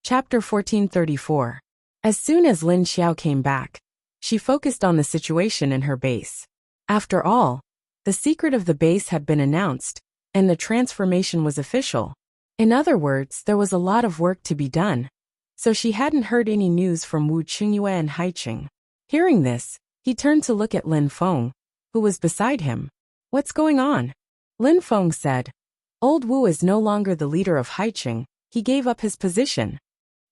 Chapter 1434. As soon as Lin Xiao came back, she focused on the situation in her base. After all, the secret of the base had been announced, and the transformation was official. In other words, there was a lot of work to be done, so she hadn't heard any news from Wu Qingyue and Haiqing. Hearing this, he turned to look at Lin Feng, who was beside him. "What's going on?" Lin Feng said. "Old Wu is no longer the leader of Haiqing. He gave up his position."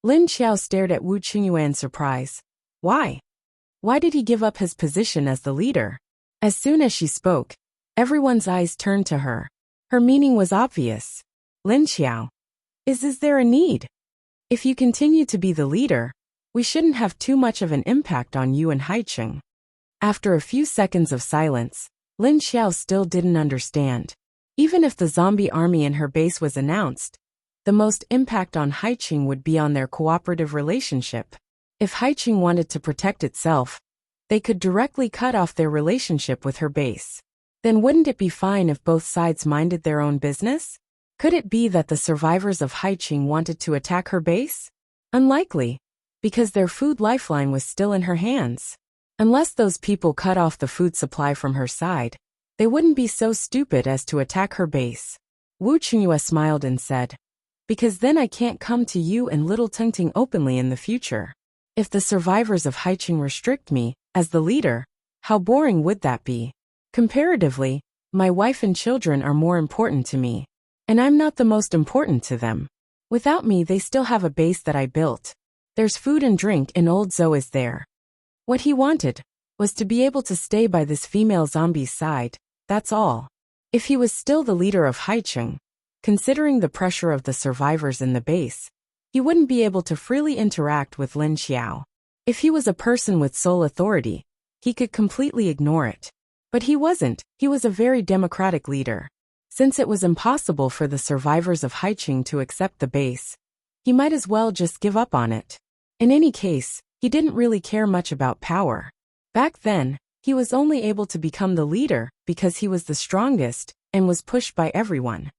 Lin Xiao stared at Wu Qingyue in surprise. Why? Why did he give up his position as the leader? As soon as she spoke, everyone's eyes turned to her. Her meaning was obvious. "Lin Xiao, is there a need? If you continue to be the leader, we shouldn't have too much of an impact on you and Haiqing." After a few seconds of silence, Lin Xiao still didn't understand. Even if the zombie army in her base was announced, the most impact on Haiqing would be on their cooperative relationship. If Haiqing wanted to protect itself, they could directly cut off their relationship with her base. Then wouldn't it be fine if both sides minded their own business? Could it be that the survivors of Haiqing wanted to attack her base? Unlikely, because their food lifeline was still in her hands. Unless those people cut off the food supply from her side, they wouldn't be so stupid as to attack her base. Wu Qingyue smiled and said, "Because then I can't come to you and little Tengting openly in the future. If the survivors of Haiqing restrict me, as the leader, how boring would that be? Comparatively, my wife and children are more important to me. And I'm not the most important to them. Without me they still have a base that I built. There's food and drink and old Zoe is there." What he wanted was to be able to stay by this female zombie's side, that's all. If he was still the leader of Haiqing, considering the pressure of the survivors in the base, he wouldn't be able to freely interact with Lin Xiao. If he was a person with sole authority, he could completely ignore it. But he wasn't. He was a very democratic leader. Since it was impossible for the survivors of Haiqing to accept the base, he might as well just give up on it. In any case, he didn't really care much about power. Back then, he was only able to become the leader because he was the strongest and was pushed by everyone.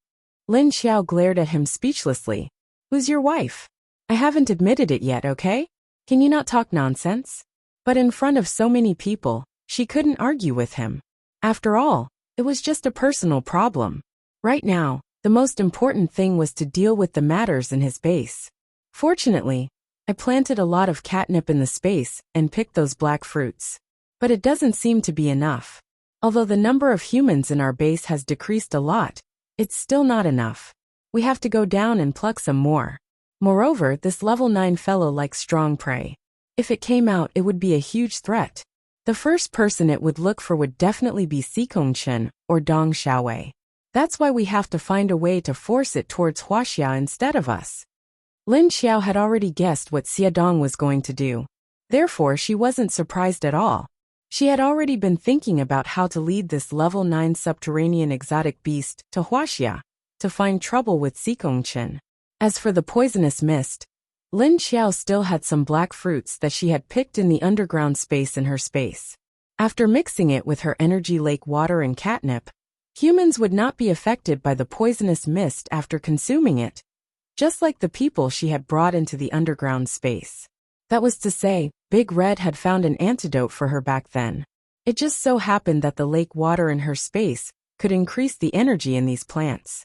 Lin Xiao glared at him speechlessly. "Who's your wife? I haven't admitted it yet, okay? Can you not talk nonsense?" But in front of so many people, she couldn't argue with him. After all, it was just a personal problem. Right now, the most important thing was to deal with the matters in his base. "Fortunately, I planted a lot of catnip in the space and picked those black fruits. But it doesn't seem to be enough. Although the number of humans in our base has decreased a lot, it's still not enough. We have to go down and pluck some more. Moreover, this level 9 fellow likes strong prey. If it came out, it would be a huge threat. The first person it would look for would definitely be Xikongchen or Dong Xiaowei. That's why we have to find a way to force it towards Wuxia instead of us." Lin Xiao had already guessed what Xiadong was going to do. Therefore, she wasn't surprised at all. She had already been thinking about how to lead this level 9 subterranean exotic beast to Wuxia, to find trouble with Xikongchen. As for the poisonous mist, Lin Xiao still had some black fruits that she had picked in the underground space in her space. After mixing it with her energy lake water and catnip, humans would not be affected by the poisonous mist after consuming it, just like the people she had brought into the underground space. That was to say, Big Red had found an antidote for her back then. It just so happened that the lake water in her space could increase the energy in these plants.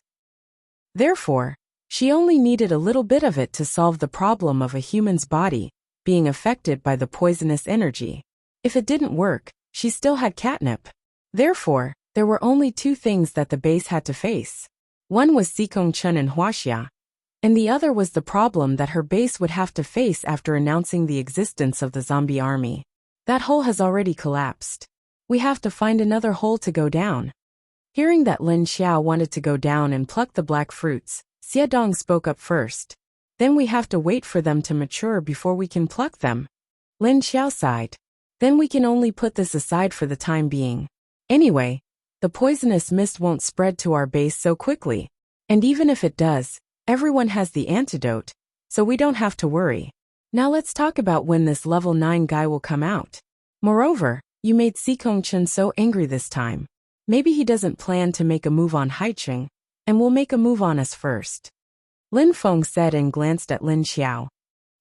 Therefore, she only needed a little bit of it to solve the problem of a human's body being affected by the poisonous energy. If it didn't work, she still had catnip. Therefore, there were only two things that the base had to face. One was Xikongchen and Wuxia, and the other was the problem that her base would have to face after announcing the existence of the zombie army. That hole has already collapsed. We have to find another hole to go down. Hearing that Lin Xiao wanted to go down and pluck the black fruits, Xiadong spoke up first. "Then we have to wait for them to mature before we can pluck them." Lin Xiao sighed. "Then we can only put this aside for the time being. Anyway, the poisonous mist won't spread to our base so quickly. And even if it does, everyone has the antidote, so we don't have to worry. Now let's talk about when this level 9 guy will come out. Moreover, you made Xikongchen so angry this time. Maybe he doesn't plan to make a move on Haiqing, and will make a move on us first." Lin Feng said and glanced at Lin Xiao.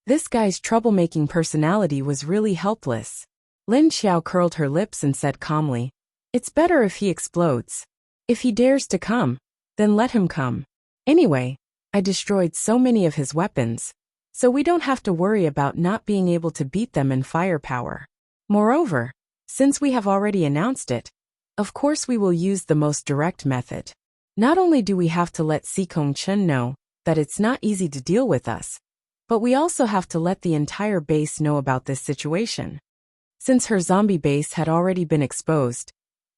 This guy's troublemaking personality was really helpless. Lin Xiao curled her lips and said calmly, "It's better if he explodes. If he dares to come, then let him come. Anyway, I destroyed so many of his weapons, so we don't have to worry about not being able to beat them in firepower. Moreover, since we have already announced it, of course we will use the most direct method. Not only do we have to let Si Kong Chen know that it's not easy to deal with us, but we also have to let the entire base know about this situation. Since her zombie base had already been exposed,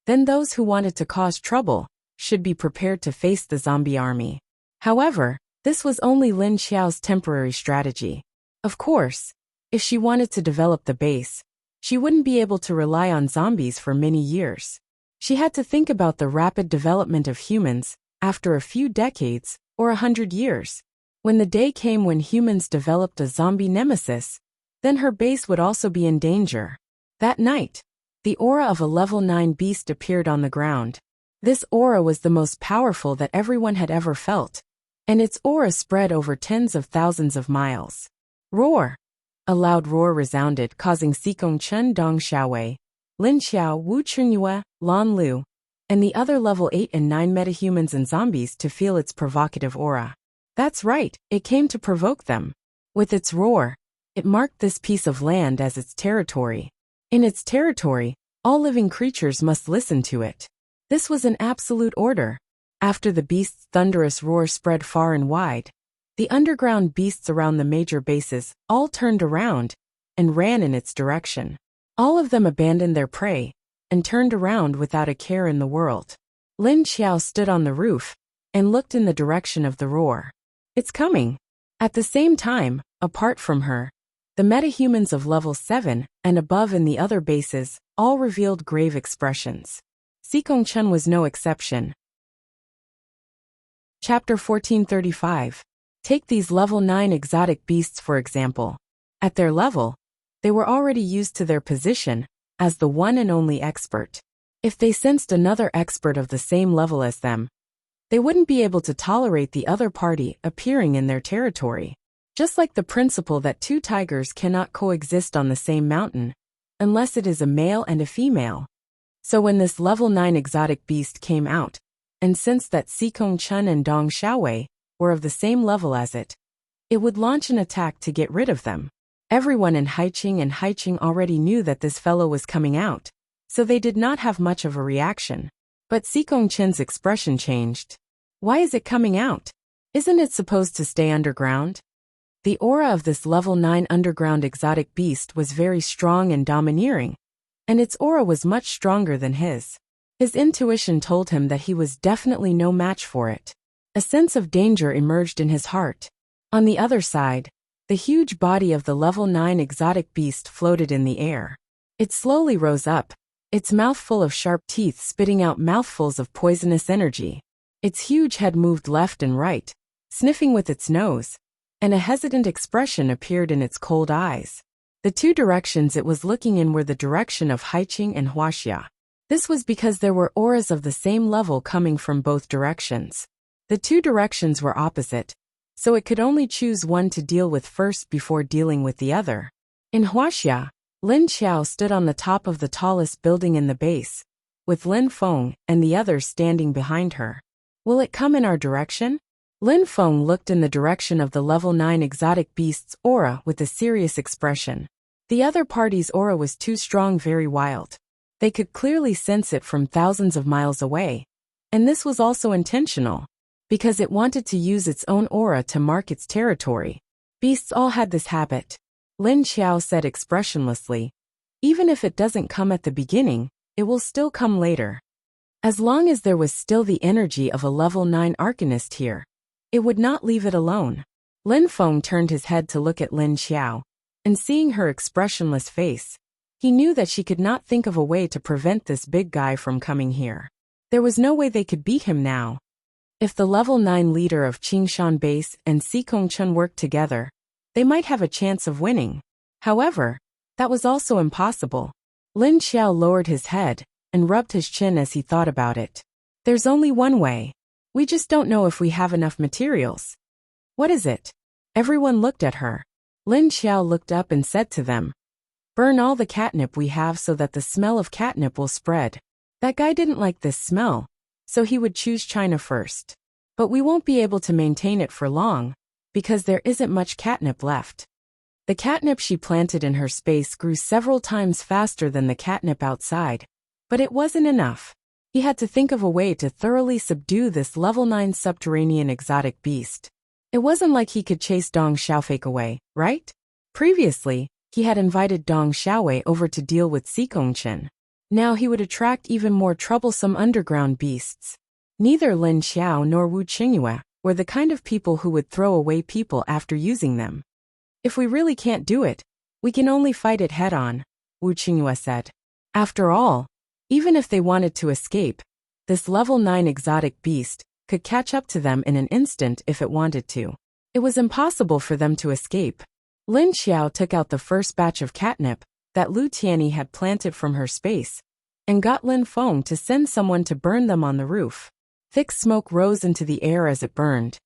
then those who wanted to cause trouble should be prepared to face the zombie army. However, this was only Lin Xiao's temporary strategy. Of course, if she wanted to develop the base, she wouldn't be able to rely on zombies for many years. She had to think about the rapid development of humans after a few decades or 100 years. When the day came when humans developed a zombie nemesis, then her base would also be in danger. That night, the aura of a level 9 beast appeared on the ground. This aura was the most powerful that everyone had ever felt, and its aura spread over tens of thousands of miles. Roar! A loud roar resounded, causing Sikong Chen Dong Xiaowei, Lin Xiao, Wu Chunyue, Lan Lu, and the other level 8 and 9 metahumans and zombies to feel its provocative aura. That's right, it came to provoke them. With its roar, it marked this piece of land as its territory. In its territory, all living creatures must listen to it. This was an absolute order. After the beast's thunderous roar spread far and wide, the underground beasts around the major bases all turned around and ran in its direction. All of them abandoned their prey and turned around without a care in the world. Lin Xiao stood on the roof and looked in the direction of the roar. It's coming. At the same time, apart from her, the metahumans of level 7 and above in the other bases all revealed grave expressions. Sikong Chen was no exception. Chapter 1435. Take these level 9 exotic beasts for example. At their level, they were already used to their position as the one and only expert. If they sensed another expert of the same level as them, they wouldn't be able to tolerate the other party appearing in their territory. Just like the principle that two tigers cannot coexist on the same mountain, unless it is a male and a female. So when this level 9 exotic beast came out, and sensed that Sikong Chen and Dong Xiaowei were of the same level as it would launch an attack to get rid of them. Everyone in Haiqing and Haiqing already knew that this fellow was coming out, so they did not have much of a reaction. But Sikong Chen's expression changed. Why is it coming out? Isn't it supposed to stay underground? The aura of this level 9 underground exotic beast was very strong and domineering, and its aura was much stronger than his. His intuition told him that he was definitely no match for it. A sense of danger emerged in his heart. On the other side, the huge body of the level 9 exotic beast floated in the air. It slowly rose up, its mouth full of sharp teeth spitting out mouthfuls of poisonous energy. Its huge head moved left and right, sniffing with its nose, and a hesitant expression appeared in its cold eyes. The two directions it was looking in were the direction of Haiqing and Wuxia. This was because there were auras of the same level coming from both directions. The two directions were opposite, so it could only choose one to deal with first before dealing with the other. In Wuxia, Lin Xiao stood on the top of the tallest building in the base, with Lin Feng and the others standing behind her. Will it come in our direction? Lin Feng looked in the direction of the level 9 exotic beast's aura with a serious expression. The other party's aura was too strong, very wild. They could clearly sense it from thousands of miles away. And this was also intentional, because it wanted to use its own aura to mark its territory. Beasts all had this habit. Lin Xiao said expressionlessly. Even if it doesn't come at the beginning, it will still come later. As long as there was still the energy of a level 9 arcanist here, it would not leave it alone. Lin Feng turned his head to look at Lin Xiao, and seeing her expressionless face, he knew that she could not think of a way to prevent this big guy from coming here. There was no way they could beat him now. If the level 9 leader of Qingshan Base and Sikong Chen worked together, they might have a chance of winning. However, that was also impossible. Lin Xiao lowered his head and rubbed his chin as he thought about it. There's only one way. We just don't know if we have enough materials. What is it? Everyone looked at her. Lin Xiao looked up and said to them, "Burn all the catnip we have so that the smell of catnip will spread." That guy didn't like this smell, so he would choose China first. But we won't be able to maintain it for long, because there isn't much catnip left. The catnip she planted in her space grew several times faster than the catnip outside, but it wasn't enough. He had to think of a way to thoroughly subdue this level 9 subterranean exotic beast. It wasn't like he could chase Dong Xiaofei away, right? Previously, he had invited Dong Xiaowei over to deal with Xikongchen. Now he would attract even more troublesome underground beasts. Neither Lin Xiao nor Wu Qingyue were the kind of people who would throw away people after using them. "If we really can't do it, we can only fight it head-on," Wu Qingyue said. After all, even if they wanted to escape, this level 9 exotic beast could catch up to them in an instant if it wanted to. It was impossible for them to escape. Lin Xiao took out the first batch of catnip that Lu Tianyi had planted from her space, and got Lin Feng to send someone to burn them on the roof. Thick smoke rose into the air as it burned.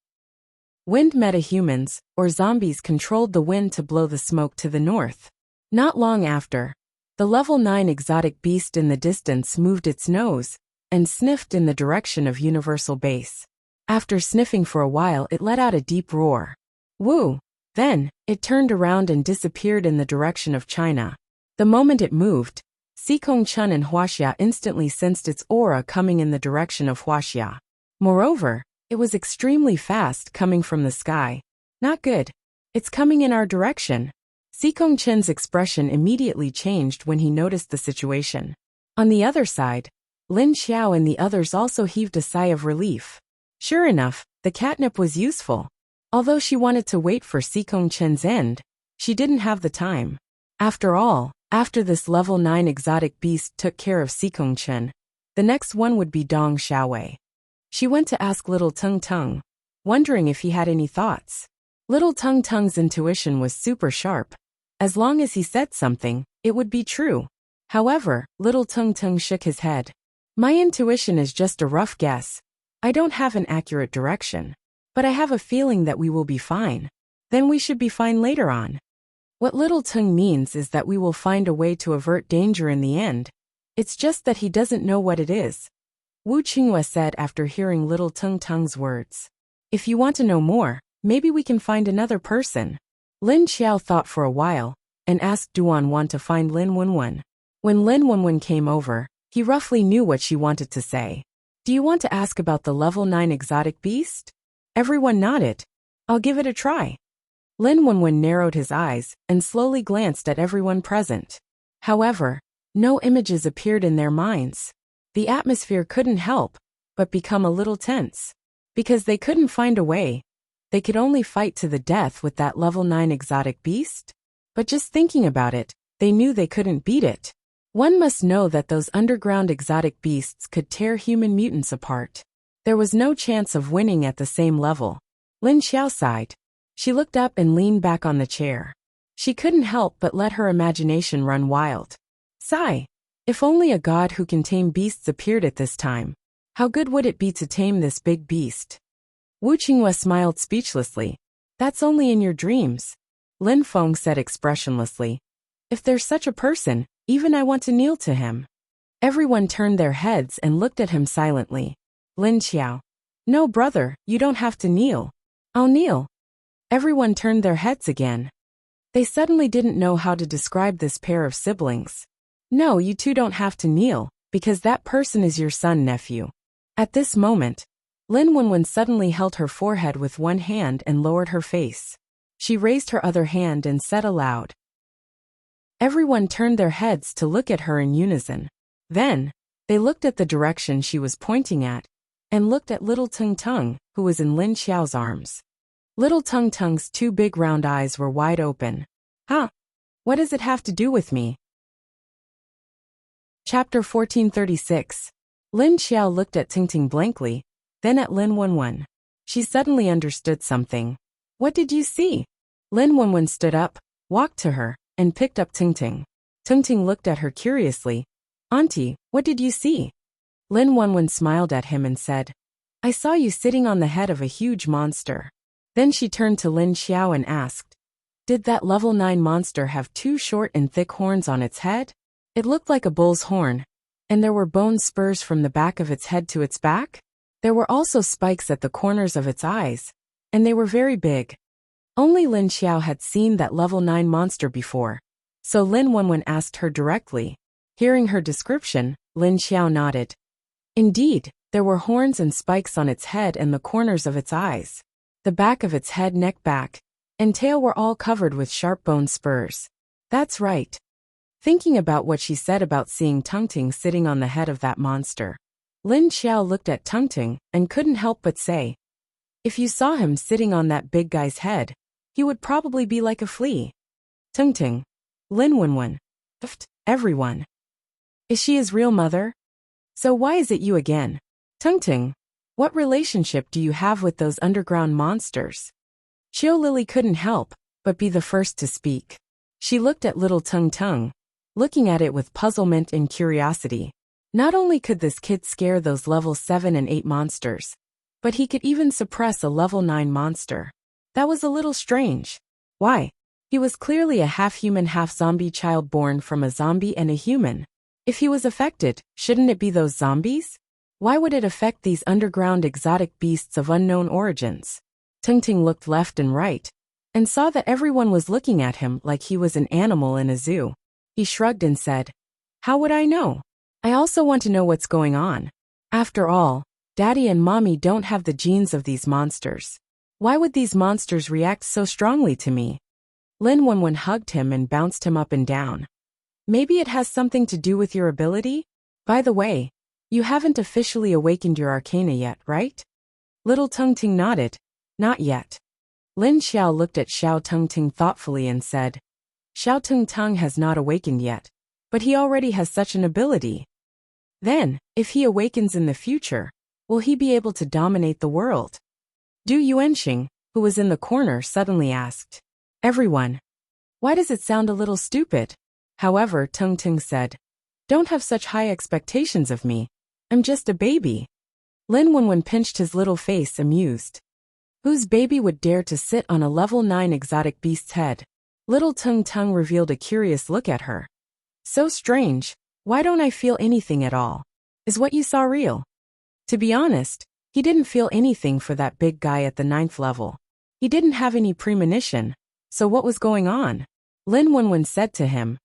Wind metahumans, or zombies, controlled the wind to blow the smoke to the north. Not long after, the level 9 exotic beast in the distance moved its nose and sniffed in the direction of Universal Base. After sniffing for a while, it let out a deep roar. Woo! Then, it turned around and disappeared in the direction of China. The moment it moved, Xikongchen and Wuxia instantly sensed its aura coming in the direction of Wuxia. Moreover, it was extremely fast coming from the sky. Not good. It's coming in our direction. Xikongchen's expression immediately changed when he noticed the situation. On the other side, Lin Xiao and the others also heaved a sigh of relief. Sure enough, the catnip was useful. Although she wanted to wait for Xikongchen's end, she didn't have the time. After all, after this level 9 exotic beast took care of Xikongchen, the next one would be Dong Xiaowei. She went to ask Little Tung Tung, wondering if he had any thoughts. Little Tung Tung's intuition was super sharp. As long as he said something, it would be true. However, Little Tung Tung shook his head. "My intuition is just a rough guess. I don't have an accurate direction. But I have a feeling that we will be fine. Then we should be fine later on." What Little Tung means is that we will find a way to avert danger in the end. It's just that he doesn't know what it is. Wu Qingyue said after hearing Little Tung Tung's words. "If you want to know more, maybe we can find another person." Lin Xiao thought for a while, and asked Duan Wan to find Lin Wenwen. When Lin Wenwen came over, he roughly knew what she wanted to say. "Do you want to ask about the level 9 exotic beast?" Everyone nodded. "I'll give it a try." Lin Wenwen narrowed his eyes and slowly glanced at everyone present. However, no images appeared in their minds. The atmosphere couldn't help but become a little tense. Because they couldn't find a way. They could only fight to the death with that level 9 exotic beast. But just thinking about it, they knew they couldn't beat it. One must know that those underground exotic beasts could tear human mutants apart. There was no chance of winning at the same level. Lin Xiao sighed. She looked up and leaned back on the chair. She couldn't help but let her imagination run wild. Sigh. If only a god who can tame beasts appeared at this time. How good would it be to tame this big beast? Wu Qingyue smiled speechlessly. "That's only in your dreams." Lin Feng said expressionlessly. "If there's such a person, even I want to kneel to him." Everyone turned their heads and looked at him silently. Lin Xiao. "No, brother, you don't have to kneel." "I'll kneel." Everyone turned their heads again. They suddenly didn't know how to describe this pair of siblings. "No, you two don't have to kneel, because that person is your son, nephew." At this moment, Lin Wenwen suddenly held her forehead with one hand and lowered her face. She raised her other hand and said aloud. Everyone turned their heads to look at her in unison. Then, they looked at the direction she was pointing at, and looked at Little Tung Tung, who was in Lin Xiao's arms. Little Tung Tung's two big round eyes were wide open. "Huh? What does it have to do with me?" Chapter 1436. Lin Xiao looked at Tingting blankly, then at Lin Wenwen. She suddenly understood something. "What did you see?" Lin Wenwen stood up, walked to her, and picked up Tingting. Tingting looked at her curiously. "Auntie, what did you see?" Lin Wenwen smiled at him and said, "I saw you sitting on the head of a huge monster." Then she turned to Lin Xiao and asked, Did that level 9 monster have 2 short and thick horns on its head? It looked like a bull's horn, and there were bone spurs from the back of its head to its back. There were also spikes at the corners of its eyes, and they were very big. Only Lin Xiao had seen that level 9 monster before, so Lin Wenwen asked her directly. Hearing her description, Lin Xiao nodded. Indeed, there were horns and spikes on its head and the corners of its eyes. The back of its head, neck, back, and tail were all covered with sharp bone spurs. That's right. Thinking about what she said about seeing Tungting sitting on the head of that monster, Lin Xiao looked at Tungting and couldn't help but say, if you saw him sitting on that big guy's head, he would probably be like a flea. Tungting. Lin Wenwen. Everyone. Is she his real mother? So why is it you again? Tungting. What relationship do you have with those underground monsters? Qiu Lily couldn't help but be the first to speak. She looked at little Tung Tung, looking at it with puzzlement and curiosity. Not only could this kid scare those level 7 and 8 monsters, but he could even suppress a level 9 monster. That was a little strange. Why? He was clearly a half-human, half-zombie child born from a zombie and a human. If he was affected, shouldn't it be those zombies? Why would it affect these underground exotic beasts of unknown origins? Tungting looked left and right, and saw that everyone was looking at him like he was an animal in a zoo. He shrugged and said, how would I know? I also want to know what's going on. After all, Daddy and Mommy don't have the genes of these monsters. Why would these monsters react so strongly to me? Lin Wenwen hugged him and bounced him up and down. Maybe it has something to do with your ability? By the way, you haven't officially awakened your arcana yet, right? Little Tungting nodded. Not yet. Lin Xiao looked at Xiao Tungting thoughtfully and said, Xiao Tungtung has not awakened yet, but he already has such an ability. Then, if he awakens in the future, will he be able to dominate the world? Du Yuanxing, who was in the corner, suddenly asked. Everyone. Why does it sound a little stupid? However, Tungtung said, don't have such high expectations of me. I'm just a baby. Lin Wenwen pinched his little face, amused. Whose baby would dare to sit on a level 9 exotic beast's head? Little Tung Tung revealed a curious look at her. So strange. Why don't I feel anything at all? Is what you saw real? To be honest, he didn't feel anything for that big guy at the 9th level. He didn't have any premonition. So what was going on? Lin Wenwen said to him,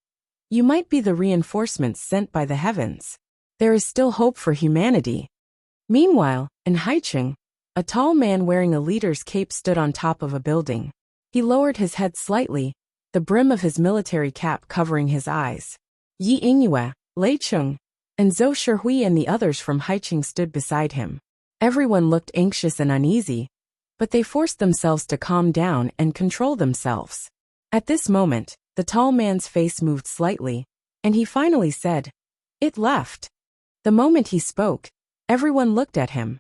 you might be the reinforcements sent by the heavens. There is still hope for humanity. Meanwhile, in Haicheng, a tall man wearing a leader's cape stood on top of a building. He lowered his head slightly, the brim of his military cap covering his eyes. Yi Yingyue, Lei Cheng, and Zhou Shihui and the others from Haicheng stood beside him. Everyone looked anxious and uneasy, but they forced themselves to calm down and control themselves. At this moment, the tall man's face moved slightly, and he finally said, it left. The moment he spoke, everyone looked at him.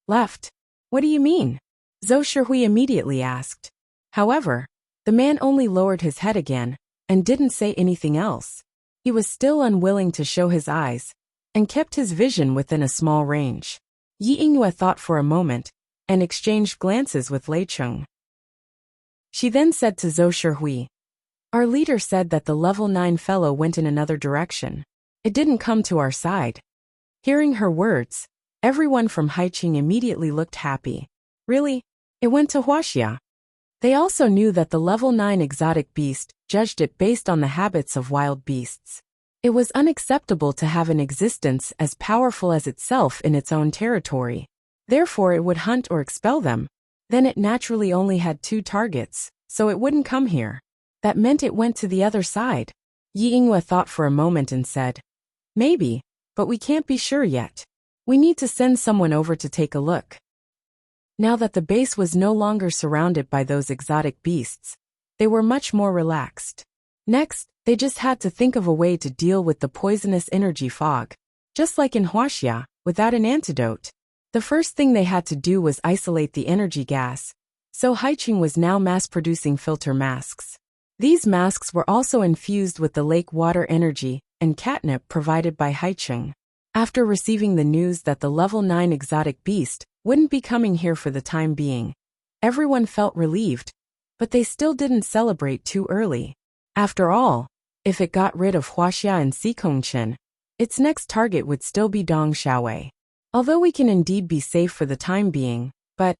Left? What do you mean? Zhou Shihui immediately asked. However, the man only lowered his head again, and didn't say anything else. He was still unwilling to show his eyes, and kept his vision within a small range. Yi Yingyue thought for a moment, and exchanged glances with Lei Cheng. She then said to Zhou Shihui, our leader said that the level 9 fellow went in another direction. It didn't come to our side. Hearing her words, everyone from Haicheng immediately looked happy. Really? It went to Wuxia. They also knew that the level 9 exotic beast judged it based on the habits of wild beasts. It was unacceptable to have an existence as powerful as itself in its own territory. Therefore it would hunt or expel them. Then it naturally only had 2 targets, so it wouldn't come here. That meant it went to the other side. Yi Yingyue thought for a moment and said, maybe, but we can't be sure yet. We need to send someone over to take a look. Now that the base was no longer surrounded by those exotic beasts, they were much more relaxed. Next, they just had to think of a way to deal with the poisonous energy fog. Just like in Wuxia, without an antidote. The first thing they had to do was isolate the energy gas, so Haicheng was now mass-producing filter masks. These masks were also infused with the lake water energy and catnip provided by Haicheng. After receiving the news that the level 9 exotic beast wouldn't be coming here for the time being, everyone felt relieved, But they still didn't celebrate too early. After all, if it got rid of Wuxia and Xikongchen, its next target would still be Dong Xiaowei. Although we can indeed be safe for the time being, but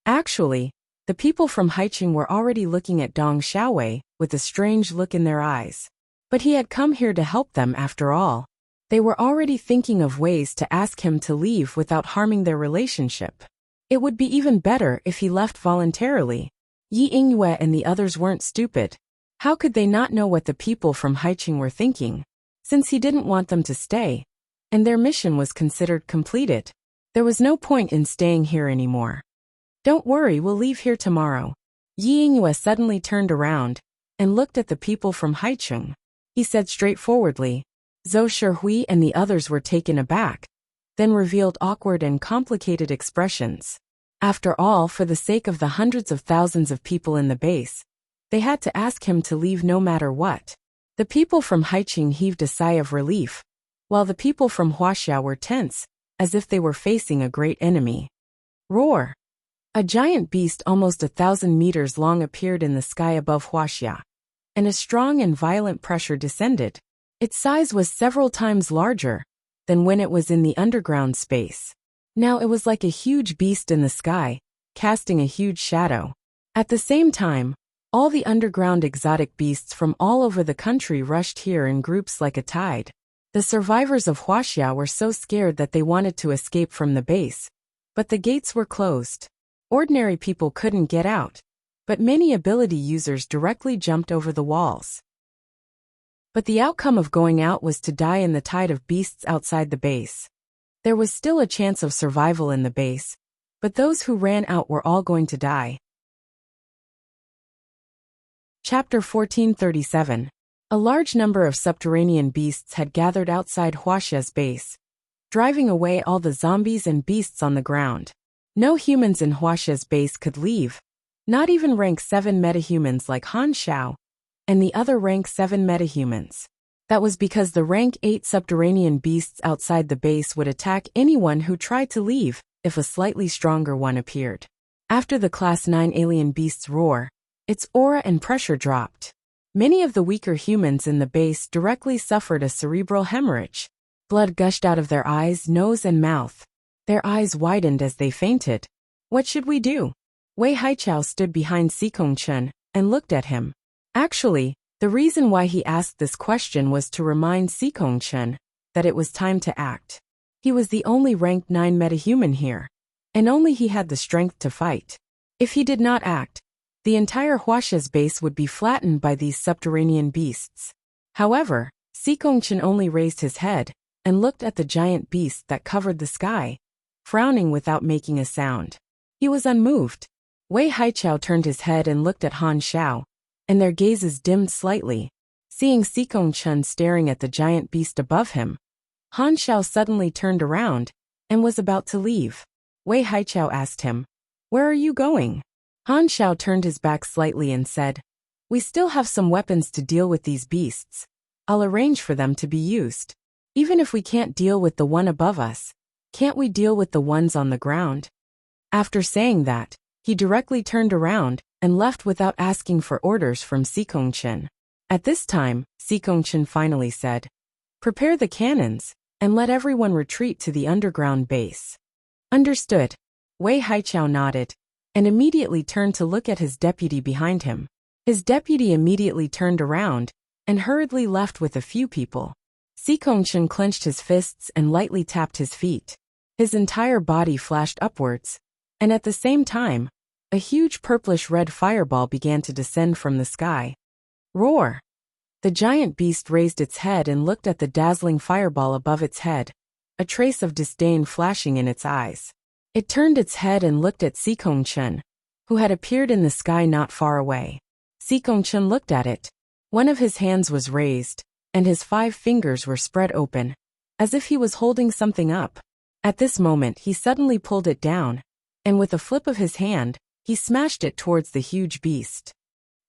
actually, the people from Haicheng were already looking at Dong Xiaowei with a strange look in their eyes. But he had come here to help them after all. They were already thinking of ways to ask him to leave without harming their relationship. It would be even better if he left voluntarily. Yi Yingyue and the others weren't stupid. How could they not know what the people from Haicheng were thinking? Since he didn't want them to stay, and their mission was considered completed, there was no point in staying here anymore. Don't worry, we'll leave here tomorrow. Yi Yingyue suddenly turned around and looked at the people from Haicheng. He said straightforwardly. Zhou Shihui and the others were taken aback, then revealed awkward and complicated expressions. After all, for the sake of the hundreds of thousands of people in the base, they had to ask him to leave no matter what. The people from Haicheng heaved a sigh of relief, while the people from Wuxia were tense, as if they were facing a great enemy. Roar! A giant beast almost 1,000 meters long appeared in the sky above Wuxia, and a strong and violent pressure descended. Its size was several times larger than when it was in the underground space. Now it was like a huge beast in the sky, casting a huge shadow. At the same time, all the underground exotic beasts from all over the country rushed here in groups like a tide. The survivors of Wuxia were so scared that they wanted to escape from the base, but the gates were closed. Ordinary people couldn't get out, but many ability users directly jumped over the walls. But the outcome of going out was to die in the tide of beasts outside the base. There was still a chance of survival in the base, but those who ran out were all going to die. Chapter 1437. A large number of subterranean beasts had gathered outside Wuxia's base, driving away all the zombies and beasts on the ground. No humans in Wuxia's base could leave, not even rank 7 metahumans like Han Xiao, and the other rank 7 metahumans. That was because the rank 8 subterranean beasts outside the base would attack anyone who tried to leave if a slightly stronger one appeared. After the Class 9 alien beast's roar, its aura and pressure dropped. Many of the weaker humans in the base directly suffered a cerebral hemorrhage. Blood gushed out of their eyes, nose, and mouth. Their eyes widened as they fainted. What should we do? Wei Haichao stood behind Xikongchen and looked at him. Actually, the reason why he asked this question was to remind Xikongchen that it was time to act. He was the only ranked 9 metahuman here, and only he had the strength to fight. If he did not act, the entire Wuxia's base would be flattened by these subterranean beasts. However, Xikongchen only raised his head and looked at the giant beast that covered the sky, frowning without making a sound. He was unmoved. Wei Haichao turned his head and looked at Han Xiao, and their gazes dimmed slightly. Seeing Xikongchen staring at the giant beast above him, Han Xiao suddenly turned around and was about to leave. Wei Haichao asked him, "Where are you going?" Han Xiao turned his back slightly and said, "We still have some weapons to deal with these beasts. I'll arrange for them to be used. Even if we can't deal with the one above us, can't we deal with the ones on the ground?" After saying that, he directly turned around and left without asking for orders from Xikongchen. At this time, Xikongchen finally said, "Prepare the cannons, and let everyone retreat to the underground base." Understood. Wei Haichao nodded, and immediately turned to look at his deputy behind him. His deputy immediately turned around and hurriedly left with a few people. Xikongchen clenched his fists and lightly tapped his feet. His entire body flashed upwards, and at the same time, a huge purplish-red fireball began to descend from the sky. Roar! The giant beast raised its head and looked at the dazzling fireball above its head, a trace of disdain flashing in its eyes. It turned its head and looked at Xikongchen, who had appeared in the sky not far away. Xikongchen looked at it. One of his hands was raised, and his 5 fingers were spread open, as if he was holding something up. At this moment he suddenly pulled it down, and with a flip of his hand, he smashed it towards the huge beast.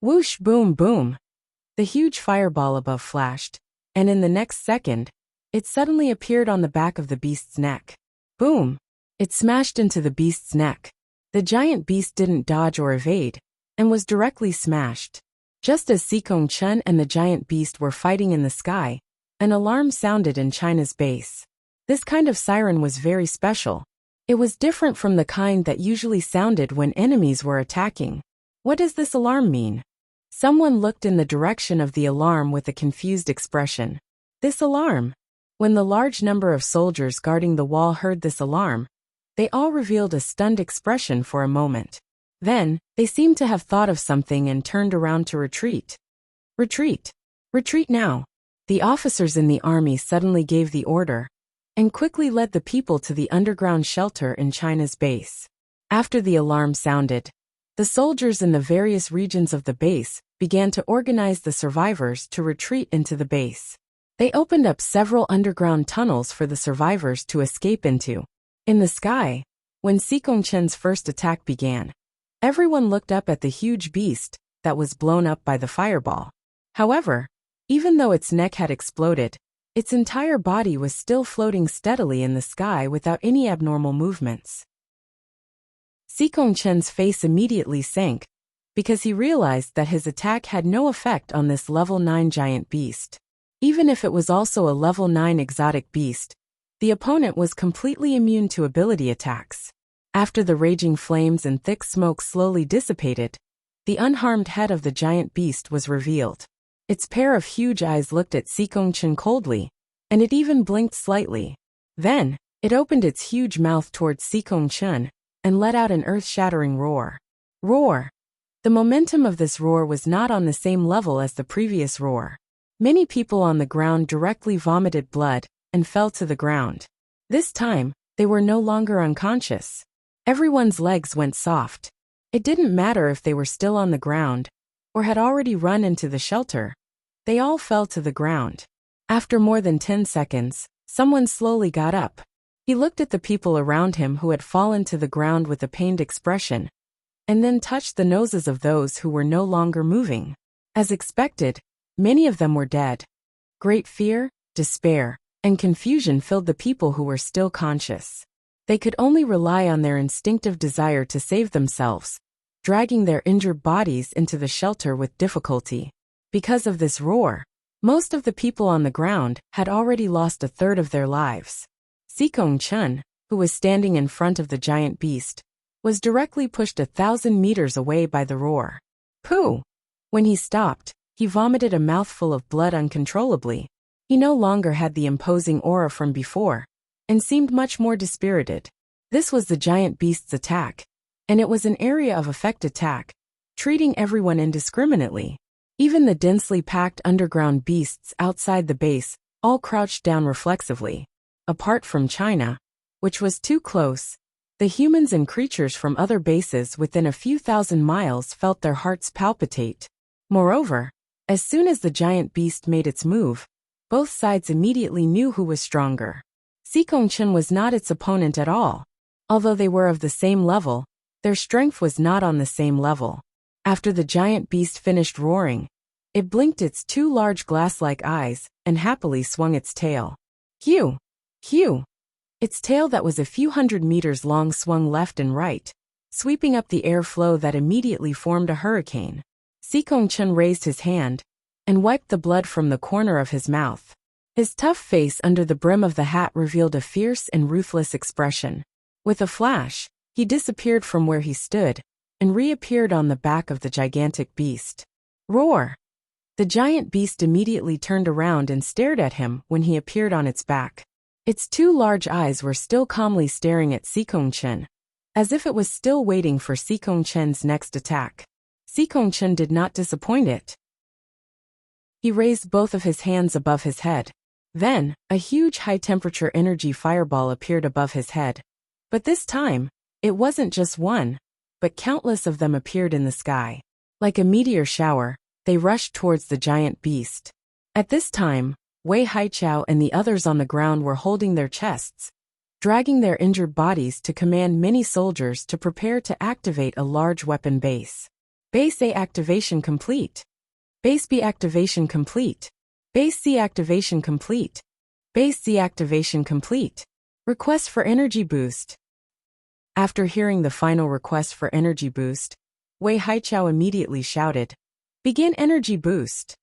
Whoosh, boom, boom! The huge fireball above flashed, and in the next second, it suddenly appeared on the back of the beast's neck. Boom! It smashed into the beast's neck. The giant beast didn't dodge or evade, and was directly smashed. Just as Sikong Chen and the giant beast were fighting in the sky, an alarm sounded in China's base. This kind of siren was very special. It was different from the kind that usually sounded when enemies were attacking. What does this alarm mean? Someone looked in the direction of the alarm with a confused expression. This alarm? When the large number of soldiers guarding the wall heard this alarm, they all revealed a stunned expression for a moment. Then, they seemed to have thought of something and turned around to retreat. Retreat! Retreat now! The officers in the army suddenly gave the order, and quickly led the people to the underground shelter in China's base. After the alarm sounded, the soldiers in the various regions of the base began to organize the survivors to retreat into the base. They opened up several underground tunnels for the survivors to escape into. In the sky, when Sikong Chen's first attack began, everyone looked up at the huge beast that was blown up by the fireball. However, even though its neck had exploded, its entire body was still floating steadily in the sky without any abnormal movements. Sikong Chen's face immediately sank, because he realized that his attack had no effect on this level 9 giant beast. Even if it was also a level 9 exotic beast, the opponent was completely immune to ability attacks. After the raging flames and thick smoke slowly dissipated, the unharmed head of the giant beast was revealed. Its pair of huge eyes looked at Sikong Chen coldly, and it even blinked slightly. Then, it opened its huge mouth towards Sikong Chen and let out an earth-shattering roar. Roar! The momentum of this roar was not on the same level as the previous roar. Many people on the ground directly vomited blood and fell to the ground. This time, they were no longer unconscious. Everyone's legs went soft. It didn't matter if they were still on the ground or had already run into the shelter. They all fell to the ground. After more than 10 seconds, someone slowly got up. He looked at the people around him who had fallen to the ground with a pained expression, and then touched the noses of those who were no longer moving. As expected, many of them were dead. Great fear, despair, and confusion filled the people who were still conscious. They could only rely on their instinctive desire to save themselves, dragging their injured bodies into the shelter with difficulty. Because of this roar, most of the people on the ground had already lost a third of their lives. Sikong Chen, who was standing in front of the giant beast, was directly pushed 1,000 meters away by the roar. Pooh! When he stopped, he vomited a mouthful of blood uncontrollably. He no longer had the imposing aura from before, and seemed much more dispirited. This was the giant beast's attack, and it was an area of effect attack, treating everyone indiscriminately. Even the densely packed underground beasts outside the base all crouched down reflexively. Apart from China, which was too close, the humans and creatures from other bases within a few thousand miles felt their hearts palpitate. Moreover, as soon as the giant beast made its move, both sides immediately knew who was stronger. Sikong Chen was not its opponent at all. Although they were of the same level, their strength was not on the same level. After the giant beast finished roaring, it blinked its two large glass-like eyes and happily swung its tail. Hew! Hew! Its tail that was a few hundred meters long swung left and right, sweeping up the airflow that immediately formed a hurricane. Sikong Chen raised his hand and wiped the blood from the corner of his mouth. His tough face under the brim of the hat revealed a fierce and ruthless expression. With a flash, he disappeared from where he stood and reappeared on the back of the gigantic beast. Roar! The giant beast immediately turned around and stared at him when he appeared on its back. Its two large eyes were still calmly staring at Sikong Chen, as if it was still waiting for Sikong Chen's next attack. Sikong Chen did not disappoint it. He raised both of his hands above his head. Then, a huge high-temperature energy fireball appeared above his head. But this time, it wasn't just one, but countless of them appeared in the sky. Like a meteor shower, they rushed towards the giant beast. At this time, Wei Haichao and the others on the ground were holding their chests, dragging their injured bodies to command many soldiers to prepare to activate a large weapon base. Base A activation complete. Base B activation complete. Base C activation complete. Base C activation complete. Request for energy boost. After hearing the final request for energy boost, Wei Haichao immediately shouted. Begin energy boost.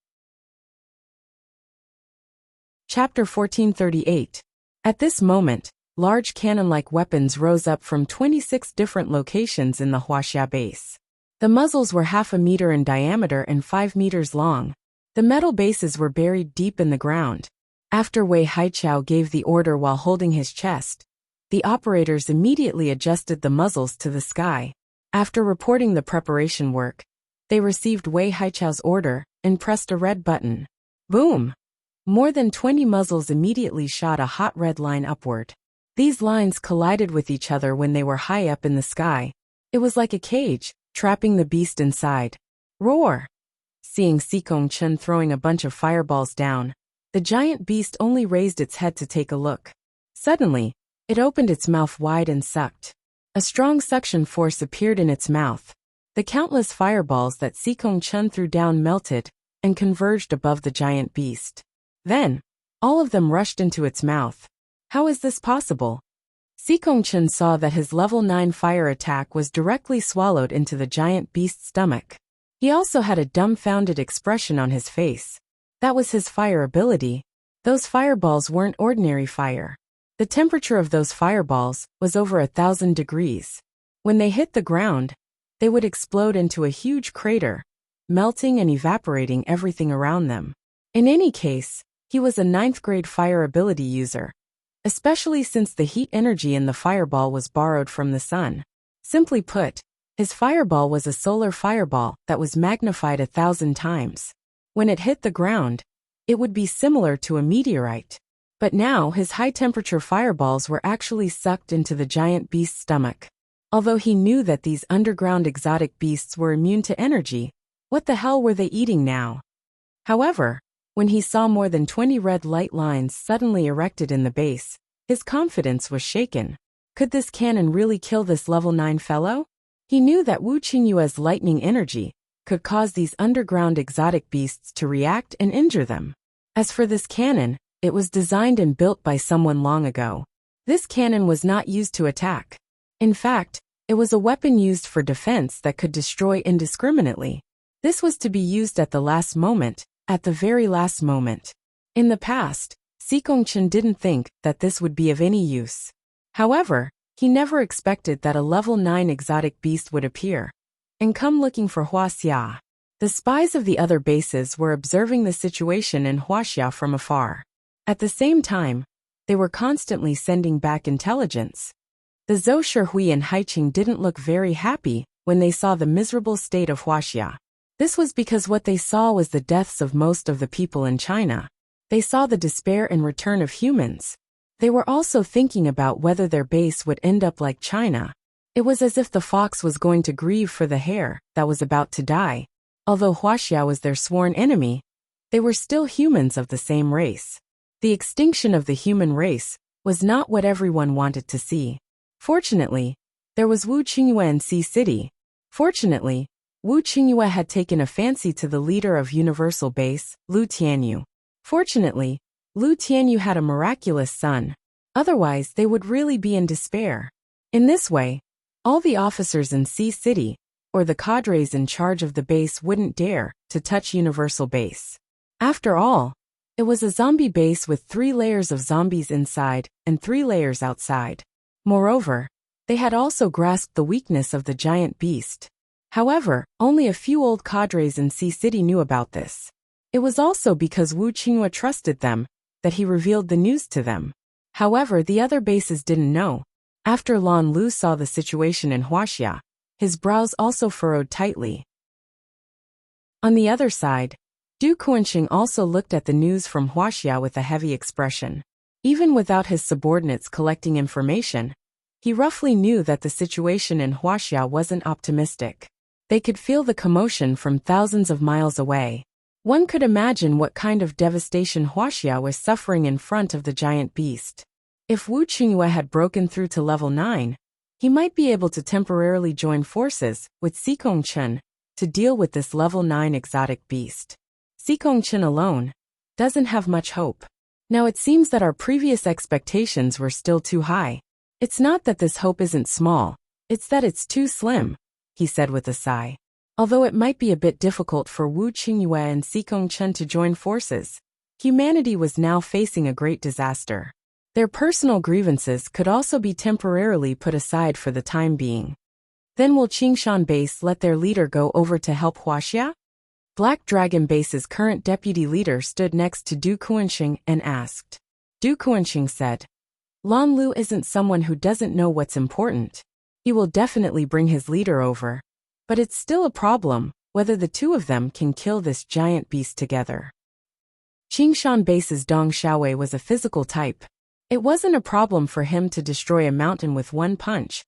Chapter 1438. At this moment, large cannon-like weapons rose up from 26 different locations in the Wuxia base. The muzzles were 0.5 meter in diameter and 5 meters long. The metal bases were buried deep in the ground. After Wei Haichao gave the order while holding his chest, the operators immediately adjusted the muzzles to the sky. After reporting the preparation work, they received Wei Haichao's order and pressed a red button. Boom! More than 20 muzzles immediately shot a hot red line upward. These lines collided with each other when they were high up in the sky. It was like a cage, trapping the beast inside. Roar! Seeing Sikong Chen throwing a bunch of fireballs down, the giant beast only raised its head to take a look. Suddenly, it opened its mouth wide and sucked. A strong suction force appeared in its mouth. The countless fireballs that Sikong Chen threw down melted and converged above the giant beast. Then, all of them rushed into its mouth. How is this possible? Sikong Chen saw that his level 9 fire attack was directly swallowed into the giant beast's stomach. He also had a dumbfounded expression on his face. That was his fire ability. Those fireballs weren't ordinary fire. The temperature of those fireballs was over 1,000 degrees. When they hit the ground, they would explode into a huge crater, melting and evaporating everything around them. In any case, he was a 9th grade fire ability user, especially since the heat energy in the fireball was borrowed from the sun. Simply put, his fireball was a solar fireball that was magnified 1,000 times. When it hit the ground, it would be similar to a meteorite. But now his high-temperature fireballs were actually sucked into the giant beast's stomach. Although he knew that these underground exotic beasts were immune to energy, what the hell were they eating now? However, when he saw more than 20 red light lines suddenly erected in the base, his confidence was shaken. Could this cannon really kill this level 9 fellow? He knew that Wu Qingyue's lightning energy could cause these underground exotic beasts to react and injure them. As for this cannon, it was designed and built by someone long ago. This cannon was not used to attack. In fact, it was a weapon used for defense that could destroy indiscriminately. This was to be used at the last moment, at the very last moment. In the past, Sikong Chen didn't think that this would be of any use. However, he never expected that a level 9 exotic beast would appear and come looking for Wuxia. The spies of the other bases were observing the situation in Wuxia from afar. At the same time, they were constantly sending back intelligence. The Zhou Shihui and Haiqing didn't look very happy when they saw the miserable state of Wuxia. This was because what they saw was the deaths of most of the people in China. They saw the despair and return of humans. They were also thinking about whether their base would end up like China. It was as if the fox was going to grieve for the hare that was about to die. Although Wuxia was their sworn enemy, they were still humans of the same race. The extinction of the human race was not what everyone wanted to see. Fortunately, there was Wu Qingyue in Sea City. Fortunately, Wu Qingyue had taken a fancy to the leader of Universal Base, Lu Tianyu. Fortunately, Lu Tianyu had a miraculous son. Otherwise, they would really be in despair. In this way, all the officers in Sea City, or the cadres in charge of the base, wouldn't dare to touch Universal Base. After all, it was a zombie base with 3 layers of zombies inside and 3 layers outside. Moreover, they had also grasped the weakness of the giant beast. However, only a few old cadres in Sea City knew about this. It was also because Wu Qingyue trusted them that he revealed the news to them. However, the other bases didn't know. After Lan Lu saw the situation in Wuxia, his brows also furrowed tightly. On the other side, Du Kuanxing also looked at the news from Wuxia with a heavy expression. Even without his subordinates collecting information, he roughly knew that the situation in Wuxia wasn't optimistic. They could feel the commotion from thousands of miles away. One could imagine what kind of devastation Wuxia was suffering in front of the giant beast. If Wu Qingyue had broken through to level 9, he might be able to temporarily join forces with Sikong Chen to deal with this level 9 exotic beast. Sikong Chen alone doesn't have much hope. Now it seems that our previous expectations were still too high. It's not that this hope isn't small, it's that it's too slim, he said with a sigh. Although it might be a bit difficult for Wu Qingyue and Xikong Chen to join forces, humanity was now facing a great disaster. Their personal grievances could also be temporarily put aside for the time being. Then will Qingshan Base let their leader go over to help Wuxia? Black Dragon Base's current deputy leader stood next to Du Kuanxing and asked. Du Kuanxing said, Lan Lu isn't someone who doesn't know what's important. He will definitely bring his leader over. But it's still a problem whether the two of them can kill this giant beast together. Qingshan Base's Dong Xiaowei was a physical type. It wasn't a problem for him to destroy a mountain with one punch.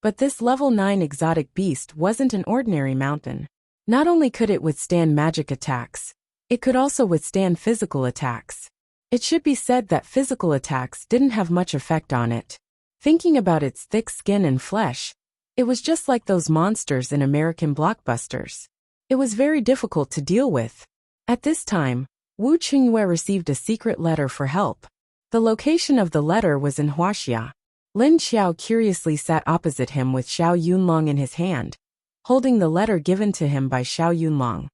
But this level 9 exotic beast wasn't an ordinary mountain. Not only could it withstand magic attacks, it could also withstand physical attacks. It should be said that physical attacks didn't have much effect on it. Thinking about its thick skin and flesh, it was just like those monsters in American blockbusters. It was very difficult to deal with. At this time, Wu Qingyue received a secret letter for help. The location of the letter was in Wuxia. Lin Xiao curiously sat opposite him with Xiao Yunlong in his hand, holding the letter given to him by Xiao Yunlong.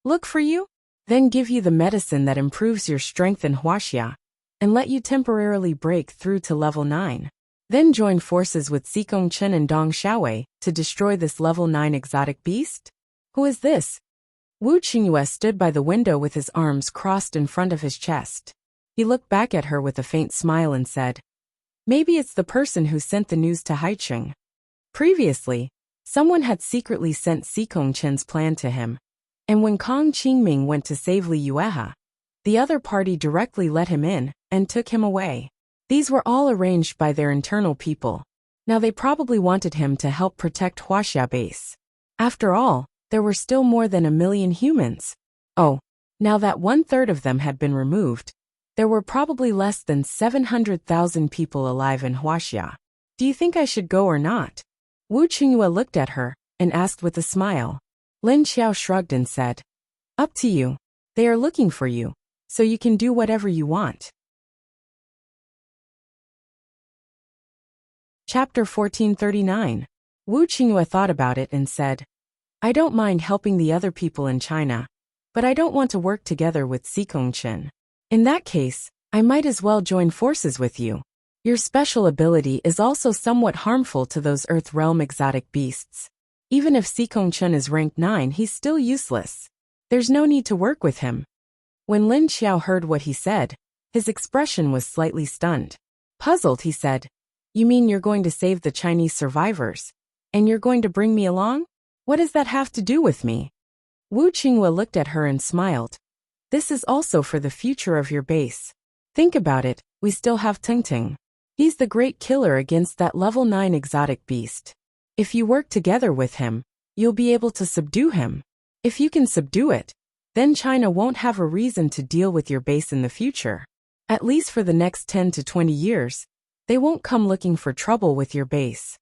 Look for you? Then give you the medicine that improves your strength in Wuxia, and let you temporarily break through to level 9. Then join forces with Xikong Chen and Dong Xiaowei to destroy this level 9 exotic beast? Who is this? Wu Qingyue stood by the window with his arms crossed in front of his chest. He looked back at her with a faint smile and said, Maybe it's the person who sent the news to Haicheng. Previously, someone had secretly sent Xikong Chen's plan to him, and when Kong Qingming went to save Li Yuehe, the other party directly let him in and took him away. These were all arranged by their internal people. Now they probably wanted him to help protect Wuxia Base. After all, there were still more than 1 million humans. Oh, now that 1/3 of them had been removed, there were probably less than 700,000 people alive in Wuxia. Do you think I should go or not? Wu Qingyue looked at her and asked with a smile. Lin Xiao shrugged and said, Up to you. They are looking for you, so you can do whatever you want. Chapter 1439. Wu Qingyue thought about it and said, I don't mind helping the other people in China, but I don't want to work together with Xikong Chen. In that case, I might as well join forces with you. Your special ability is also somewhat harmful to those Earth Realm exotic beasts. Even if Xikong Chen is rank 9, he's still useless. There's no need to work with him. When Lin Xiao heard what he said, his expression was slightly stunned. Puzzled, he said, You mean you're going to save the Chinese survivors? And you're going to bring me along? What does that have to do with me? Wu Qingyue looked at her and smiled. This is also for the future of your base. Think about it, we still have Tingting. He's the great killer against that level 9 exotic beast. If you work together with him, you'll be able to subdue him. If you can subdue it, then China won't have a reason to deal with your base in the future. At least for the next 10 to 20 years, they won't come looking for trouble with your base.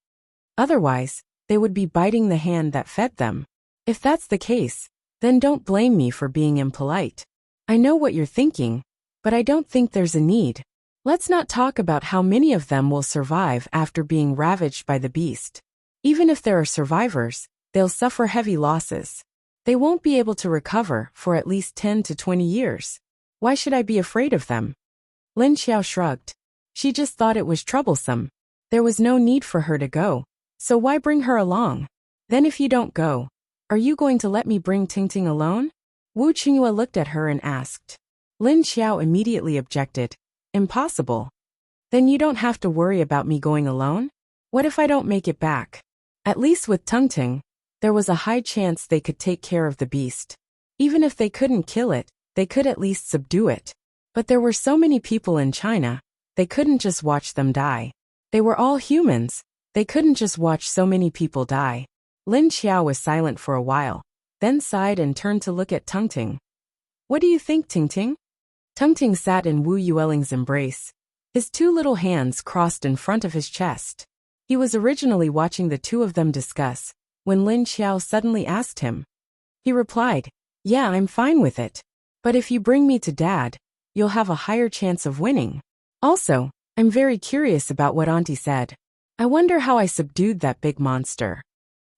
Otherwise, they would be biting the hand that fed them. If that's the case, then don't blame me for being impolite. I know what you're thinking, but I don't think there's a need. Let's not talk about how many of them will survive after being ravaged by the beast. Even if there are survivors, they'll suffer heavy losses. They won't be able to recover for at least 10 to 20 years. Why should I be afraid of them? Lin Xiao shrugged. She just thought it was troublesome. There was no need for her to go, so why bring her along? Then if you don't go, are you going to let me bring Tingting alone? Wu Qingyue looked at her and asked. Lin Xiao immediately objected. Impossible. Then you don't have to worry about me going alone? What if I don't make it back? At least with Tingting, there was a high chance they could take care of the beast. Even if they couldn't kill it, they could at least subdue it. But there were so many people in China, they couldn't just watch them die. They were all humans, they couldn't just watch so many people die. Lin Xiao was silent for a while, then sighed and turned to look at Tingting. What do you think, Tingting? Tingting sat in Wu Yueling's embrace, his two little hands crossed in front of his chest. He was originally watching the two of them discuss, when Lin Xiao suddenly asked him. He replied, Yeah, I'm fine with it. But if you bring me to Dad, you'll have a higher chance of winning. Also, I'm very curious about what Auntie said. I wonder how I subdued that big monster.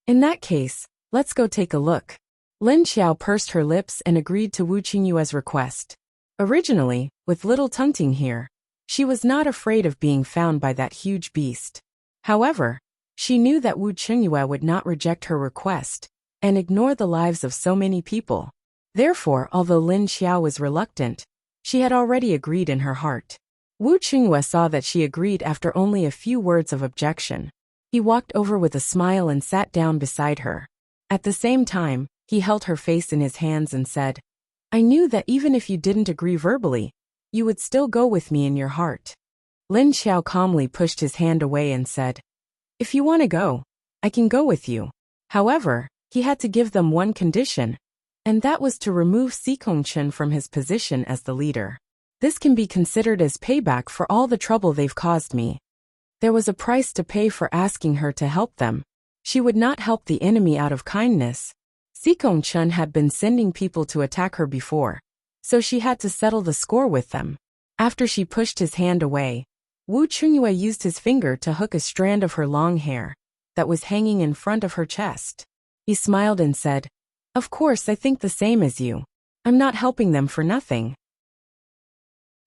In that case, Let's go take a look. Lin Xiao pursed her lips and agreed to Wu Qingyue's request. Originally, with little Tungting here, she was not afraid of being found by that huge beast. However, she knew that Wu Qingyue would not reject her request and ignore the lives of so many people. Therefore, although Lin Xiao was reluctant, she had already agreed in her heart. Wu Qingyue saw that she agreed after only a few words of objection. He walked over with a smile and sat down beside her. At the same time, he held her face in his hands and said, I knew that even if you didn't agree verbally, you would still go with me in your heart. Lin Xiao calmly pushed his hand away and said, If you want to go, I can go with you. However, he had to give them one condition, and that was to remove Si Kongchen from his position as the leader. This can be considered as payback for all the trouble they've caused me. There was a price to pay for asking her to help them. She would not help the enemy out of kindness. Si Kongchen had been sending people to attack her before, so she had to settle the score with them. After she pushed his hand away, Wu Qingyue used his finger to hook a strand of her long hair that was hanging in front of her chest. He smiled and said, Of course, I think the same as you. I'm not helping them for nothing.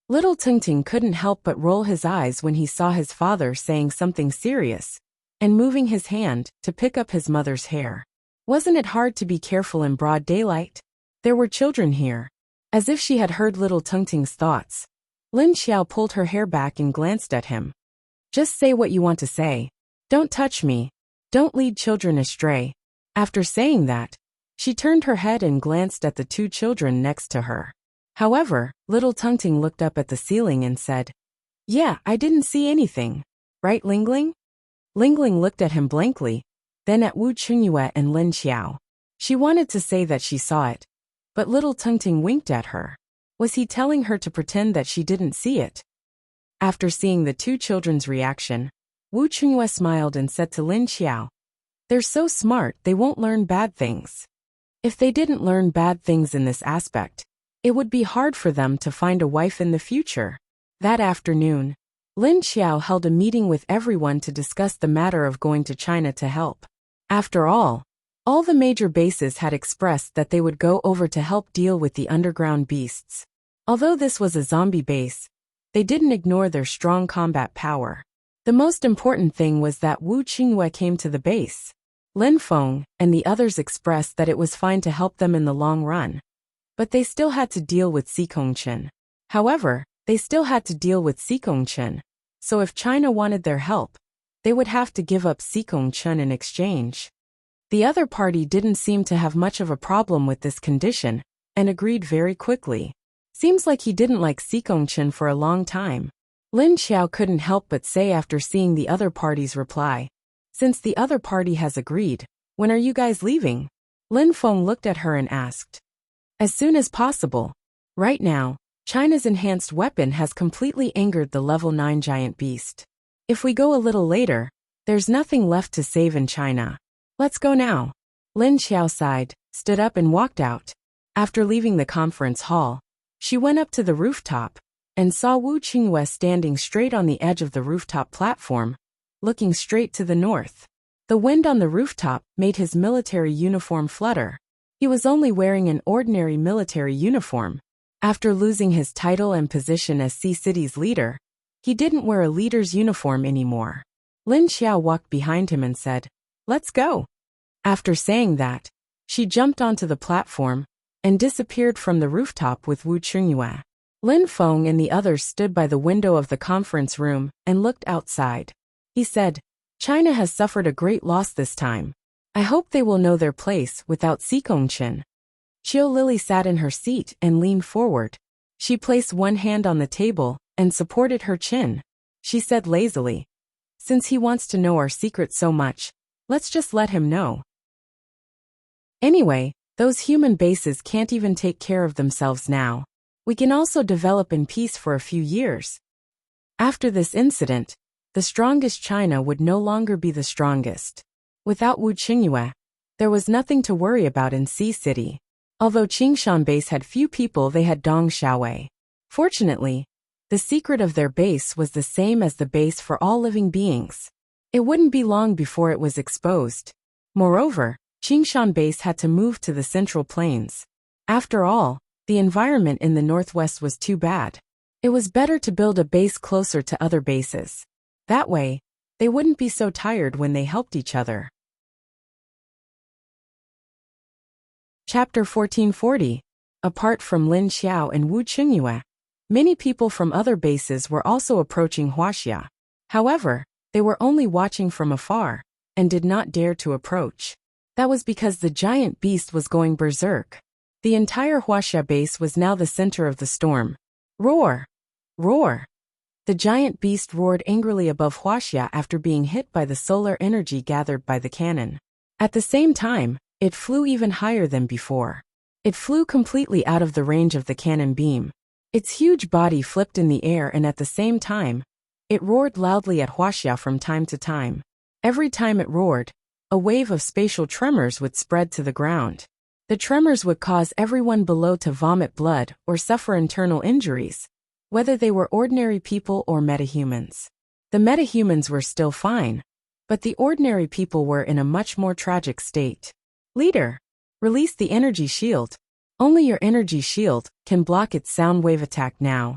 Little Tungting couldn't help but roll his eyes when he saw his father saying something serious and moving his hand to pick up his mother's hair. Wasn't it hard to be careful in broad daylight? There were children here. As if she had heard little Tungting's thoughts, Lin Xiao pulled her hair back and glanced at him. Just say what you want to say. Don't touch me. Don't lead children astray. After saying that, she turned her head and glanced at the two children next to her. However, little Tungting looked up at the ceiling and said, Yeah, I didn't see anything. Right, Lingling? Lingling looked at him blankly, then at Wu Qingyue and Lin Xiao. She wanted to say that she saw it, but little Tungting winked at her. Was he telling her to pretend that she didn't see it? After seeing the two children's reaction, Wu Qingyue smiled and said to Lin Xiao, They're so smart they won't learn bad things. If they didn't learn bad things in this aspect, it would be hard for them to find a wife in the future. That afternoon, Lin Xiao held a meeting with everyone to discuss the matter of going to China to help. After all the major bases had expressed that they would go over to help deal with the underground beasts. Although this was a zombie base, they didn't ignore their strong combat power. The most important thing was that Wu Qingyue came to the base. Lin Feng and the others expressed that it was fine to help them in the long run. But they still had to deal with Si Kongchen. However, they still had to deal with Si Kongchen, so if China wanted their help, they would have to give up Si Kongchen in exchange. The other party didn't seem to have much of a problem with this condition, and agreed very quickly. Seems like he didn't like Si Kongchen for a long time. Lin Xiao couldn't help but say after seeing the other party's reply, Since the other party has agreed, when are you guys leaving? Lin Feng looked at her and asked. As soon as possible. Right now, China's enhanced weapon has completely angered the level 9 giant beast. If we go a little later, there's nothing left to save in China. Let's go now. Lin Xiao sighed, stood up and walked out. After leaving the conference hall, she went up to the rooftop and saw Wu Qingyue standing straight on the edge of the rooftop platform, looking straight to the north. The wind on the rooftop made his military uniform flutter. He was only wearing an ordinary military uniform. After losing his title and position as Sea City's leader, he didn't wear a leader's uniform anymore. Lin Xiao walked behind him and said, Let's go. After saying that, she jumped onto the platform and disappeared from the rooftop with Wu Qingyue. Lin Feng and the others stood by the window of the conference room and looked outside. He said, China has suffered a great loss this time. I hope they will know their place without Si Kongchen. Qiu Lily sat in her seat and leaned forward. She placed one hand on the table and supported her chin. She said lazily, Since he wants to know our secret so much, let's just let him know. Anyway, those human bases can't even take care of themselves now. We can also develop in peace for a few years. After this incident, the strongest China would no longer be the strongest. Without Wu Qingyue, there was nothing to worry about in Sea City. Although Qingshan base had few people, they had Dong Xiaowei. Fortunately, the secret of their base was the same as the base for all living beings. It wouldn't be long before it was exposed. Moreover, Qingshan Base had to move to the Central Plains. After all, the environment in the northwest was too bad. It was better to build a base closer to other bases. That way, they wouldn't be so tired when they helped each other. Chapter 1440. Apart from Lin Xiao and Wu Qingyue, many people from other bases were also approaching Wuxia. However, they were only watching from afar, and did not dare to approach. That was because the giant beast was going berserk. The entire Wuxia base was now the center of the storm. Roar! Roar! The giant beast roared angrily above Wuxia after being hit by the solar energy gathered by the cannon. At the same time, it flew even higher than before. It flew completely out of the range of the cannon beam. Its huge body flipped in the air, and at the same time, it roared loudly at Wuxia from time to time. Every time it roared, a wave of spatial tremors would spread to the ground. The tremors would cause everyone below to vomit blood or suffer internal injuries, whether they were ordinary people or metahumans. The metahumans were still fine, but the ordinary people were in a much more tragic state. Leader, release the energy shield. Only your energy shield can block its sound wave attack now.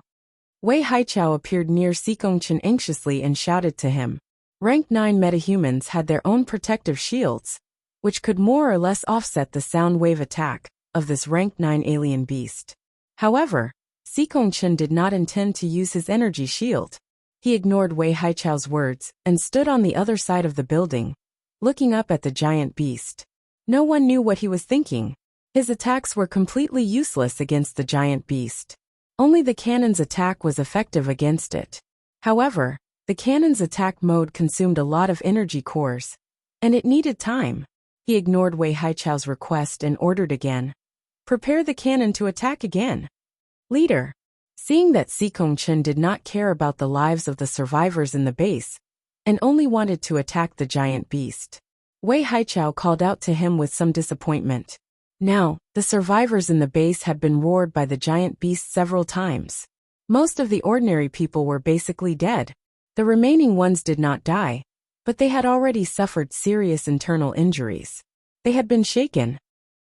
Wei Haichao appeared near Xikongchen anxiously and shouted to him. Rank 9 metahumans had their own protective shields, which could more or less offset the sound wave attack of this rank 9 alien beast. However, Xikongchen did not intend to use his energy shield. He ignored Wei Haichao's words and stood on the other side of the building, looking up at the giant beast. No one knew what he was thinking. His attacks were completely useless against the giant beast. Only the cannon's attack was effective against it. However, the cannon's attack mode consumed a lot of energy cores, and it needed time. He ignored Wei Haichao's request and ordered again. Prepare the cannon to attack again. Leader. Seeing that Xikongchen did not care about the lives of the survivors in the base, and only wanted to attack the giant beast, Wei Haichao called out to him with some disappointment. Now, the survivors in the base had been roared by the giant beast several times. Most of the ordinary people were basically dead. The remaining ones did not die, but they had already suffered serious internal injuries. They had been shaken.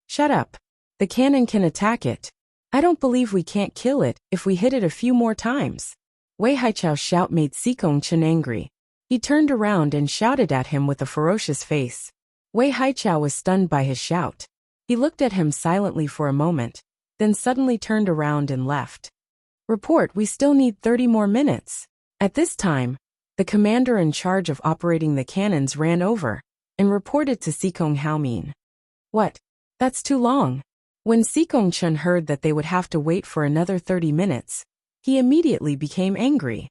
Shut up. The cannon can attack it. I don't believe we can't kill it if we hit it a few more times. Wei Haichao's shout made Xikongchen angry. He turned around and shouted at him with a ferocious face. Wei Haichao was stunned by his shout. He looked at him silently for a moment, then suddenly turned around and left. Report, we still need 30 more minutes. At this time, the commander in charge of operating the cannons ran over and reported to Xikong Haomin. What? That's too long. When Xikongchen heard that they would have to wait for another 30 minutes, he immediately became angry.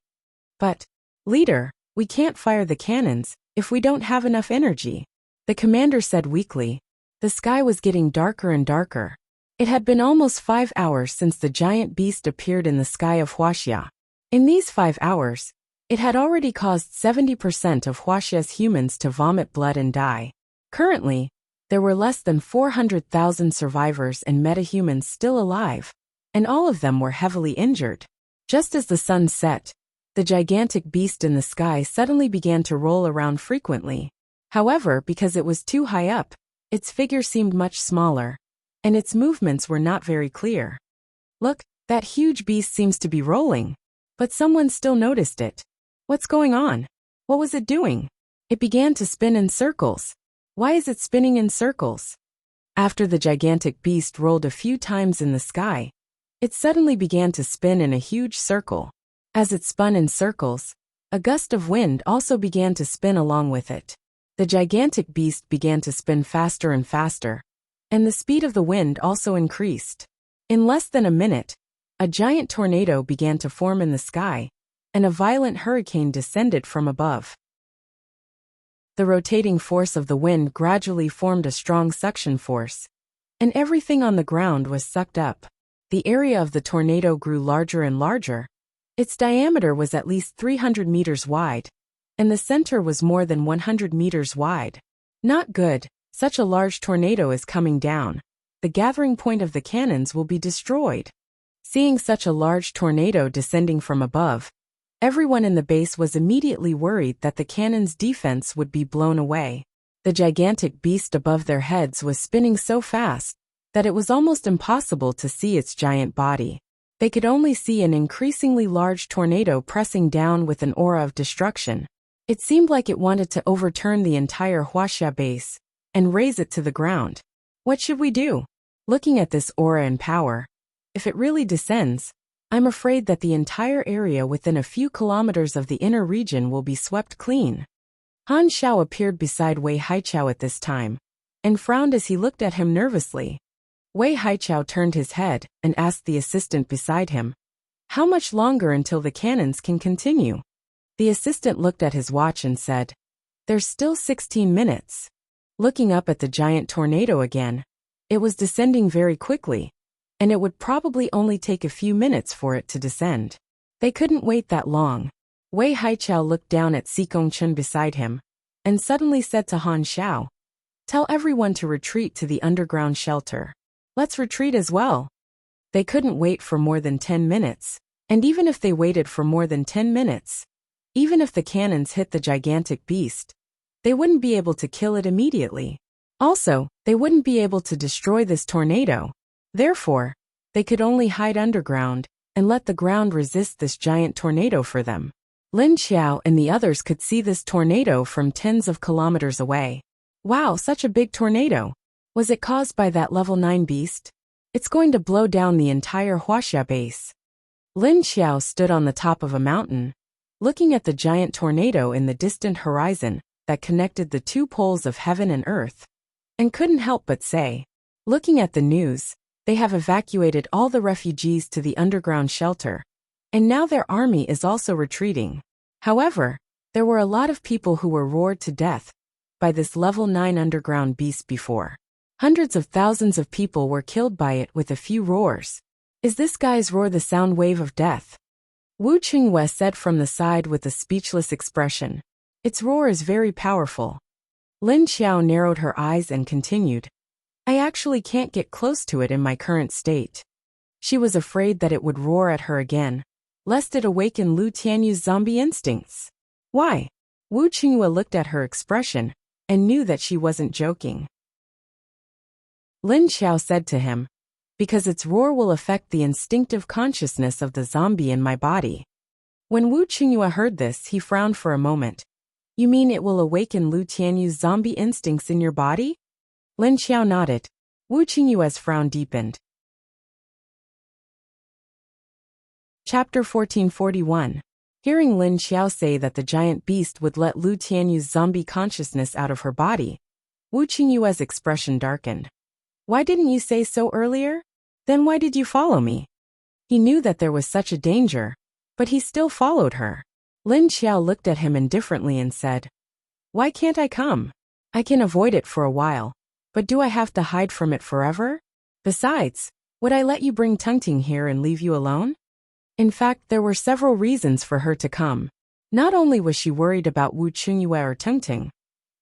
But, leader, we can't fire the cannons if we don't have enough energy, the commander said weakly. The sky was getting darker and darker. It had been almost 5 hours since the giant beast appeared in the sky of Wuxia. In these 5 hours, it had already caused 70% of Wuxia's humans to vomit blood and die. Currently, there were less than 400,000 survivors and metahumans still alive, and all of them were heavily injured. Just as the sun set, the gigantic beast in the sky suddenly began to roll around frequently. However, because it was too high up, its figure seemed much smaller, and its movements were not very clear. Look, that huge beast seems to be rolling. But someone still noticed it. What's going on? What was it doing? It began to spin in circles. Why is it spinning in circles? After the gigantic beast rolled a few times in the sky, it suddenly began to spin in a huge circle. As it spun in circles, a gust of wind also began to spin along with it. The gigantic beast began to spin faster and faster, and the speed of the wind also increased. In less than a minute, a giant tornado began to form in the sky, and a violent hurricane descended from above. The rotating force of the wind gradually formed a strong suction force, and everything on the ground was sucked up. The area of the tornado grew larger and larger. Its diameter was at least 300 meters wide, and the center was more than 100 meters wide. Not good, such a large tornado is coming down. The gathering point of the cannons will be destroyed. Seeing such a large tornado descending from above, everyone in the base was immediately worried that the cannon's defense would be blown away. The gigantic beast above their heads was spinning so fast that it was almost impossible to see its giant body. They could only see an increasingly large tornado pressing down with an aura of destruction. It seemed like it wanted to overturn the entire Wuxia base and raze it to the ground. What should we do? Looking at this aura and power, if it really descends, I'm afraid that the entire area within a few kilometers of the inner region will be swept clean. Han Xiao appeared beside Wei Haichao at this time, and frowned as he looked at him nervously. Wei Haichao turned his head and asked the assistant beside him, "How much longer until the cannons can continue?" The assistant looked at his watch and said, "There's still 16 minutes. Looking up at the giant tornado again, it was descending very quickly, and it would probably only take a few minutes for it to descend. They couldn't wait that long. Wei Haichao looked down at Si Gongchen beside him, and suddenly said to Han Xiao, "Tell everyone to retreat to the underground shelter. Let's retreat as well." They couldn't wait for more than 10 minutes, and even if they waited for more than 10 minutes, even if the cannons hit the gigantic beast, they wouldn't be able to kill it immediately. Also, they wouldn't be able to destroy this tornado. Therefore, they could only hide underground and let the ground resist this giant tornado for them. Lin Xiao and the others could see this tornado from tens of kilometers away. Wow, such a big tornado! Was it caused by that level 9 beast? It's going to blow down the entire Wuxia base. Lin Xiao stood on the top of a mountain, looking at the giant tornado in the distant horizon that connected the two poles of heaven and earth, and couldn't help but say, "Looking at the news, they have evacuated all the refugees to the underground shelter, and now their army is also retreating." However, there were a lot of people who were roared to death by this level 9 underground beast before. Hundreds of thousands of people were killed by it with a few roars. Is this guy's roar the sound wave of death? Wu Qingyue said from the side with a speechless expression. Its roar is very powerful. Lin Xiao narrowed her eyes and continued, "I actually can't get close to it in my current state." She was afraid that it would roar at her again, lest it awaken Lu Tianyu's zombie instincts. Why? Wu Qingyue looked at her expression and knew that she wasn't joking. Lin Xiao said to him, "Because its roar will affect the instinctive consciousness of the zombie in my body." When Wu Qingyue heard this, he frowned for a moment. "You mean it will awaken Lu Tianyu's zombie instincts in your body?" Lin Xiao nodded. Wu Qingyue's frown deepened. Chapter 1441. Hearing Lin Xiao say that the giant beast would let Lu Tianyu's zombie consciousness out of her body, Wu Qingyue's expression darkened. "Why didn't you say so earlier? Then why did you follow me?" He knew that there was such a danger, but he still followed her. Lin Xiao looked at him indifferently and said, "Why can't I come? I can avoid it for a while, but do I have to hide from it forever? Besides, would I let you bring Tungting here and leave you alone?" In fact, there were several reasons for her to come. Not only was she worried about Wu Qingyue or Tungting,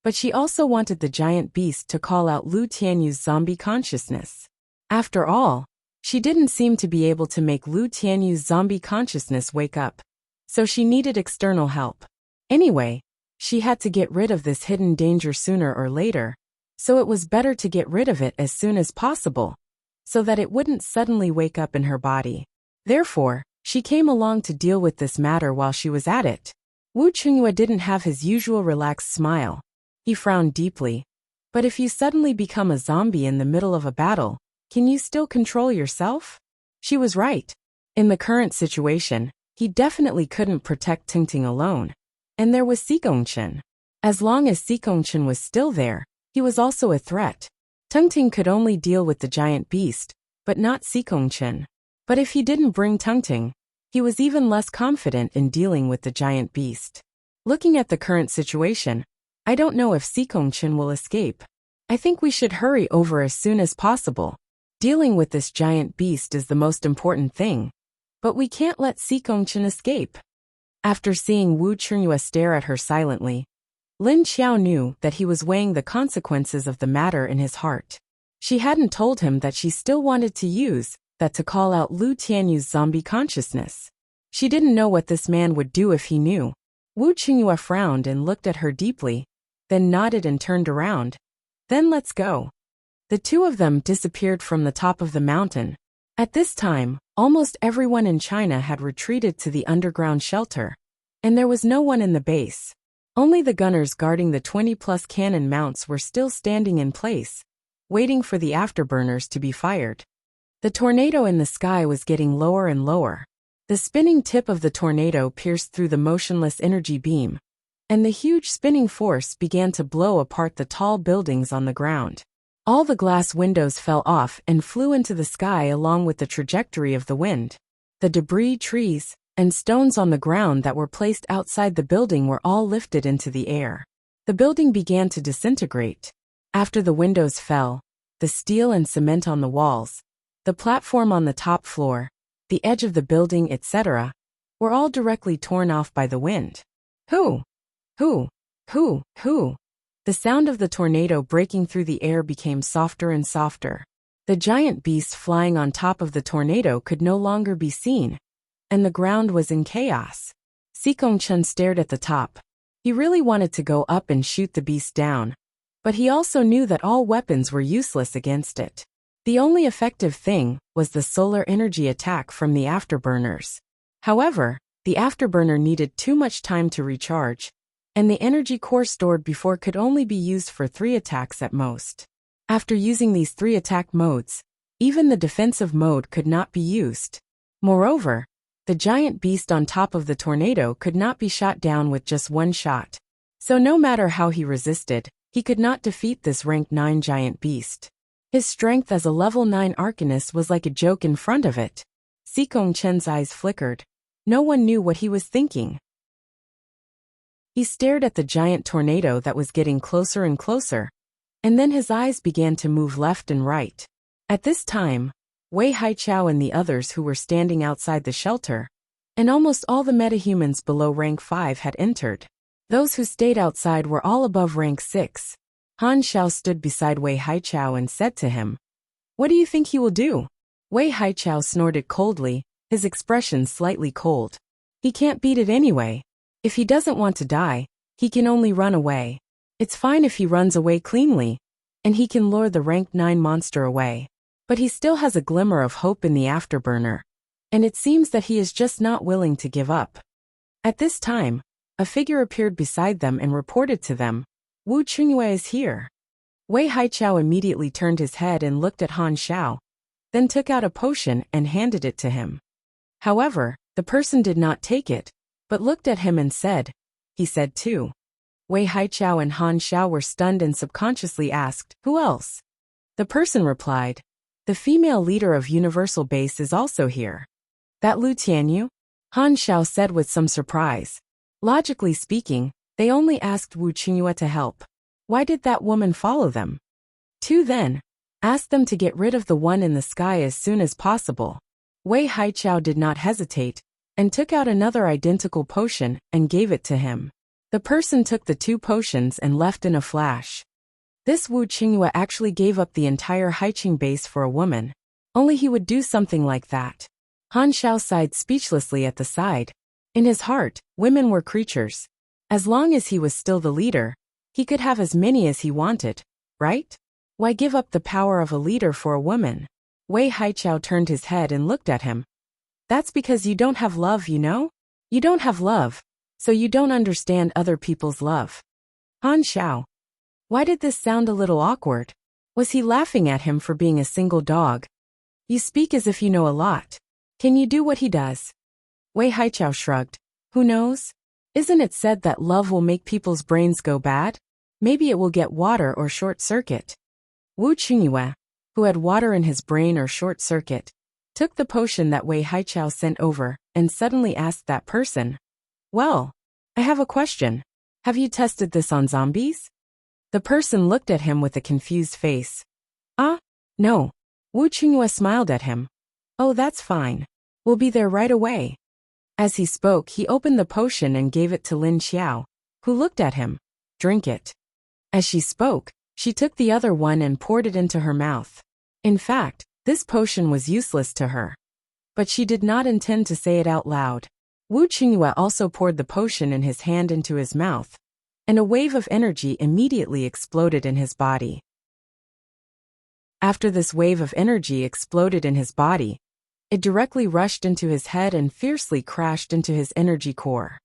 but she also wanted the giant beast to call out Lu Tianyu's zombie consciousness. After all, she didn't seem to be able to make Lu Tianyu's zombie consciousness wake up, so she needed external help. Anyway, she had to get rid of this hidden danger sooner or later, so it was better to get rid of it as soon as possible, so that it wouldn't suddenly wake up in her body. Therefore, she came along to deal with this matter while she was at it. Wu Qingyue didn't have his usual relaxed smile. He frowned deeply. "But if you suddenly become a zombie in the middle of a battle, can you still control yourself?" She was right. In the current situation, he definitely couldn't protect Tingting alone. And there was Si Gongchen. As long as Si Gongchen was still there, he was also a threat. Tungting could only deal with the giant beast, but not Si Gongchen. But if he didn't bring Tungting, he was even less confident in dealing with the giant beast. Looking at the current situation, I don't know if Si Gongchen will escape. I think we should hurry over as soon as possible. Dealing with this giant beast is the most important thing. But we can't let Si Gongchen escape. After seeing Wu Qingyue stare at her silently, Lin Xiao knew that he was weighing the consequences of the matter in his heart. She hadn't told him that she still wanted to use that to call out Lu Tianyu's zombie consciousness. She didn't know what this man would do if he knew. Wu Qingyue frowned and looked at her deeply. then nodded and turned around. Then let's go. The two of them disappeared from the top of the mountain. At this time, almost everyone in China had retreated to the underground shelter, and there was no one in the base. Only the gunners guarding the 20-plus cannon mounts were still standing in place, waiting for the afterburners to be fired. The tornado in the sky was getting lower and lower. The spinning tip of the tornado pierced through the motionless energy beam, and the huge spinning force began to blow apart the tall buildings on the ground. All the glass windows fell off and flew into the sky along with the trajectory of the wind. The debris, trees, and stones on the ground that were placed outside the building were all lifted into the air. The building began to disintegrate. After the windows fell, the steel and cement on the walls, the platform on the top floor, the edge of the building, etc., were all directly torn off by the wind. Hoo! Hoo! Hoo! Hoo! The sound of the tornado breaking through the air became softer and softer. The giant beast flying on top of the tornado could no longer be seen, and the ground was in chaos. Sikong-chun stared at the top. He really wanted to go up and shoot the beast down, but he also knew that all weapons were useless against it. The only effective thing was the solar energy attack from the afterburners. However, the afterburner needed too much time to recharge, and the energy core stored before could only be used for 3 attacks at most. After using these 3 attack modes, even the defensive mode could not be used. Moreover, the giant beast on top of the tornado could not be shot down with just 1 shot. So no matter how he resisted, he could not defeat this rank 9 giant beast. His strength as a level 9 arcanist was like a joke in front of it. Sikong-chun's eyes flickered. No one knew what he was thinking. He stared at the giant tornado that was getting closer and closer, and then his eyes began to move left and right. At this time, Wei Haichao and the others who were standing outside the shelter, and almost all the metahumans below rank 5 had entered. Those who stayed outside were all above rank 6. Han Xiao stood beside Wei Haichao and said to him, "What do you think he will do?" Wei Haichao snorted coldly, his expression slightly cold. "He can't beat it anyway. If he doesn't want to die, he can only run away. It's fine if he runs away cleanly, and he can lure the rank 9 monster away. But he still has a glimmer of hope in the afterburner, and it seems that he is just not willing to give up." At this time, a figure appeared beside them and reported to them, "Wu Qingyue is here." Wei Haichao immediately turned his head and looked at Han Xiao, then took out a potion and handed it to him. However, the person did not take it, but looked at him and said, "He said too." Wei Haichao and Han Xiao were stunned and subconsciously asked, "Who else?" The person replied, "The female leader of Universal Base is also here." "That Lu Tianyu?" Han Xiao said with some surprise. Logically speaking, they only asked Wu Qingyue to help. Why did that woman follow them? 2 then, asked them to get rid of the one in the sky as soon as possible. Wei Haichao did not hesitate, and took out another identical potion and gave it to him. The person took the 2 potions and left in a flash. This Wu Qingyue actually gave up the entire Haiqing base for a woman. Only he would do something like that. Han Xiao sighed speechlessly at the side. In his heart, women were creatures. As long as he was still the leader, he could have as many as he wanted, right? Why give up the power of a leader for a woman? Wei Haichao turned his head and looked at him. "That's because you don't have love, you know? You don't have love, so you don't understand other people's love." Han Xiao. Why did this sound a little awkward? Was he laughing at him for being a single dog? "You speak as if you know a lot. Can you do what he does?" Wei Haichao shrugged. "Who knows? Isn't it said that love will make people's brains go bad? Maybe it will get water or short circuit." Wu Qingyue, who had water in his brain or short circuit, took the potion that Wei Haichao sent over and suddenly asked that person, "Well, I have a question. Have you tested this on zombies?" The person looked at him with a confused face. "Ah, no." Wu Qingyue smiled at him. "Oh, that's fine. We'll be there right away." As he spoke, he opened the potion and gave it to Lin Xiao, who looked at him. "Drink it." As she spoke, she took the other one and poured it into her mouth. In fact, this potion was useless to her. But she did not intend to say it out loud. Wu Qingyue also poured the potion in his hand into his mouth, and a wave of energy immediately exploded in his body. After this wave of energy exploded in his body, it directly rushed into his head and fiercely crashed into his energy core.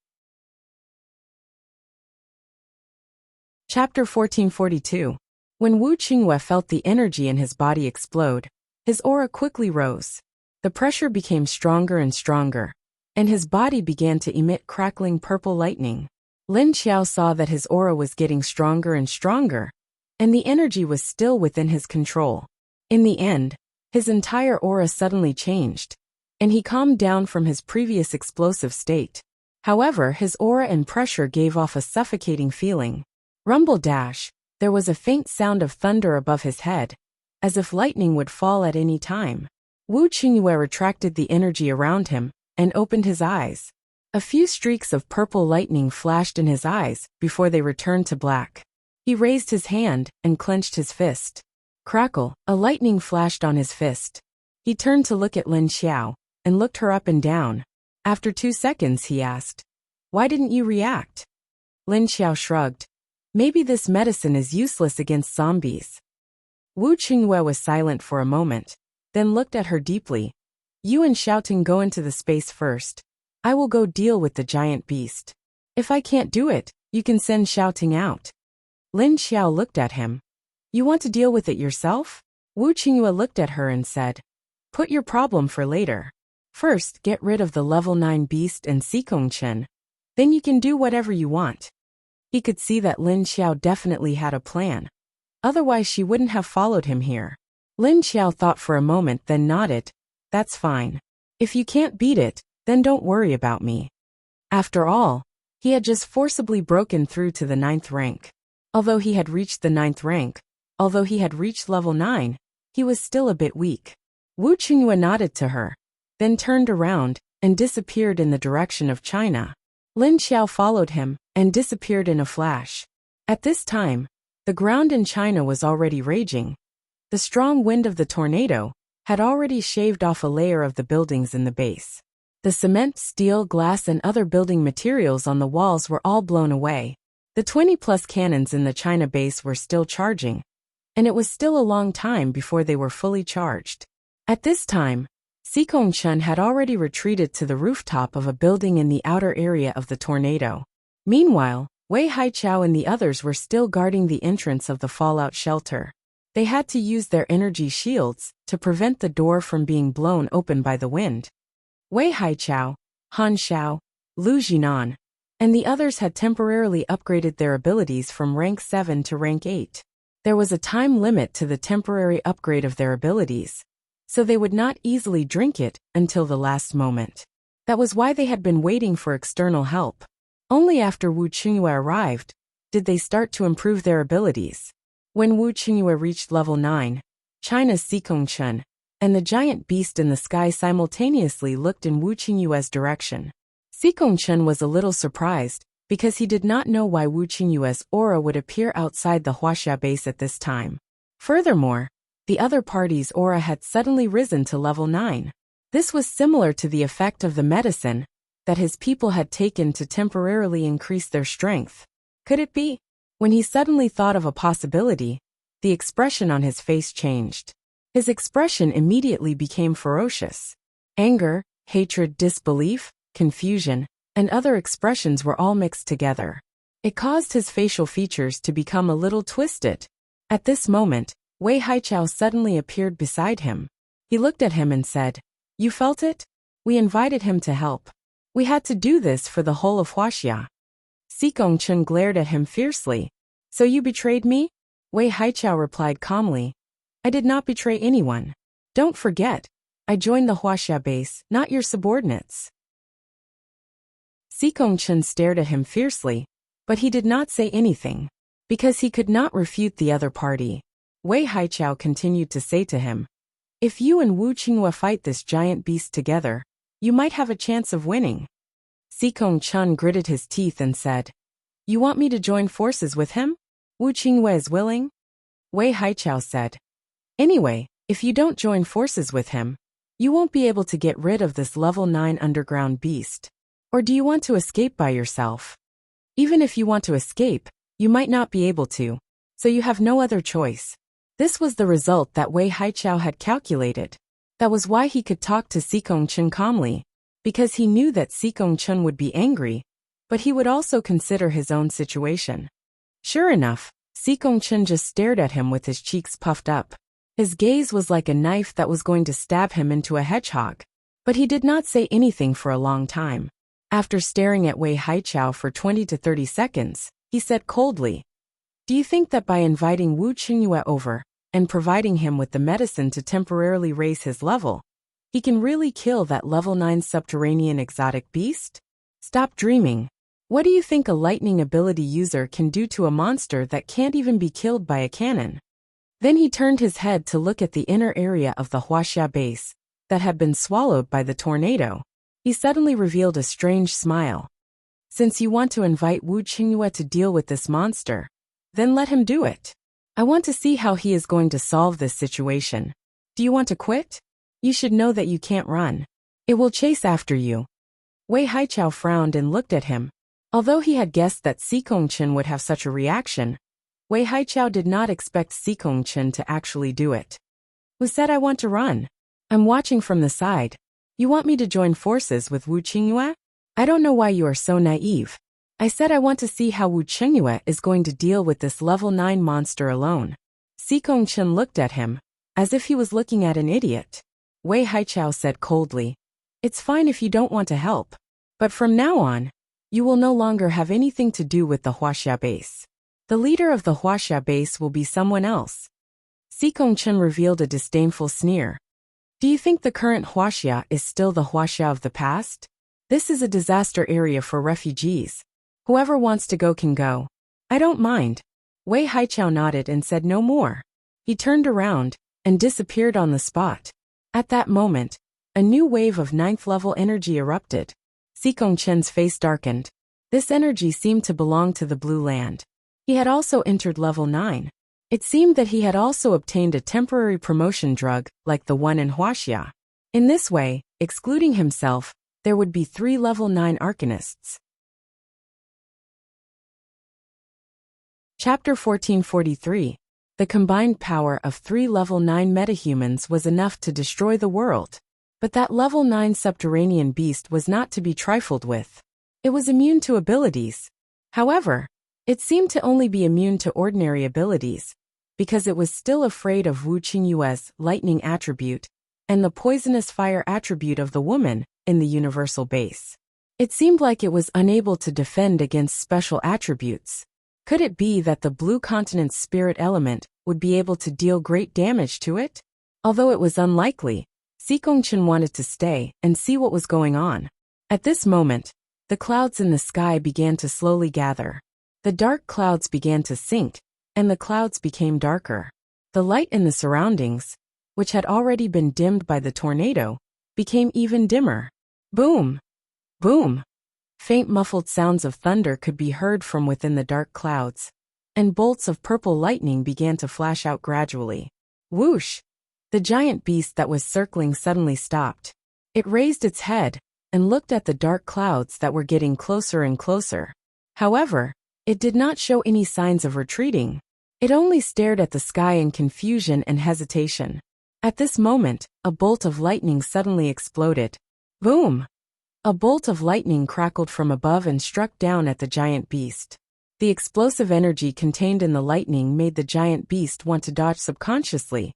Chapter 1442. When Wu Qingyue felt the energy in his body explode, his aura quickly rose. The pressure became stronger and stronger, and his body began to emit crackling purple lightning. Lin Xiao saw that his aura was getting stronger and stronger, and the energy was still within his control. In the end, his entire aura suddenly changed, and he calmed down from his previous explosive state. However, his aura and pressure gave off a suffocating feeling. Rumble dash, there was a faint sound of thunder above his head, as if lightning would fall at any time. Wu Qingyue retracted the energy around him and opened his eyes. A few streaks of purple lightning flashed in his eyes before they returned to black. He raised his hand and clenched his fist. Crackle, a lightning flashed on his fist. He turned to look at Lin Xiao and looked her up and down. After 2 seconds, he asked, "Why didn't you react?" Lin Xiao shrugged. "Maybe this medicine is useless against zombies." Wu Qingyue was silent for a moment, then looked at her deeply. "You and Xiaoting go into the space first. I will go deal with the giant beast. If I can't do it, you can send Xiaoting out." Lin Xiao looked at him. "You want to deal with it yourself?" Wu Qingyue looked at her and said, "Put your problem for later. First, get rid of the level 9 beast and Sikong Chen. Then you can do whatever you want." He could see that Lin Xiao definitely had a plan. Otherwise she wouldn't have followed him here. Lin Xiao thought for a moment, then nodded. "That's fine. If you can't beat it, then don't worry about me." After all, he had just forcibly broken through to the 9th rank. Although he had reached level 9, he was still a bit weak. Wu Qingyue nodded to her, then turned around and disappeared in the direction of China. Lin Xiao followed him and disappeared in a flash. At this time, the ground in China was already raging. The strong wind of the tornado had already shaved off a layer of the buildings in the base. The cement, steel, glass and other building materials on the walls were all blown away. The 20+ cannons in the China base were still charging, and it was still a long time before they were fully charged. At this time, Sikong Chen had already retreated to the rooftop of a building in the outer area of the tornado. Meanwhile, Wei Haichao and the others were still guarding the entrance of the fallout shelter. They had to use their energy shields to prevent the door from being blown open by the wind. Wei Haichao, Han Xiao, Lu Jinan, and the others had temporarily upgraded their abilities from rank 7 to rank 8. There was a time limit to the temporary upgrade of their abilities, so they would not easily drink it until the last moment. That was why they had been waiting for external help. Only after Wu Qingyue arrived did they start to improve their abilities. When Wu Qingyue reached level 9, China's Sikong Chen and the giant beast in the sky simultaneously looked in Wu Qingyue's direction. Sikong Chen was a little surprised because he did not know why Wu Qingyue's aura would appear outside the Wuxia base at this time. Furthermore, the other party's aura had suddenly risen to level 9. This was similar to the effect of the medicine that his people had taken to temporarily increase their strength. Could it be? When he suddenly thought of a possibility, the expression on his face changed. His expression immediately became ferocious. Anger, hatred, disbelief, confusion, and other expressions were all mixed together. It caused his facial features to become a little twisted. At this moment, Wei Haichao suddenly appeared beside him. He looked at him and said, "You felt it? We invited him to help. We had to do this for the whole of Wuxia." Sikong Chen glared at him fiercely. "So you betrayed me?" Wei Haichao replied calmly, "I did not betray anyone. Don't forget, I joined the Wuxia base, not your subordinates." Sikong Chen stared at him fiercely, but he did not say anything, because he could not refute the other party. Wei Haichao continued to say to him, "If you and Wu Qingyue fight this giant beast together, you might have a chance of winning." Sikong Chen gritted his teeth and said, "You want me to join forces with him? Wu Qingyue is willing?" Wei Haichao said, "Anyway, if you don't join forces with him, you won't be able to get rid of this level 9 underground beast. Or do you want to escape by yourself? Even if you want to escape, you might not be able to. So you have no other choice. This was the result that Wei Haichao had calculated. That was why he could talk to Sikong Chen calmly, because he knew that Sikong Chen would be angry, but he would also consider his own situation. Sure enough, Sikong Chen just stared at him with his cheeks puffed up. His gaze was like a knife that was going to stab him into a hedgehog. But he did not say anything for a long time. After staring at Wei Haichao for 20 to 30 seconds, he said coldly, "Do you think that by inviting Wu Qingyue over and providing him with the medicine to temporarily raise his level, he can really kill that level 9 subterranean exotic beast? Stop dreaming. What do you think a lightning ability user can do to a monster that can't even be killed by a cannon?" Then he turned his head to look at the inner area of the Wuxia base that had been swallowed by the tornado. He suddenly revealed a strange smile. "Since you want to invite Wu Qingyue to deal with this monster, then let him do it. I want to see how he is going to solve this situation. Do you want to quit? You should know that you can't run. It will chase after you." Wei Haichao frowned and looked at him. Although he had guessed that Sikong Chen would have such a reaction, Wei Haichao did not expect Sikong Chen to actually do it. "Who said I want to run? I'm watching from the side. You want me to join forces with Wu Qingyue? I don't know why you are so naive. I said I want to see how Wu Qingyue is going to deal with this level 9 monster alone." Sikong Chen looked at him, as if he was looking at an idiot. Wei Haichao said coldly, "It's fine if you don't want to help. But from now on, you will no longer have anything to do with the Wuxia base. The leader of the Wuxia base will be someone else." Sikong Chen revealed a disdainful sneer. "Do you think the current Wuxia is still the Wuxia of the past? This is a disaster area for refugees. Whoever wants to go can go. I don't mind." Wei Haichao nodded and said no more. He turned around and disappeared on the spot. At that moment, a new wave of 9th level energy erupted. Sikong Chen's face darkened. This energy seemed to belong to the Blue Land. He had also entered level 9. It seemed that he had also obtained a temporary promotion drug like the one in Wuxia. In this way, excluding himself, there would be 3 level 9 arcanists. Chapter 1443. The combined power of 3 level 9 metahumans was enough to destroy the world. But that level 9 subterranean beast was not to be trifled with. It was immune to abilities. However, it seemed to only be immune to ordinary abilities, because it was still afraid of Wu Qingyue's lightning attribute and the poisonous fire attribute of the woman in the universal base. It seemed like it was unable to defend against special attributes. Could it be that the Blue Continent's spirit element would be able to deal great damage to it? Although it was unlikely, Sikong Chen wanted to stay and see what was going on. At this moment, the clouds in the sky began to slowly gather. The dark clouds began to sink, and the clouds became darker. The light in the surroundings, which had already been dimmed by the tornado, became even dimmer. Boom! Boom! Faint muffled sounds of thunder could be heard from within the dark clouds, and bolts of purple lightning began to flash out gradually. Whoosh! The giant beast that was circling suddenly stopped. It raised its head and looked at the dark clouds that were getting closer and closer. However, it did not show any signs of retreating. It only stared at the sky in confusion and hesitation. At this moment, a bolt of lightning suddenly exploded. Boom! A bolt of lightning crackled from above and struck down at the giant beast. The explosive energy contained in the lightning made the giant beast want to dodge subconsciously,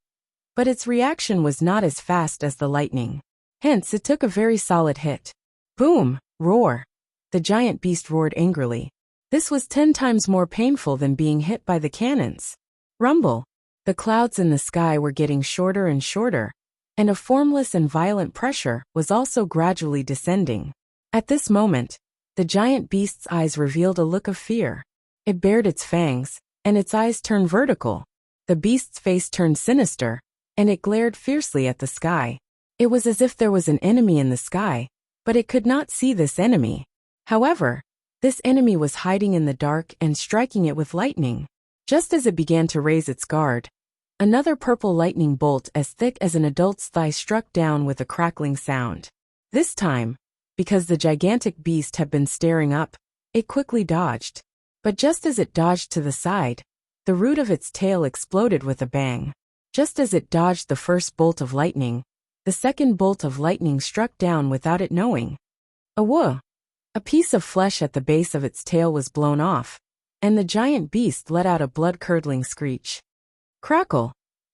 but its reaction was not as fast as the lightning. Hence, it took a very solid hit. Boom! Roar! The giant beast roared angrily. This was 10 times more painful than being hit by the cannons. Rumble! The clouds in the sky were getting shorter and shorter, and a formless and violent pressure was also gradually descending. At this moment, the giant beast's eyes revealed a look of fear. It bared its fangs, and its eyes turned vertical. The beast's face turned sinister, and it glared fiercely at the sky. It was as if there was an enemy in the sky, but it could not see this enemy. However, this enemy was hiding in the dark and striking it with lightning. Just as it began to raise its guard, another purple lightning bolt as thick as an adult's thigh struck down with a crackling sound. This time, because the gigantic beast had been staring up, it quickly dodged. But just as it dodged to the side, the root of its tail exploded with a bang. Just as it dodged the first bolt of lightning, the second bolt of lightning struck down without it knowing. Awooh! A piece of flesh at the base of its tail was blown off, and the giant beast let out a blood-curdling screech. Crackle!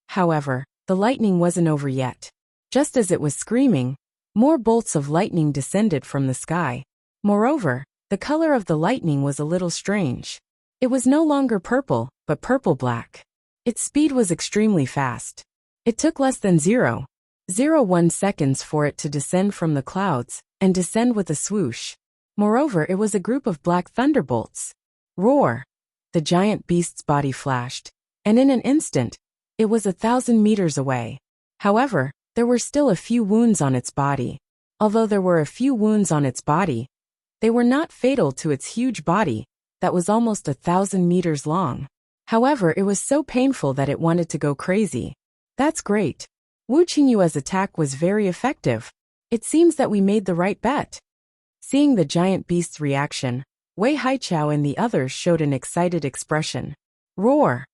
However, the lightning wasn't over yet. Just as it was screaming, more bolts of lightning descended from the sky. Moreover, the color of the lightning was a little strange. It was no longer purple, but purple-black. Its speed was extremely fast. It took less than 0.01 seconds for it to descend from the clouds, and descend with a swoosh. Moreover, it was a group of black thunderbolts. Roar! The giant beast's body flashed, and in an instant, it was 1,000 meters away. However, there were still a few wounds on its body. Although there were a few wounds on its body, they were not fatal to its huge body, that was almost 1,000 meters long. However, it was so painful that it wanted to go crazy. That's great. Wu Qingyue's attack was very effective. It seems that we made the right bet. Seeing the giant beast's reaction, Wei Haichao and the others showed an excited expression. Roar!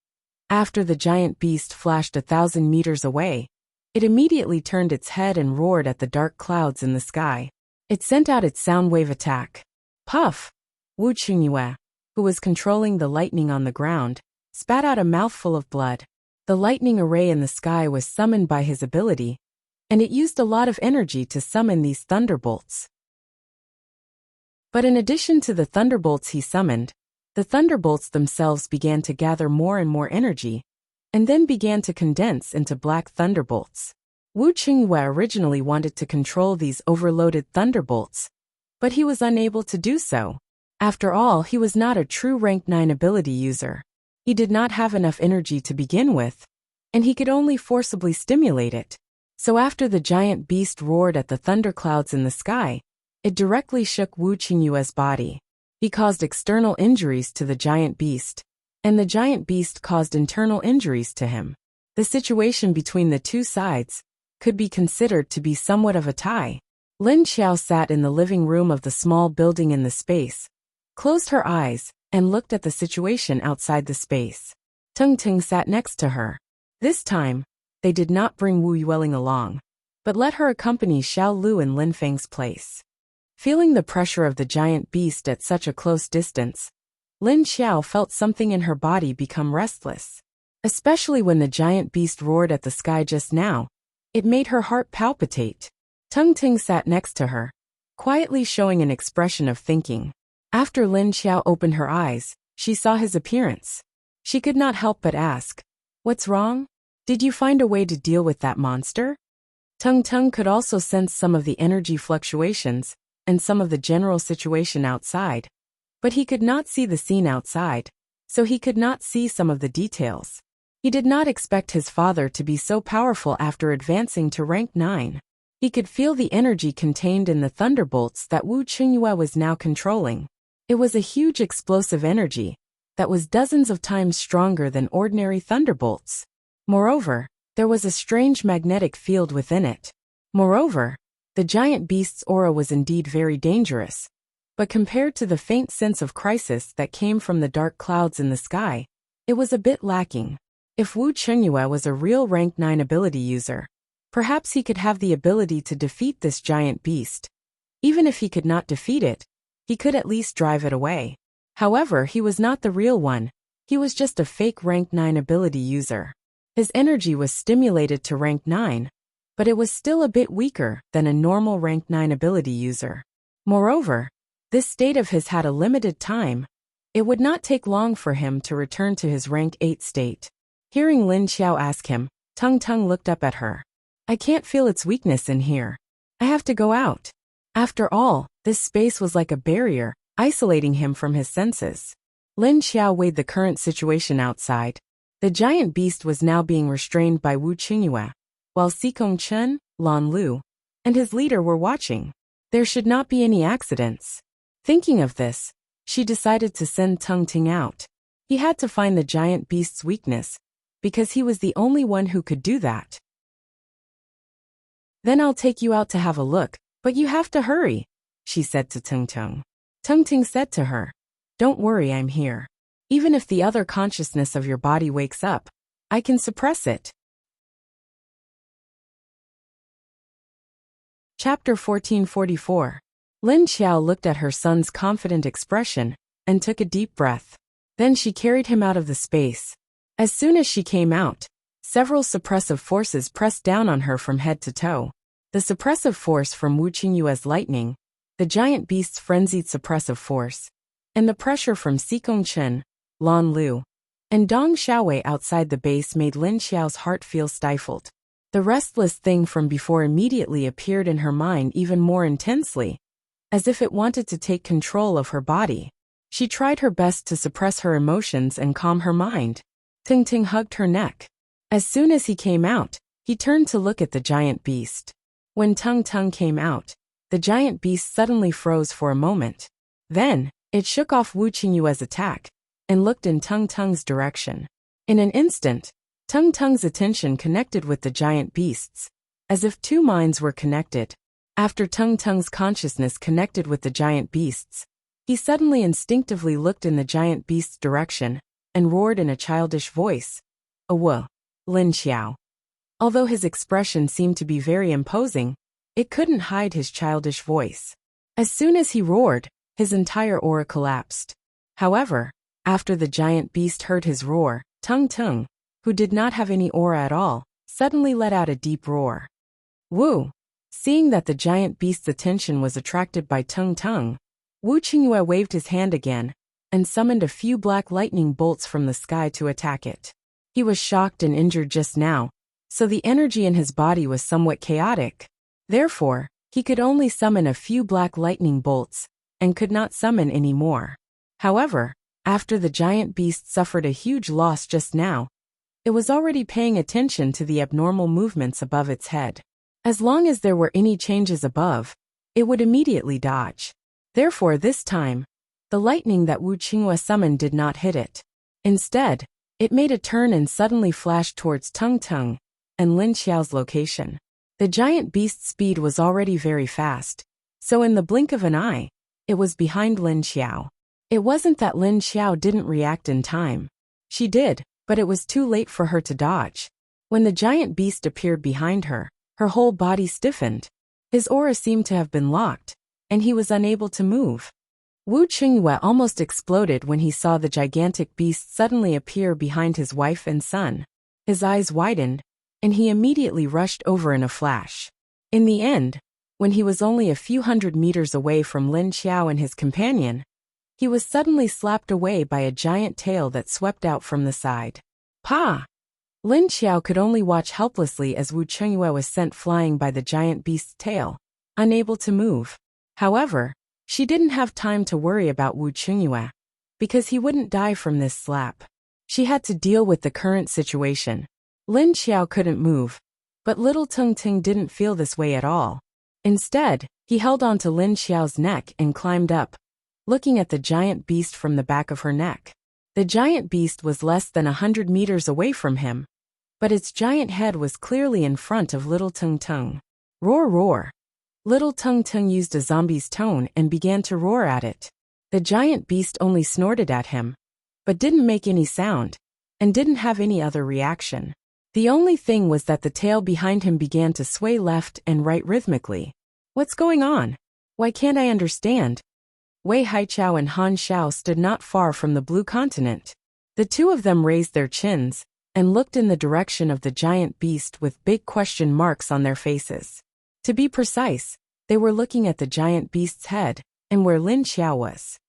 After the giant beast flashed 1,000 meters away, it immediately turned its head and roared at the dark clouds in the sky. It sent out its sound wave attack. Puff! Wu Qingyue, who was controlling the lightning on the ground, spat out a mouthful of blood. The lightning array in the sky was summoned by his ability, and it used a lot of energy to summon these thunderbolts. But in addition to the thunderbolts he summoned, the thunderbolts themselves began to gather more and more energy, and then began to condense into black thunderbolts. Wu Qingyue originally wanted to control these overloaded thunderbolts, but he was unable to do so. After all, he was not a true rank 9 ability user. He did not have enough energy to begin with, and he could only forcibly stimulate it. So after the giant beast roared at the thunderclouds in the sky, it directly shook Wu Qingyue's body. He caused external injuries to the giant beast, and the giant beast caused internal injuries to him. The situation between the two sides could be considered to be somewhat of a tie. Lin Xiao sat in the living room of the small building in the space, closed her eyes, and looked at the situation outside the space. Tung Ting sat next to her. This time, they did not bring Wu Yueling along, but let her accompany Xiao Lu in Lin Feng's place. Feeling the pressure of the giant beast at such a close distance, Lin Xiao felt something in her body become restless. Especially when the giant beast roared at the sky just now, it made her heart palpitate. Tung Ting sat next to her, quietly showing an expression of thinking. After Lin Xiao opened her eyes, she saw his appearance. She could not help but ask, "What's wrong? Did you find a way to deal with that monster?" Tung Tung could also sense some of the energy fluctuations and some of the general situation outside, but he could not see the scene outside, so he could not see some of the details. He did not expect his father to be so powerful after advancing to rank 9. He could feel the energy contained in the thunderbolts that Wu Qingyue was now controlling. It was a huge explosive energy that was dozens of times stronger than ordinary thunderbolts. Moreover, there was a strange magnetic field within it. Moreover, the giant beast's aura was indeed very dangerous, but compared to the faint sense of crisis that came from the dark clouds in the sky, it was a bit lacking. If Wu Qingyue was a real rank 9 ability user, perhaps he could have the ability to defeat this giant beast. Even if he could not defeat it, he could at least drive it away. However, he was not the real one. He was just a fake rank 9 ability user. His energy was stimulated to rank 9, but it was still a bit weaker than a normal rank 9 ability user. Moreover, this state of his had a limited time. It would not take long for him to return to his rank 8 state. Hearing Lin Xiao ask him, Tung Tung looked up at her. "I can't feel its weakness in here. I have to go out." After all, this space was like a barrier, isolating him from his senses. Lin Xiao weighed the current situation outside. The giant beast was now being restrained by Wu Qingyue, while Xikong Chen, Lan Lu, and his leader were watching. There should not be any accidents. Thinking of this, she decided to send Tung Ting out. He had to find the giant beast's weakness, because he was the only one who could do that. "Then I'll take you out to have a look, but you have to hurry," she said to Tung Tung. Tung Ting said to her, Don't worry, I'm here. Even if the other consciousness of your body wakes up, I can suppress it. Chapter 1444. Lin Xiao looked at her son's confident expression and took a deep breath. Then she carried him out of the space. As soon as she came out, several suppressive forces pressed down on her from head to toe. The suppressive force from Wu Qingyue's lightning, the giant beast's frenzied suppressive force, and the pressure from Xikong Chen, Lan Lu, and Dong Xiaowei outside the base made Lin Xiao's heart feel stifled. The restless thing from before immediately appeared in her mind even more intensely, as if it wanted to take control of her body. She tried her best to suppress her emotions and calm her mind. Ting Ting hugged her neck. As soon as he came out, he turned to look at the giant beast. When Tung Tung came out, the giant beast suddenly froze for a moment. Then, it shook off Wu Qingyue's attack and looked in Tung Tung's direction. In an instant, Tung Tung's attention connected with the giant beast's, as if two minds were connected. After Tung Tung's consciousness connected with the giant beast's, he suddenly instinctively looked in the giant beast's direction and roared in a childish voice, "Awu, Lin Xiao." Although his expression seemed to be very imposing, it couldn't hide his childish voice. As soon as he roared, his entire aura collapsed. However, after the giant beast heard his roar, Tung Tung, who did not have any aura at all, suddenly let out a deep roar. Wu! Seeing that the giant beast's attention was attracted by Tung Tung, Wu Qingyue waved his hand again and summoned a few black lightning bolts from the sky to attack it. He was shocked and injured just now, so the energy in his body was somewhat chaotic. Therefore, he could only summon a few black lightning bolts and could not summon any more. However, after the giant beast suffered a huge loss just now, it was already paying attention to the abnormal movements above its head. As long as there were any changes above, it would immediately dodge. Therefore this time, the lightning that Wu Qingyue summoned did not hit it. Instead, it made a turn and suddenly flashed towards Tung Tung and Lin Xiao's location. The giant beast's speed was already very fast, so in the blink of an eye, it was behind Lin Xiao. It wasn't that Lin Xiao didn't react in time. She did, but it was too late for her to dodge. When the giant beast appeared behind her, her whole body stiffened. His aura seemed to have been locked, and he was unable to move. Wu Qingyue almost exploded when he saw the gigantic beast suddenly appear behind his wife and son. His eyes widened, and he immediately rushed over in a flash. In the end, when he was only a few hundred meters away from Lin Xiao and his companion, he was suddenly slapped away by a giant tail that swept out from the side. Pa! Lin Xiao could only watch helplessly as Wu Qingyue was sent flying by the giant beast's tail, unable to move. However, she didn't have time to worry about Wu Qingyue, because he wouldn't die from this slap. She had to deal with the current situation. Lin Xiao couldn't move, but little Tung Ting didn't feel this way at all. Instead, he held onto Lin Xiao's neck and climbed up, looking at the giant beast from the back of her neck. The giant beast was less than 100 meters away from him, but its giant head was clearly in front of little Tung Tung. Roar, roar! Little Tung Tung used a zombie's tone and began to roar at it. The giant beast only snorted at him, but didn't make any sound, and didn't have any other reaction. The only thing was that the tail behind him began to sway left and right rhythmically. What's going on? Why can't I understand? Wei Haichao and Han Xiao stood not far from the blue continent. The two of them raised their chins and looked in the direction of the giant beast with big question marks on their faces. To be precise, they were looking at the giant beast's head and where Lin Xiao was.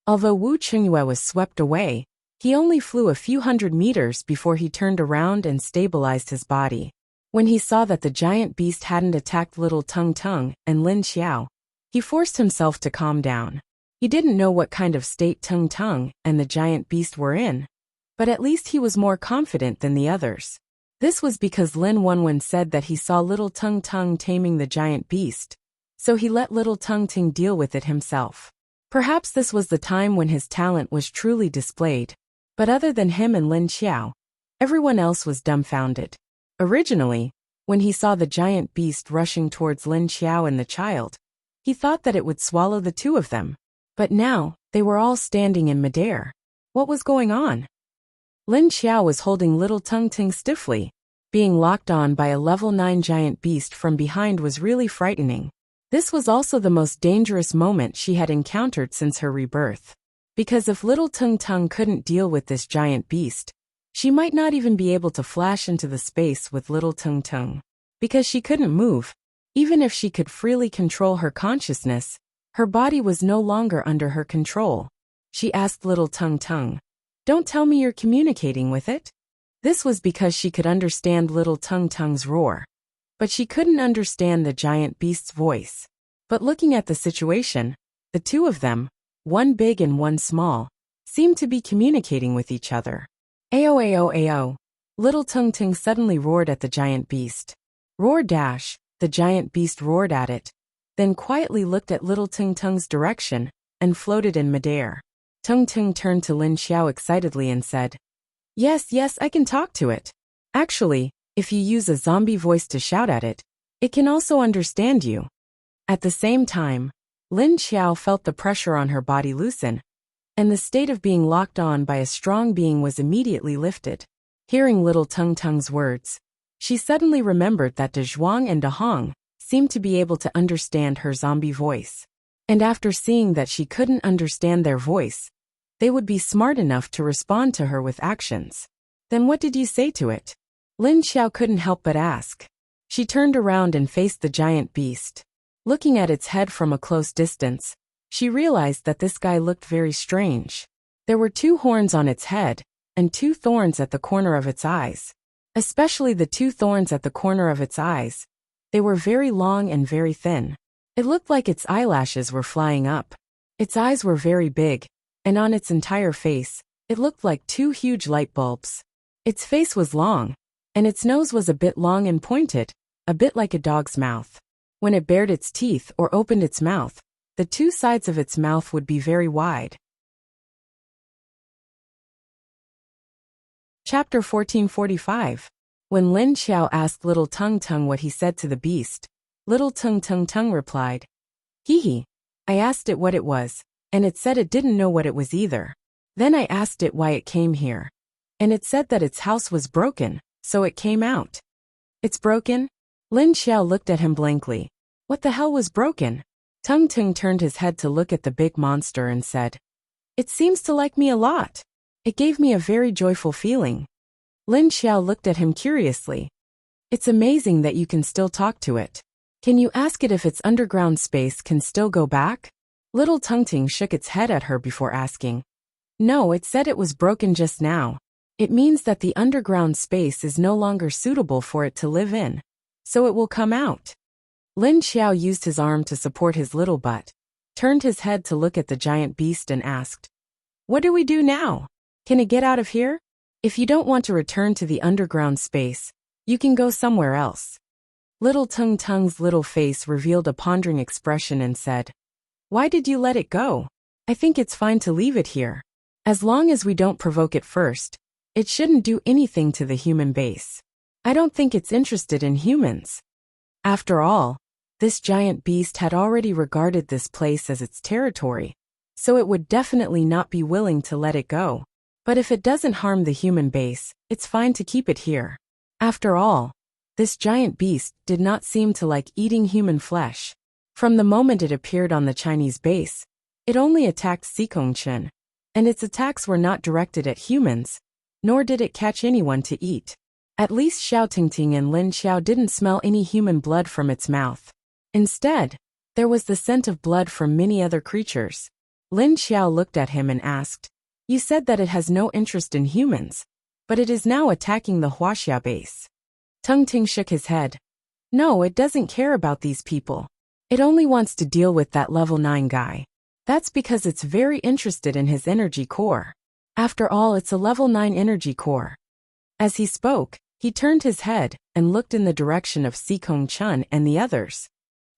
Although Wu Qingyue was swept away, he only flew a few hundred meters before he turned around and stabilized his body. When he saw that the giant beast hadn't attacked little Tung Tung and Lin Xiao, he forced himself to calm down. He didn't know what kind of state Tung Tung and the giant beast were in, but at least he was more confident than the others. This was because Lin Wenwen said that he saw little Tung Tung taming the giant beast, so he let little Tung Ting deal with it himself. Perhaps this was the time when his talent was truly displayed, but other than him and Lin Xiao, everyone else was dumbfounded. Originally, when he saw the giant beast rushing towards Lin Xiao and the child, he thought that it would swallow the two of them. But now, they were all standing in midair. What was going on? Lin Xiao was holding little Tung Ting stiffly. Being locked on by a level 9 giant beast from behind was really frightening. This was also the most dangerous moment she had encountered since her rebirth. Because if little Tung Tung couldn't deal with this giant beast, she might not even be able to flash into the space with little Tung Tung. Because she couldn't move. Even if she could freely control her consciousness, her body was no longer under her control. She asked little Tung Tung, "Don't tell me you're communicating with it?" This was because she could understand little Tung Tung's roar. But she couldn't understand the giant beast's voice. But looking at the situation, the two of them, one big and one small, seemed to be communicating with each other. Ao ao ao. Little Tung Tung suddenly roared at the giant beast. Roar dash, the giant beast roared at it, then quietly looked at little Tung Tung's direction, and floated in midair. Tung Tung turned to Lin Xiao excitedly and said, Yes, I can talk to it. Actually, if you use a zombie voice to shout at it, it can also understand you." At the same time, Lin Xiao felt the pressure on her body loosen, and the state of being locked on by a strong being was immediately lifted. Hearing little Tung Tung's words, she suddenly remembered that De Zhuang and De Hong seemed to be able to understand her zombie voice. And after seeing that she couldn't understand their voice, they would be smart enough to respond to her with actions. "Then what did you say to it?" Lin Xiao couldn't help but ask. She turned around and faced the giant beast. Looking at its head from a close distance, she realized that this guy looked very strange. There were 2 horns on its head, and 2 thorns at the corner of its eyes. Especially the 2 thorns at the corner of its eyes. They were very long and very thin. It looked like its eyelashes were flying up. Its eyes were very big, and on its entire face, it looked like 2 huge light bulbs. Its face was long, and its nose was a bit long and pointed, a bit like a dog's mouth. When it bared its teeth or opened its mouth, the 2 sides of its mouth would be very wide. Chapter 1445. When Lin Xiao asked little Tung Tung what he said to the beast, little Tung Tung replied, Hee, I asked it what it was, and it said it didn't know what it was either. Then I asked it why it came here. And it said that its house was broken, so it came out. It's broken? Lin Xiao looked at him blankly. What the hell was broken? Tung Tung turned his head to look at the big monster and said, It seems to like me a lot. It gave me a very joyful feeling. Lin Xiao looked at him curiously. It's amazing that you can still talk to it. Can you ask it if its underground space can still go back? Little Tung Tung shook its head at her before asking. No, it said it was broken just now. It means that the underground space is no longer suitable for it to live in. So it will come out. Lin Xiao used his arm to support his little butt, turned his head to look at the giant beast and asked, What do we do now? Can it get out of here? If you don't want to return to the underground space, you can go somewhere else. Little Tung Tung's little face revealed a pondering expression and said, Why did you let it go? I think it's fine to leave it here. As long as we don't provoke it first, it shouldn't do anything to the human base. I don't think it's interested in humans. After all, this giant beast had already regarded this place as its territory, so it would definitely not be willing to let it go. But if it doesn't harm the human base, it's fine to keep it here. After all, this giant beast did not seem to like eating human flesh. From the moment it appeared on the Chinese base, it only attacked Xikongchen, and its attacks were not directed at humans, nor did it catch anyone to eat. At least Xiao Tingting and Lin Xiao didn't smell any human blood from its mouth. Instead, there was the scent of blood from many other creatures. Lin Xiao looked at him and asked, You said that it has no interest in humans, but it is now attacking the Wuxia base. Tung Ting shook his head. No, it doesn't care about these people. It only wants to deal with that level 9 guy. That's because it's very interested in his energy core. After all, it's a level 9 energy core. As he spoke, he turned his head and looked in the direction of Xikongchen and the others.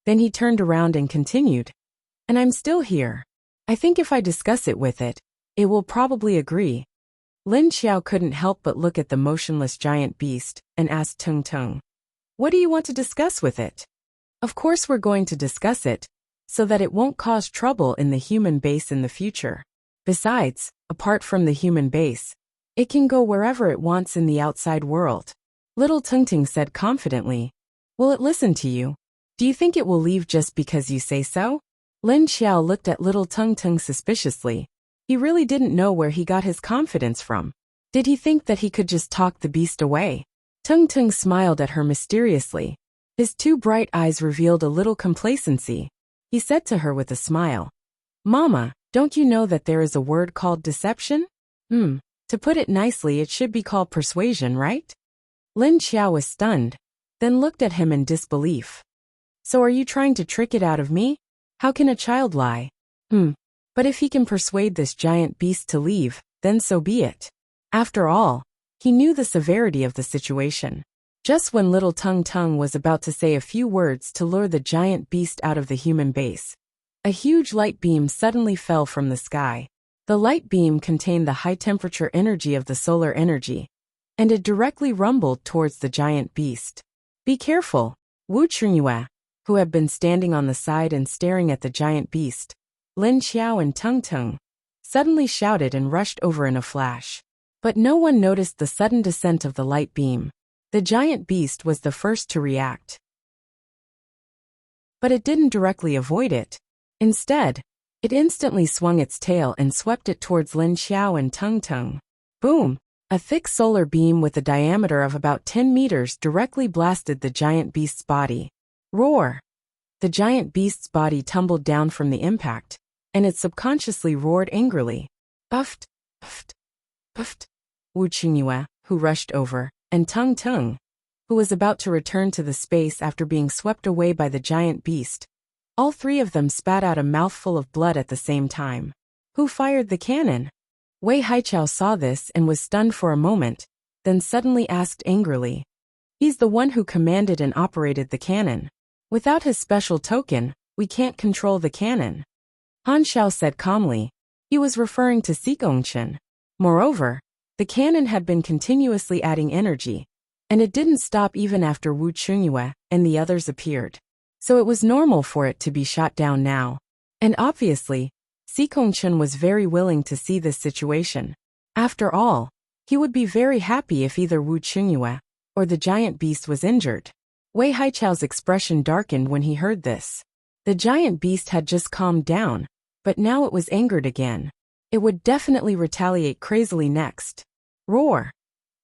Then he turned around and continued. And I'm still here. I think if I discuss it with it, it will probably agree. Lin Xiao couldn't help but look at the motionless giant beast and asked Tung Tung, What do you want to discuss with it? Of course we're going to discuss it, so that it won't cause trouble in the human base in the future. Besides, apart from the human base, it can go wherever it wants in the outside world. Little Tungting said confidently. Will it listen to you? Do you think it will leave just because you say so? Lin Xiao looked at Little Tungtung suspiciously. He really didn't know where he got his confidence from. Did he think that he could just talk the beast away? Tungtung smiled at her mysteriously. His two bright eyes revealed a little complacency. He said to her with a smile. Mama, don't you know that there is a word called deception? To put it nicely, it should be called persuasion, right? Lin Xiao was stunned, then looked at him in disbelief. So are you trying to trick it out of me? How can a child lie? But if he can persuade this giant beast to leave, then so be it. After all, he knew the severity of the situation. Just when Little Tung Tung was about to say a few words to lure the giant beast out of the human base, a huge light beam suddenly fell from the sky. The light beam contained the high-temperature energy of the solar energy, and it directly rumbled towards the giant beast. Be careful, Wuxia, who had been standing on the side and staring at the giant beast. Lin Xiao and Tung Tung suddenly shouted and rushed over in a flash. But no one noticed the sudden descent of the light beam. The giant beast was the first to react. But it didn't directly avoid it. Instead, it instantly swung its tail and swept it towards Lin Xiao and Tung Tung. Boom! A thick solar beam with a diameter of about 10 meters directly blasted the giant beast's body. Roar! The giant beast's body tumbled down from the impact, and it subconsciously roared angrily. Puffed, puffed, puffed. Wu Qingyue, who rushed over, and Tung Tung, who was about to return to the space after being swept away by the giant beast. All three of them spat out a mouthful of blood at the same time. Who fired the cannon? Wei Haichao saw this and was stunned for a moment, then suddenly asked angrily. He's the one who commanded and operated the cannon. Without his special token, we can't control the cannon. Han Xiao said calmly. He was referring to Xigongchen. Moreover, the cannon had been continuously adding energy, and it didn't stop even after Wu Qingyue and the others appeared. So it was normal for it to be shot down now. And obviously, Xigongchen was very willing to see this situation. After all, he would be very happy if either Wu Qingyue or the giant beast was injured. Wei Haichao's expression darkened when he heard this. The giant beast had just calmed down, but now it was angered again. It would definitely retaliate crazily next. Roar!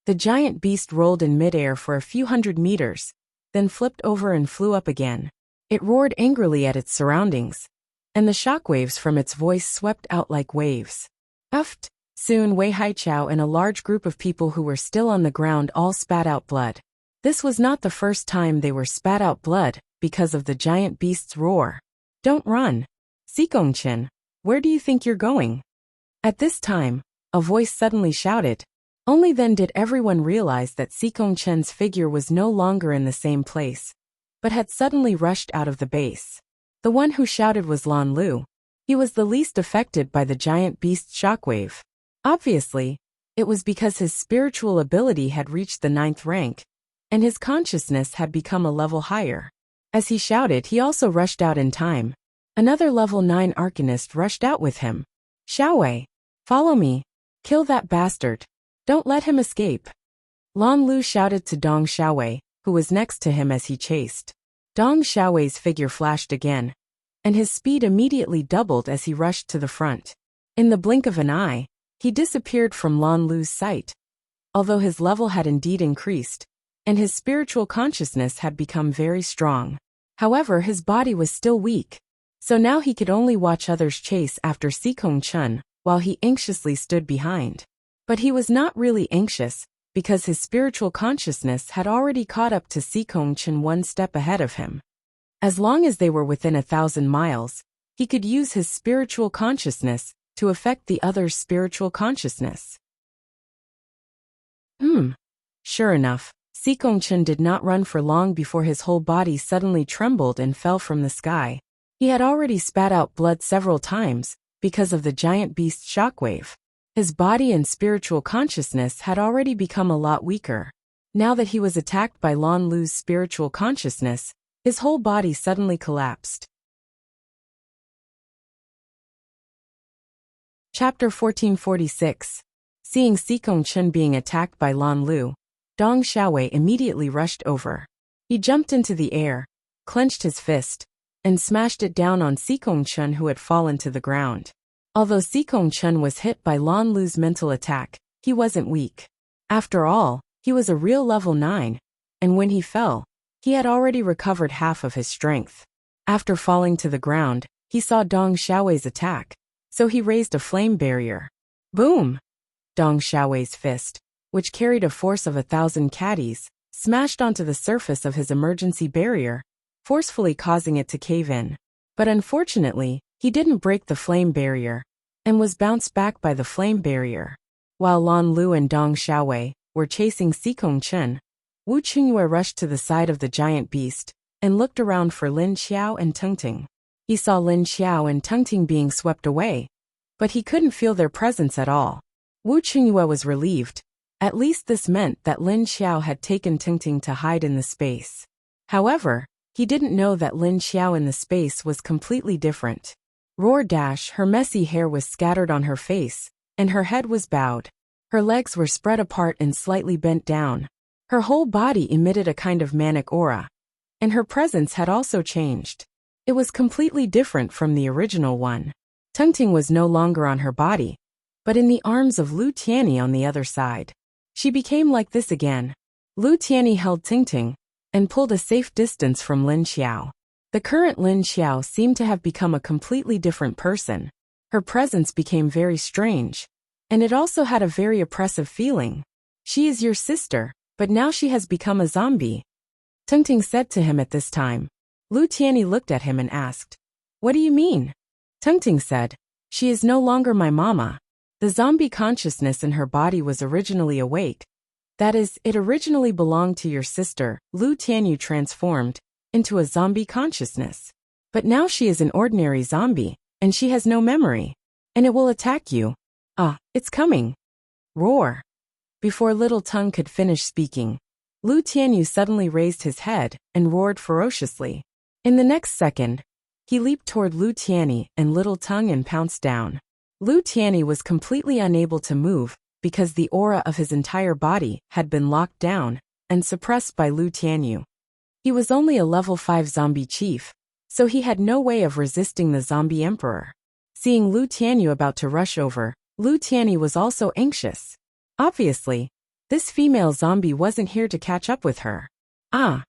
The giant beast rolled in midair for a few hundred meters, then flipped over and flew up again. It roared angrily at its surroundings, and the shockwaves from its voice swept out like waves. Puffed! Soon Wei Haichao and a large group of people who were still on the ground all spat out blood. This was not the first time they were spat out blood because of the giant beast's roar. Don't run! Xigongchen, where do you think you're going? At this time, a voice suddenly shouted. Only then did everyone realize that Xigongchen's figure was no longer in the same place, but had suddenly rushed out of the base. The one who shouted was Lan Lu. He was the least affected by the giant beast's shockwave. Obviously, it was because his spiritual ability had reached the 9th rank, and his consciousness had become a level higher. As he shouted, he also rushed out in time. Another level 9 arcanist rushed out with him. Xiaowei, follow me. Kill that bastard. Don't let him escape. Lan Lu shouted to Dong Xiaowei, who was next to him as he chased. Dong Xiaowei's figure flashed again, and his speed immediately doubled as he rushed to the front. In the blink of an eye, he disappeared from Lan Lu's sight. Although his level had indeed increased, and his spiritual consciousness had become very strong. However, his body was still weak, so now he could only watch others chase after Xigongchen while he anxiously stood behind. But he was not really anxious, because his spiritual consciousness had already caught up to Xigongchen one step ahead of him. As long as they were within 1,000 miles, he could use his spiritual consciousness to affect the other's spiritual consciousness. Sure enough, Xigongchen did not run for long before his whole body suddenly trembled and fell from the sky. He had already spat out blood several times because of the giant beast's shockwave. His body and spiritual consciousness had already become a lot weaker. Now that he was attacked by Lan Lu's spiritual consciousness, his whole body suddenly collapsed. Chapter 1446. Seeing Sikong Chun being attacked by Lan Lu, Dong Xiaowei immediately rushed over. He jumped into the air, clenched his fist, and smashed it down on Sikong Chun, who had fallen to the ground. Although Sikong Chun was hit by Lan Lu's mental attack, he wasn't weak. After all, he was a real level 9, and when he fell, he had already recovered half of his strength. After falling to the ground, he saw Dong Xiaowei's attack, so he raised a flame barrier. Boom! Dong Xiaowei's fist, which carried a force of 1,000 caddies, smashed onto the surface of his emergency barrier, forcefully causing it to cave in. But unfortunately, he didn't break the flame barrier, and was bounced back by the flame barrier. While Lan Lu and Dong Xiaowei were chasing Sikong Chun, Wu Qingyue rushed to the side of the giant beast, and looked around for Lin Xiao and Tungting. He saw Lin Xiao and Tungting being swept away, but he couldn't feel their presence at all. Wu Qingyue was relieved. At least this meant that Lin Xiao had taken Tungting to hide in the space. However, he didn't know that Lin Xiao in the space was completely different. Her messy hair was scattered on her face, and her head was bowed. Her legs were spread apart and slightly bent down. Her whole body emitted a kind of manic aura, and her presence had also changed. It was completely different from the original one. Tungting was no longer on her body, but in the arms of Lu Tianyi on the other side. She became like this again. Lu Tianyi held Tungting and pulled a safe distance from Lin Xiao. The current Lin Xiao seemed to have become a completely different person. Her presence became very strange, and it also had a very oppressive feeling. She is your sister, but now she has become a zombie, Tungting said to him at this time. Lu Tianyi looked at him and asked, "What do you mean?" Tungting said, "She is no longer my mama. The zombie consciousness in her body was originally awake. That is, it originally belonged to your sister, Lu Tianyi transformed into a zombie consciousness. But now she is an ordinary zombie, and she has no memory. And it will attack you. Ah, it's coming." Roar. Before Little Tongue could finish speaking, Lu Tianyi suddenly raised his head and roared ferociously. In the next second, he leaped toward Lu Tianyi and Little Tongue and pounced down. Lu Tianyi was completely unable to move because the aura of his entire body had been locked down and suppressed by Lu Tianyi. He was only a level 5 zombie chief, so he had no way of resisting the zombie emperor. Seeing Lu Tianyi about to rush over, Lu Tianyi was also anxious. Obviously, this female zombie wasn't here to catch up with her. Ah!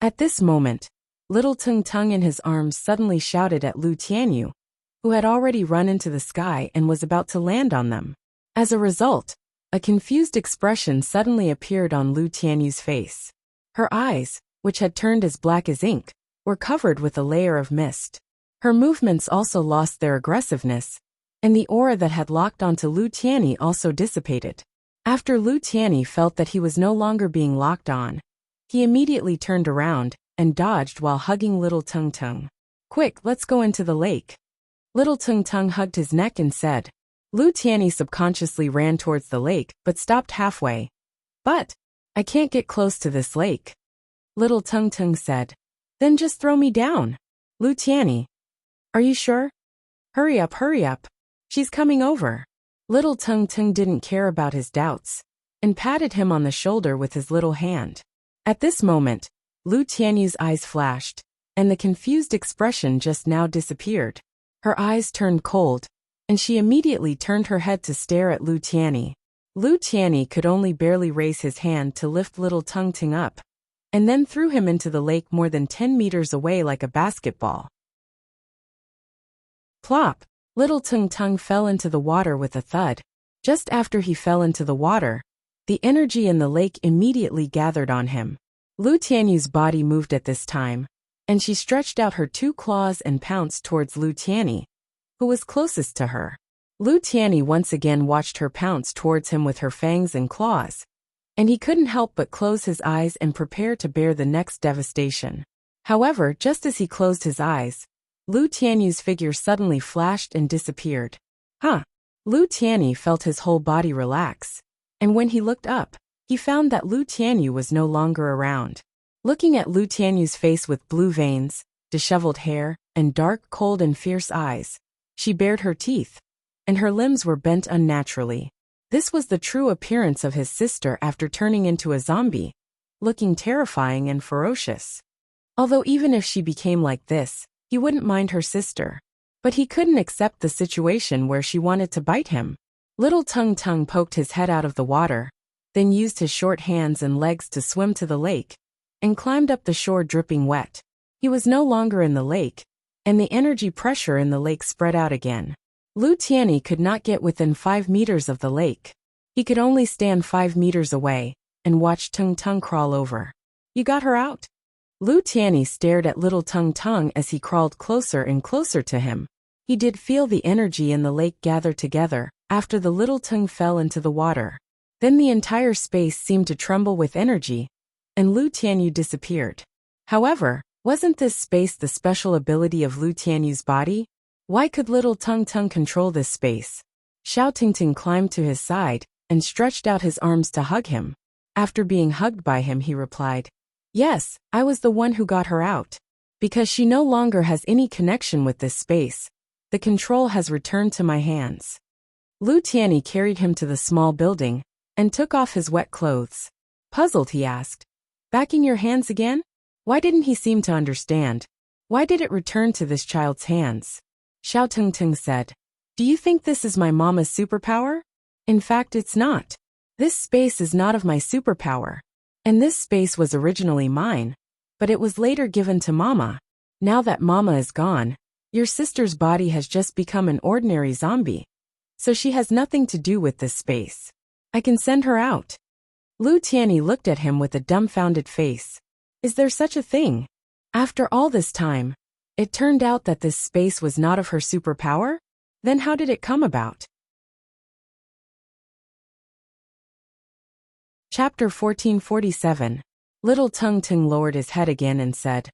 At this moment, Little Tung in his arms suddenly shouted at Lu Tianyi, who had already run into the sky and was about to land on them. As a result, a confused expression suddenly appeared on Lu Tianyi's face. Her eyes, which had turned as black as ink, were covered with a layer of mist. Her movements also lost their aggressiveness, and the aura that had locked onto Lu Tianyi also dissipated. After Lu Tianyi felt that he was no longer being locked on, he immediately turned around and dodged while hugging Little Tung. "Quick, let's go into the lake." Little Tung hugged his neck and said. Lu Tianyi subconsciously ran towards the lake but stopped halfway. "But I can't get close to this lake," Little Tung said. "Then just throw me down." "Lu Tianyi, are you sure? Hurry up. She's coming over." Little Tung didn't care about his doubts and patted him on the shoulder with his little hand. At this moment, Lu Tianyi's eyes flashed, and the confused expression just now disappeared. Her eyes turned cold, and she immediately turned her head to stare at Lu Tianyi. Lu Tianyi could only barely raise his hand to lift Little Tung up, and then threw him into the lake more than 10 meters away like a basketball. Plop! Little Tung fell into the water with a thud. Just after he fell into the water, the energy in the lake immediately gathered on him. Lu Tianyi's body moved at this time, and she stretched out her 2 claws and pounced towards Lu Tianyi, who was closest to her. Lu Tianyi once again watched her pounce towards him with her fangs and claws, and he couldn't help but close his eyes and prepare to bear the next devastation. However, just as he closed his eyes, Lu Tianyi's figure suddenly flashed and disappeared. Huh! Lu Tianyi felt his whole body relax, and when he looked up, he found that Lu Tianyi was no longer around. Looking at Lu Tianyi's face with blue veins, disheveled hair, and dark, cold and fierce eyes, she bared her teeth. and her limbs were bent unnaturally. This was the true appearance of his sister after turning into a zombie, looking terrifying and ferocious. Although even if she became like this, he wouldn't mind her sister. But he couldn't accept the situation where she wanted to bite him. Little Tung Tung poked his head out of the water, then used his short hands and legs to swim to the lake, and climbed up the shore dripping wet. He was no longer in the lake, and the energy pressure in the lake spread out again. Lu Tianyi could not get within 5 meters of the lake. He could only stand 5 meters away and watch Tung Tung crawl over. "You got her out?" Lu Tianyi stared at little Tung Tung as he crawled closer and closer to him. He did feel the energy in the lake gather together after the little Tung fell into the water. Then the entire space seemed to tremble with energy, and Lu Tianyi disappeared. However, wasn't this space the special ability of Lu Tianyu's body? Why could little Tung Tung control this space? Xiao Tingting climbed to his side and stretched out his arms to hug him. After being hugged by him, he replied, "Yes, I was the one who got her out. Because she no longer has any connection with this space, the control has returned to my hands." Lu Tianyi carried him to the small building and took off his wet clothes. Puzzled, he asked, "Back in your hands again?" Why didn't he seem to understand? Why did it return to this child's hands? Xiao Tingting said, "Do you think this is my mama's superpower? In fact, it's not. This space is not of my superpower. And this space was originally mine, but it was later given to Mama. Now that Mama is gone, your sister's body has just become an ordinary zombie. So she has nothing to do with this space. I can send her out." Lu Tianyi looked at him with a dumbfounded face. Is there such a thing? After all this time, it turned out that this space was not of her superpower? Then how did it come about? Chapter 1447. Little Tung Tung lowered his head again and said,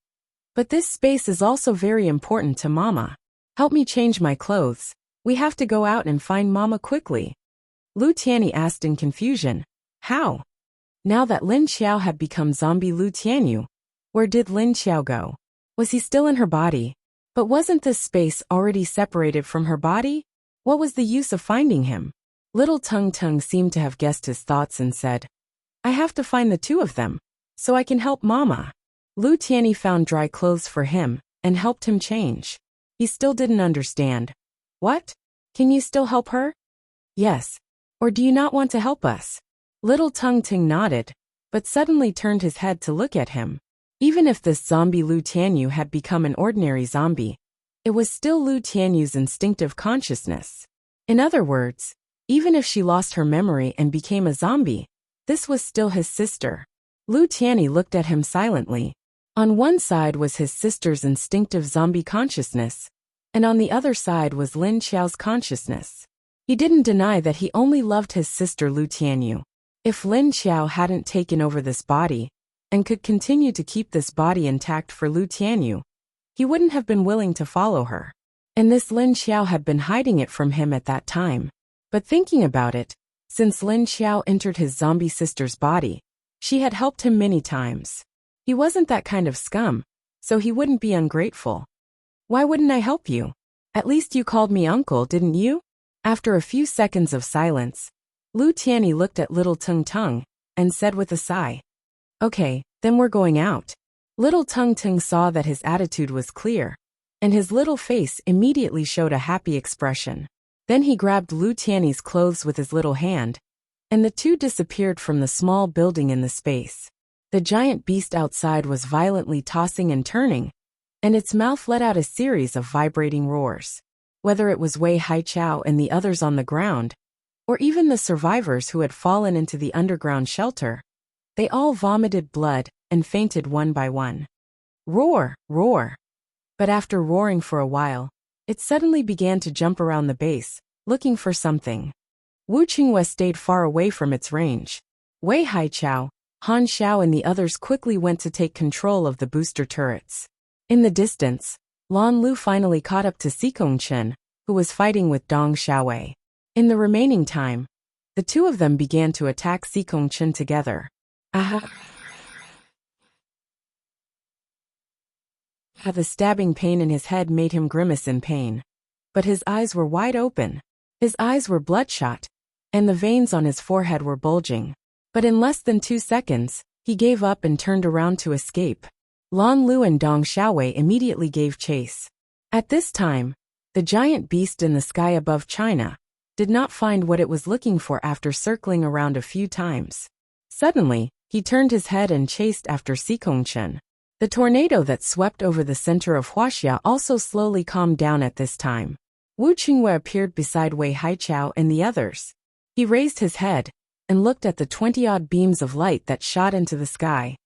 "But this space is also very important to Mama. Help me change my clothes. We have to go out and find Mama quickly." Lu Tianyi asked in confusion, "How?" Now that Lin Xiao had become zombie Lu Tianyu, where did Lin Xiao go? Was he still in her body? But wasn't this space already separated from her body? What was the use of finding him? Little Tung Tung seemed to have guessed his thoughts and said, "I have to find the two of them, so I can help Mama." Lu Tianyi found dry clothes for him and helped him change. He still didn't understand. "What? Can you still help her?" "Yes. Or do you not want to help us?" Little Tung Ting nodded, but suddenly turned his head to look at him. Even if this zombie Lu Tianyu had become an ordinary zombie, it was still Lu Tianyu's instinctive consciousness. In other words, even if she lost her memory and became a zombie, this was still his sister. Lu Tianyi looked at him silently. On one side was his sister's instinctive zombie consciousness, and on the other side was Lin Xiao's consciousness. He didn't deny that he only loved his sister Lu Tianyu. If Lin Xiao hadn't taken over this body, and could continue to keep this body intact for Lu Tianyu, he wouldn't have been willing to follow her. And this Lin Xiao had been hiding it from him at that time. But thinking about it, since Lin Xiao entered his zombie sister's body, she had helped him many times. He wasn't that kind of scum, so he wouldn't be ungrateful. "Why wouldn't I help you? At least you called me uncle, didn't you?" After a few seconds of silence, Lu Tianyi looked at little Tung Tung and said with a sigh, "Okay, then we're going out." Little Tung Tung saw that his attitude was clear, and his little face immediately showed a happy expression. Then he grabbed Lu Tianyi's clothes with his little hand, and the two disappeared from the small building in the space. The giant beast outside was violently tossing and turning, and its mouth let out a series of vibrating roars. Whether it was Wei Haichao and the others on the ground, or even the survivors who had fallen into the underground shelter, they all vomited blood and fainted one by one. Roar, roar. But after roaring for a while, it suddenly began to jump around the base, looking for something. Wu Qingwei stayed far away from its range. Wei Haichao, Han Xiao and the others quickly went to take control of the booster turrets. In the distance, Lan Lu finally caught up to Xikong Chen, who was fighting with Dong Xiaowei. In the remaining time, the two of them began to attack Xikong Chen together. Aha! The stabbing pain in his head made him grimace in pain. But his eyes were wide open. His eyes were bloodshot, and the veins on his forehead were bulging. But in less than 2 seconds, he gave up and turned around to escape. Lan Lu and Dong Xiaowei immediately gave chase. At this time, the giant beast in the sky above China did not find what it was looking for after circling around a few times. Suddenly, he turned his head and chased after Xikongchen. The tornado that swept over the center of Wuxia also slowly calmed down at this time. Wu Qingwei appeared beside Wei Haichao and the others. He raised his head and looked at the 20-odd beams of light that shot into the sky.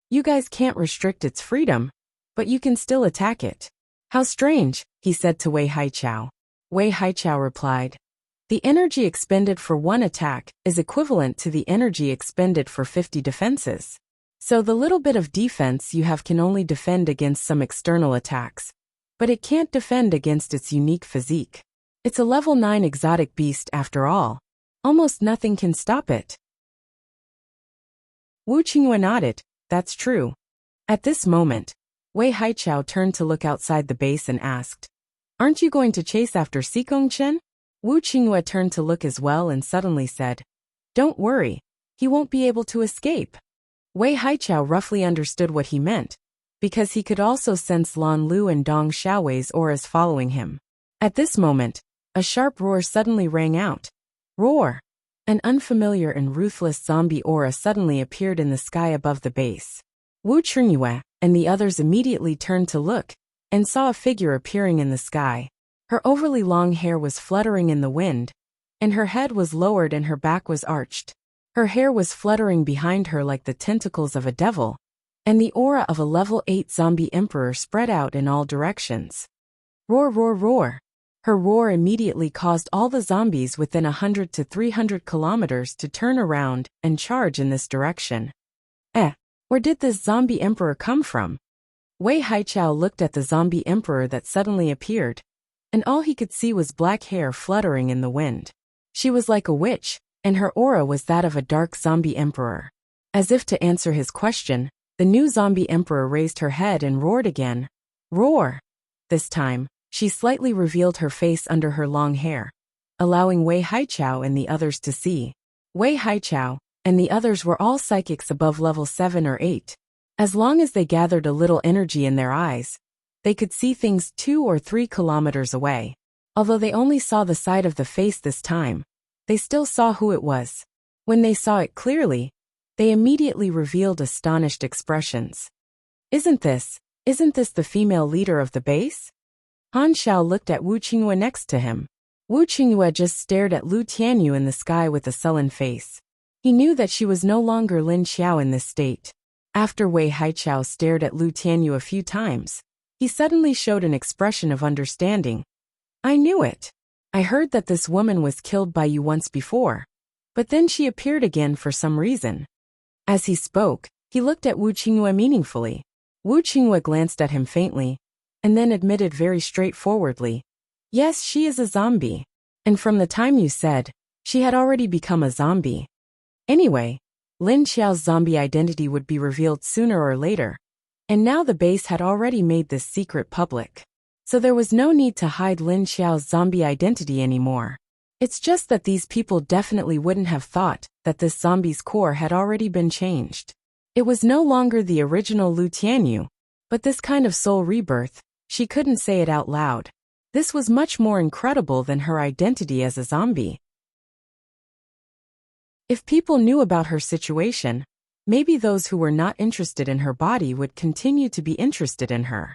You guys can't restrict its freedom, but you can still attack it. How strange, he said to Wei Haichao. Wei Haichao replied, the energy expended for one attack is equivalent to the energy expended for 50 defenses. So the little bit of defense you have can only defend against some external attacks, but it can't defend against its unique physique. It's a level 9 exotic beast after all. Almost nothing can stop it. Wu Qingwei nodded, that's true. At this moment, Wei Haichao turned to look outside the base and asked, aren't you going to chase after Xikongchen? Wu Qingwei turned to look as well and suddenly said, don't worry, he won't be able to escape. Wei Haichao roughly understood what he meant, because he could also sense Lan Lu and Dong Xiaowei's auras following him. At this moment, a sharp roar suddenly rang out. Roar! An unfamiliar and ruthless zombie aura suddenly appeared in the sky above the base. Wu Qingwei and the others immediately turned to look, and saw a figure appearing in the sky. Her overly long hair was fluttering in the wind, and her head was lowered and her back was arched. Her hair was fluttering behind her like the tentacles of a devil, and the aura of a level 8 zombie emperor spread out in all directions. Roar, roar, roar! Her roar immediately caused all the zombies within 100 to 300 kilometers to turn around and charge in this direction. Where did this zombie emperor come from? Wei Haichao looked at the zombie emperor that suddenly appeared, and all he could see was black hair fluttering in the wind. She was like a witch, and her aura was that of a dark zombie emperor. As if to answer his question, the new zombie emperor raised her head and roared again. Roar! This time, she slightly revealed her face under her long hair, allowing Wei Haichao and the others to see. Wei Haichao and the others were all psychics above level 7 or 8. As long as they gathered a little energy in their eyes, they could see things 2 or 3 kilometers away. Although they only saw the side of the face this time, they still saw who it was. When they saw it clearly, they immediately revealed astonished expressions. Isn't this the female leader of the base? Han Xiao looked at Wu Qingwei next to him. Wu Qingwei just stared at Lu Tianyu in the sky with a sullen face. He knew that she was no longer Lin Xiao in this state. After Wei Haichao stared at Lu Tianyu a few times, he suddenly showed an expression of understanding. I knew it. I heard that this woman was killed by you once before, but then she appeared again for some reason. As he spoke, he looked at Wu Qingwei meaningfully. Wu Qingwei glanced at him faintly, and then admitted very straightforwardly, yes, she is a zombie. And from the time you said, she had already become a zombie. Anyway, Lin Xiao's zombie identity would be revealed sooner or later, and now the base had already made this secret public. So there was no need to hide Lin Xiao's zombie identity anymore. It's just that these people definitely wouldn't have thought that this zombie's core had already been changed. It was no longer the original Lu Tianyu, but this kind of soul rebirth, she couldn't say it out loud. This was much more incredible than her identity as a zombie. If people knew about her situation, maybe those who were not interested in her body would continue to be interested in her.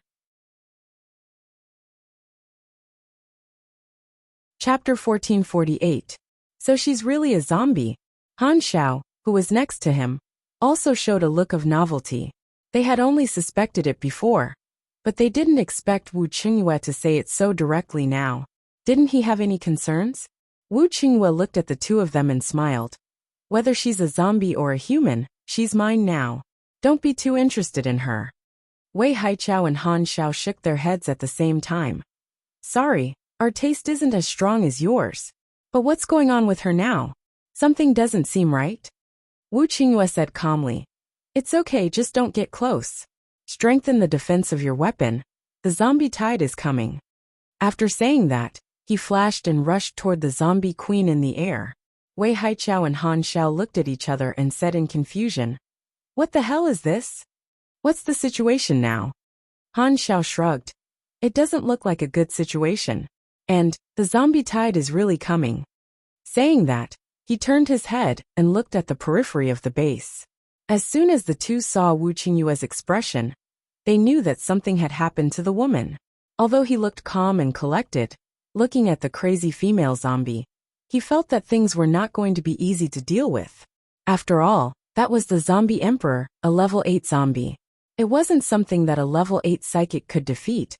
Chapter 1448. So she's really a zombie. Han Xiao, who was next to him, also showed a look of novelty. They had only suspected it before, but they didn't expect Wu Qingwei to say it so directly now. Didn't he have any concerns? Wu Qingwei looked at the two of them and smiled. Whether she's a zombie or a human, she's mine now. Don't be too interested in her. Wei Haichao and Han Xiao shook their heads at the same time. Sorry, our taste isn't as strong as yours. But what's going on with her now? Something doesn't seem right. Wu Qingwei said calmly. It's okay, just don't get close. Strengthen the defense of your weapon. The zombie tide is coming. After saying that, He flashed and rushed toward the zombie queen in the air. Wei Haichao and Han Xiao looked at each other and said in confusion, "What the hell is this? What's the situation now?" Han Xiao shrugged. "It doesn't look like a good situation. And, the zombie tide is really coming." Saying that, he turned his head and looked at the periphery of the base. As soon as the two saw Wu Qingyue's expression, they knew that something had happened to the woman. Although he looked calm and collected, looking at the crazy female zombie, he felt that things were not going to be easy to deal with. After all, that was the zombie emperor, a level 8 zombie. It wasn't something that a level 8 psychic could defeat,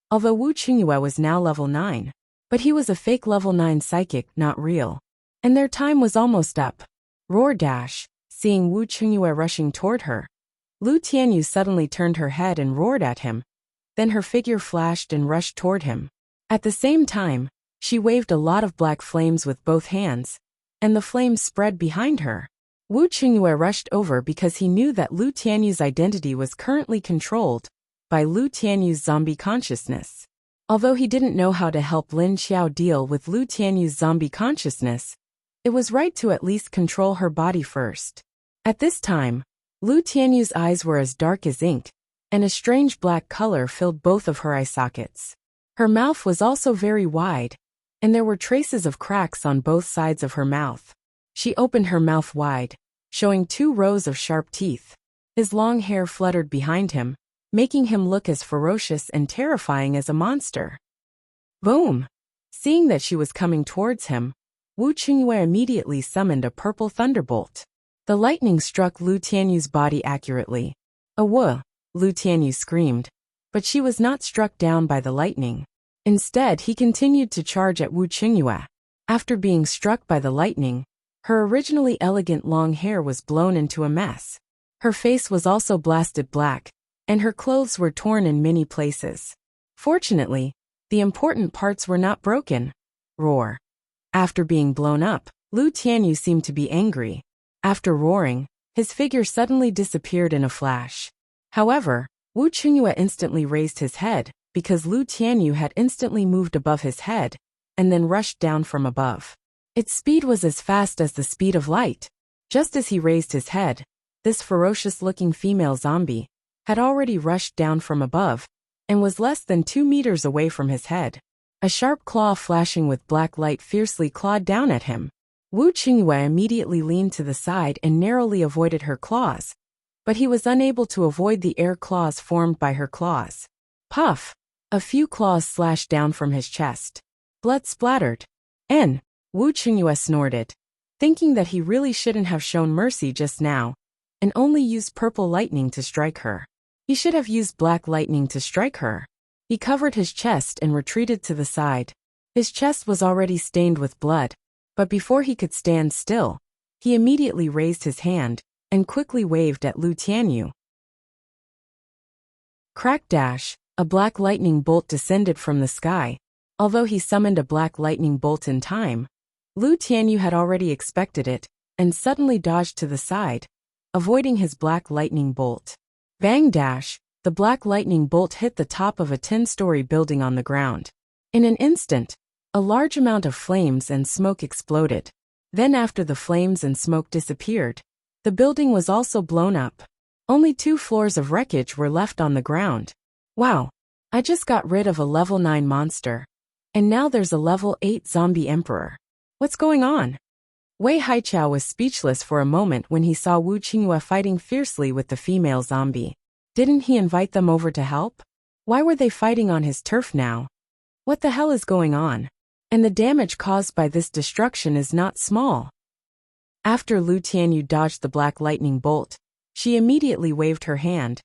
although Wu Qingyue was now level 9. But he was a fake level 9 psychic, not real. And their time was almost up. Roar dash. Seeing Wu Qingyue rushing toward her, Lu Tianyu suddenly turned her head and roared at him. Then her figure flashed and rushed toward him. At the same time, she waved a lot of black flames with both hands, and the flames spread behind her. Wu Qingyue rushed over because he knew that Lu Tianyu's identity was currently controlled by Lu Tianyu's zombie consciousness. Although he didn't know how to help Lin Xiao deal with Lu Tianyu's zombie consciousness, it was right to at least control her body first. At this time, Lu Tianyu's eyes were as dark as ink, and a strange black color filled both of her eye sockets. Her mouth was also very wide, and there were traces of cracks on both sides of her mouth. She opened her mouth wide, showing 2 rows of sharp teeth. His long hair fluttered behind him, making him look as ferocious and terrifying as a monster. Boom! Seeing that she was coming towards him, Wu Qingyue immediately summoned a purple thunderbolt. The lightning struck Lu Tianyu's body accurately. "Awoo!" Lu Tianyu screamed, but she was not struck down by the lightning. Instead, he continued to charge at Wu Qingyue. After being struck by the lightning, her originally elegant long hair was blown into a mess. Her face was also blasted black, and her clothes were torn in many places. Fortunately, the important parts were not broken. Roar. After being blown up, Lu Tianyu seemed to be angry. After roaring, his figure suddenly disappeared in a flash. However, Wu Qingyue instantly raised his head, because Lu Tianyu had instantly moved above his head, and then rushed down from above. Its speed was as fast as the speed of light. Just as he raised his head, this ferocious-looking female zombie had already rushed down from above, and was less than 2 meters away from his head. A sharp claw flashing with black light fiercely clawed down at him. Wu Qingyue immediately leaned to the side and narrowly avoided her claws, but he was unable to avoid the air claws formed by her claws. Puff! A few claws slashed down from his chest. Blood splattered. Wu Qingyue snorted, thinking that he really shouldn't have shown mercy just now, and only used purple lightning to strike her. He should have used black lightning to strike her. He covered his chest and retreated to the side. His chest was already stained with blood, but before he could stand still, he immediately raised his hand and quickly waved at Lu Tianyu. Crack dash! A black lightning bolt descended from the sky. Although he summoned a black lightning bolt in time, Lu Tianyu had already expected it, and suddenly dodged to the side, avoiding his black lightning bolt. Bang dash! The black lightning bolt hit the top of a 10-story building on the ground. In an instant, a large amount of flames and smoke exploded. Then after the flames and smoke disappeared, the building was also blown up. Only 2 floors of wreckage were left on the ground. Wow! I just got rid of a level 9 monster. And now there's a level 8 zombie emperor. What's going on? Wei Haichao was speechless for a moment when he saw Wu Qingyue fighting fiercely with the female zombie. Didn't he invite them over to help? Why were they fighting on his turf now? What the hell is going on? And the damage caused by this destruction is not small. After Lu Tianyu dodged the black lightning bolt, she immediately waved her hand,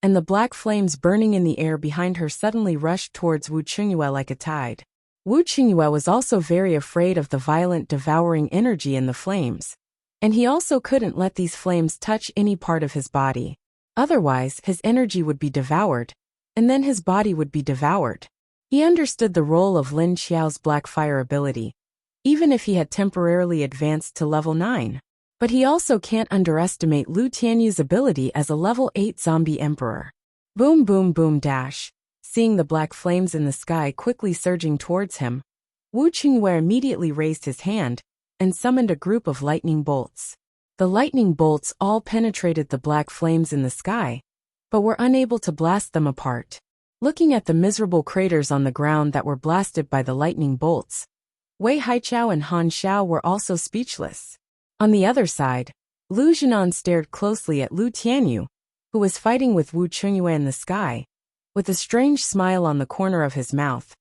and the black flames burning in the air behind her suddenly rushed towards Wu Qingyue like a tide. Wu Qingyue was also very afraid of the violent devouring energy in the flames, and he also couldn't let these flames touch any part of his body. Otherwise, his energy would be devoured, and then his body would be devoured. He understood the role of Lin Xiao's black fire ability, even if he had temporarily advanced to level 9. But he also can't underestimate Lu Tianyu's ability as a level 8 zombie emperor. Boom boom boom dash! Seeing the black flames in the sky quickly surging towards him, Wu Qingwei immediately raised his hand and summoned a group of lightning bolts. The lightning bolts all penetrated the black flames in the sky, but were unable to blast them apart. Looking at the miserable craters on the ground that were blasted by the lightning bolts, Wei Haichao and Han Xiao were also speechless. On the other side, Lu Jinan stared closely at Lu Tianyu, who was fighting with Wu Qingwei in the sky, with a strange smile on the corner of his mouth,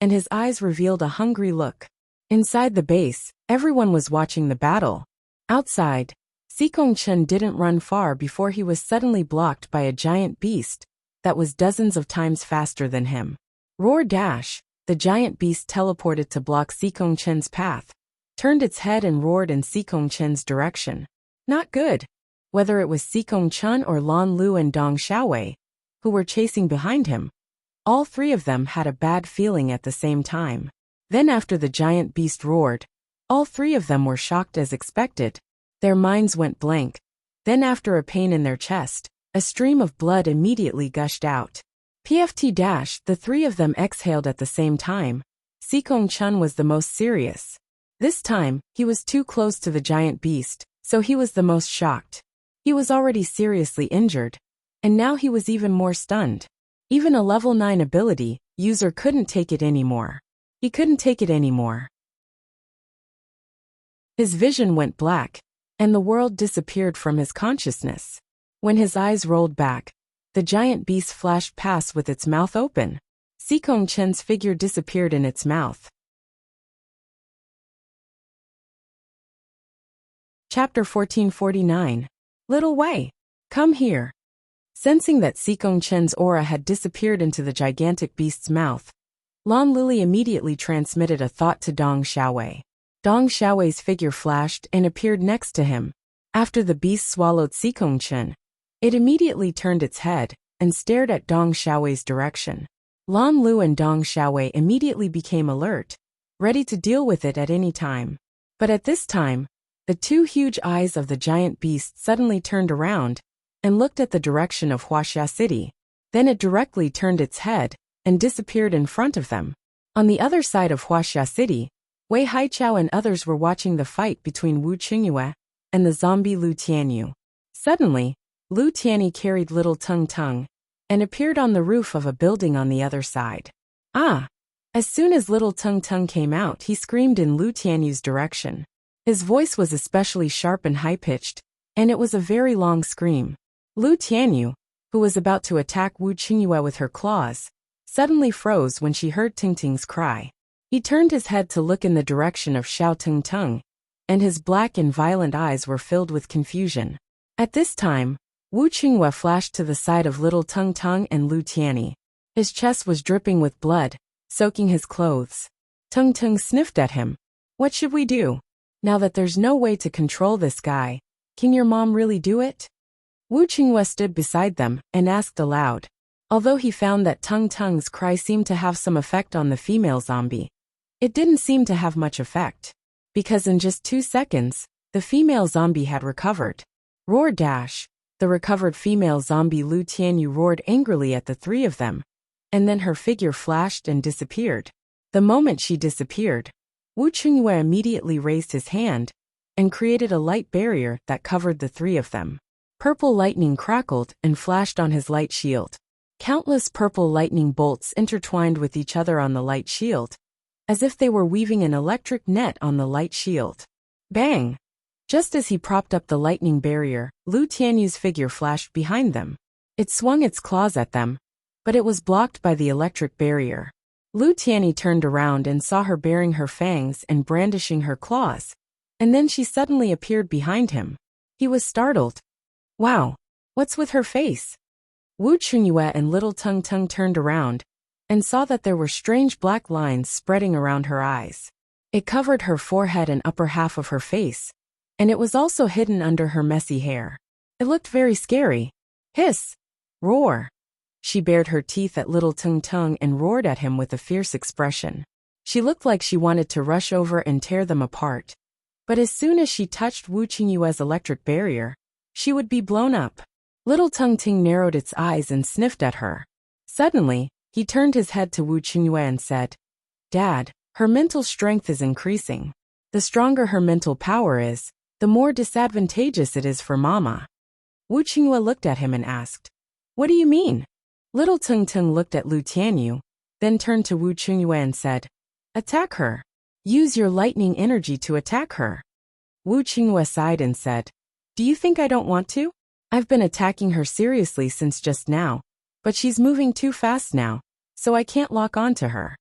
and his eyes revealed a hungry look. Inside the base, everyone was watching the battle. Outside, Xikong Chen didn't run far before he was suddenly blocked by a giant beast that was dozens of times faster than him. Roar dash! The giant beast teleported to block Xikong Chen's path, turned its head and roared in Xikong Chen's direction. Not good. Whether it was Xikong Chen or Lan Lu and Dong Xiaowei, who were chasing behind him, all three of them had a bad feeling at the same time. Then after the giant beast roared, all three of them were shocked as expected. Their minds went blank. Then after a pain in their chest, a stream of blood immediately gushed out. PFT-, the three of them exhaled at the same time. Xikong Chen was the most serious. This time, he was too close to the giant beast, so he was the most shocked. He was already seriously injured, and now he was even more stunned. Even a level 9 ability user couldn't take it anymore. He couldn't take it anymore. His vision went black, and the world disappeared from his consciousness. When his eyes rolled back, the giant beast flashed past with its mouth open. Xikong Chen's figure disappeared in its mouth. Chapter 1449. Little Wei, come here. Sensing that Xikong Chen's aura had disappeared into the gigantic beast's mouth, Lan Lili immediately transmitted a thought to Dong Xiaowei. Dong Xiaowei's figure flashed and appeared next to him. After the beast swallowed Xikong Chen, it immediately turned its head and stared at Dong Xiaowei's direction. Lan Lu and Dong Xiaowei immediately became alert, ready to deal with it at any time. But at this time, the two huge eyes of the giant beast suddenly turned around and looked at the direction of Wuxia City. Then it directly turned its head and disappeared in front of them. On the other side of Wuxia City, Wei Haichao and others were watching the fight between Wu Qingwei and the zombie Lu Tianyu. Suddenly, Lu Tianyu carried little Tung Tung and appeared on the roof of a building on the other side. Ah! As soon as little Tung Tung came out, he screamed in Lu Tianyu's direction. His voice was especially sharp and high-pitched, and it was a very long scream. Lu Tianyu, who was about to attack Wu Qingwei with her claws, suddenly froze when she heard Ting Ting's cry. He turned his head to look in the direction of Xiao Tung Tung, and his black and violent eyes were filled with confusion. At this time, Wu Qingwei flashed to the side of little Tung Tung and Lu Tianyu. His chest was dripping with blood, soaking his clothes. Tung Tung sniffed at him. What should we do? Now that there's no way to control this guy, can your mom really do it? Wu Qingwei stood beside them and asked aloud. Although he found that Tung Tung's cry seemed to have some effect on the female zombie, it didn't seem to have much effect, because in just 2 seconds, the female zombie had recovered. Roar dash! The recovered female zombie Lu Tianyu roared angrily at the three of them, and then her figure flashed and disappeared. The moment she disappeared, Wu Qingwei immediately raised his hand and created a light barrier that covered the three of them. Purple lightning crackled and flashed on his light shield. Countless purple lightning bolts intertwined with each other on the light shield, as if they were weaving an electric net on the light shield. Bang! Just as he propped up the lightning barrier, Lu Tianyu's figure flashed behind them. It swung its claws at them, but it was blocked by the electric barrier. Lu Tianyu turned around and saw her baring her fangs and brandishing her claws, and then she suddenly appeared behind him. He was startled. Wow, what's with her face? Wu Qingwei and little Tung Tung turned around and saw that there were strange black lines spreading around her eyes. It covered her forehead and upper half of her face, and it was also hidden under her messy hair. It looked very scary. Hiss! Roar! She bared her teeth at little Tung Tung and roared at him with a fierce expression. She looked like she wanted to rush over and tear them apart. But as soon as she touched Wu Qingwei's electric barrier, she would be blown up. Little Tung Tung narrowed its eyes and sniffed at her. Suddenly, he turned his head to Wu Qingwei and said, Dad, Her mental strength is increasing. The stronger her mental power is, the more disadvantageous it is for Mama. Wu Qingyue looked at him and asked, "What do you mean?" Little Tung Tung looked at Lu Tianyu, then turned to Wu Qingyue and said, "Attack her. Use your lightning energy to attack her." Wu Qingyue sighed and said, "Do you think I don't want to? I've been attacking her seriously since just now, but she's moving too fast now, so I can't lock on to her."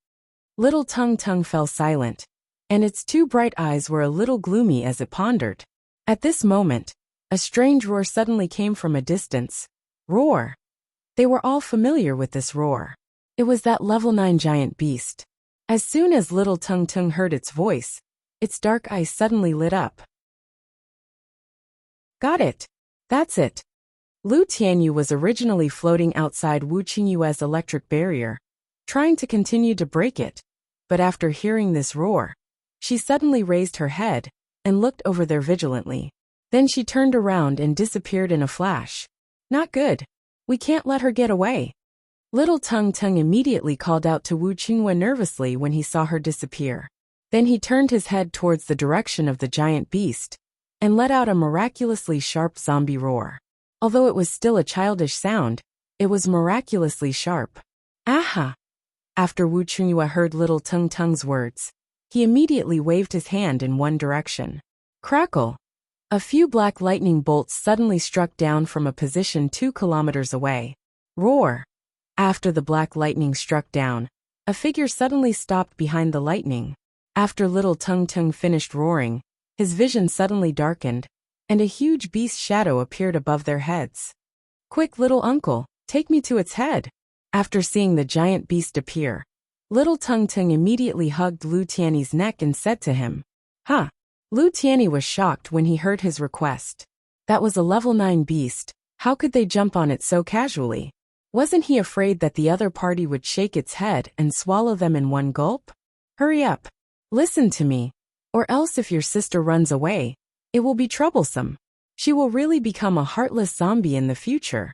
Little Tung Tung fell silent, and its two bright eyes were a little gloomy as it pondered. At this moment, a strange roar suddenly came from a distance. Roar! They were all familiar with this roar. It was that level 9 giant beast. As soon as little Tung Tung heard its voice, its dark eyes suddenly lit up. Got it. That's it. Lu Tianyu was originally floating outside Wu Qingyue's electric barrier, trying to continue to break it, but after hearing this roar, she suddenly raised her head and looked over there vigilantly. Then she turned around and disappeared in a flash. Not good. We can't let her get away. Little Tung Tung immediately called out to Wu Qingyue nervously when he saw her disappear. Then he turned his head towards the direction of the giant beast and let out a miraculously sharp zombie roar. Although it was still a childish sound, it was miraculously sharp. Aha! After Wu Qingyue heard little Tung Tung's words, he immediately waved his hand in one direction. Crackle! A few black lightning bolts suddenly struck down from a position 2 kilometers away. Roar! After the black lightning struck down, a figure suddenly stopped behind the lightning. After little Tung Tung finished roaring, his vision suddenly darkened, and a huge beast shadow appeared above their heads. Quick, little uncle, take me to its head. After seeing the giant beast appear, little Tung Tung immediately hugged Lu Tianyu's neck and said to him, "Huh." Lu Tianyu was shocked when he heard his request. That was a level 9 beast. How could they jump on it so casually? Wasn't he afraid that the other party would shake its head and swallow them in one gulp? Hurry up. Listen to me. Or else if your sister runs away, it will be troublesome. She will really become a heartless zombie in the future.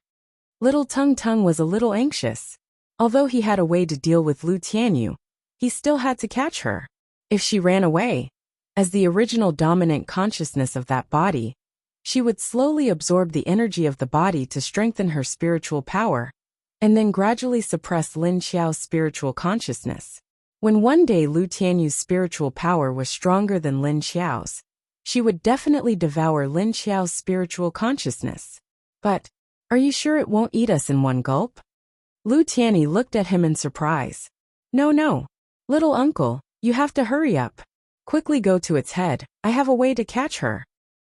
Little Tung Tung was a little anxious. Although he had a way to deal with Lu Tianyu, he still had to catch her. If she ran away, as the original dominant consciousness of that body, she would slowly absorb the energy of the body to strengthen her spiritual power, and then gradually suppress Lin Xiao's spiritual consciousness. When one day Lu Tianyu's spiritual power was stronger than Lin Xiao's, she would definitely devour Lin Xiao's spiritual consciousness. But, are you sure it won't eat us in one gulp? Lu Tianyu looked at him in surprise. No. Little uncle, you have to hurry up. Quickly go to its head, I have a way to catch her.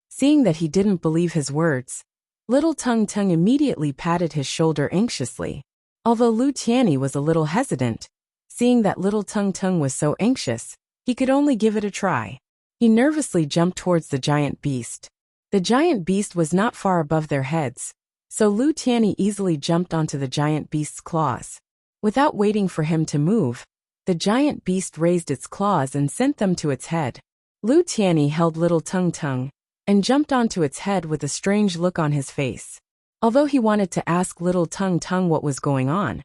Seeing that he didn't believe his words, little Tung Tung immediately patted his shoulder anxiously. Although Lu Tianyu was a little hesitant, seeing that little Tung Tung was so anxious, he could only give it a try. He nervously jumped towards the giant beast. The giant beast was not far above their heads, so Lu Tianyu easily jumped onto the giant beast's claws. Without waiting for him to move, the giant beast raised its claws and sent them to its head. Lu Tianyu held little Tung Tung and jumped onto its head with a strange look on his face. Although he wanted to ask little Tung Tung what was going on,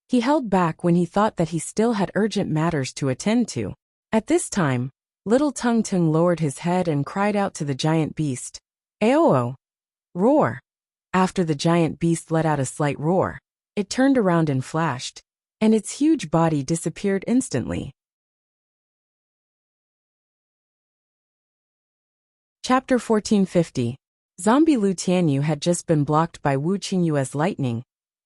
he held back when he thought that he still had urgent matters to attend to. At this time, little Tung Tung lowered his head and cried out to the giant beast, "Aoo!" Roar! After the giant beast let out a slight roar, it turned around and flashed, and its huge body disappeared instantly. Chapter 1450. Zombie Lu Tianyu had just been blocked by Wu Qingyue's lightning,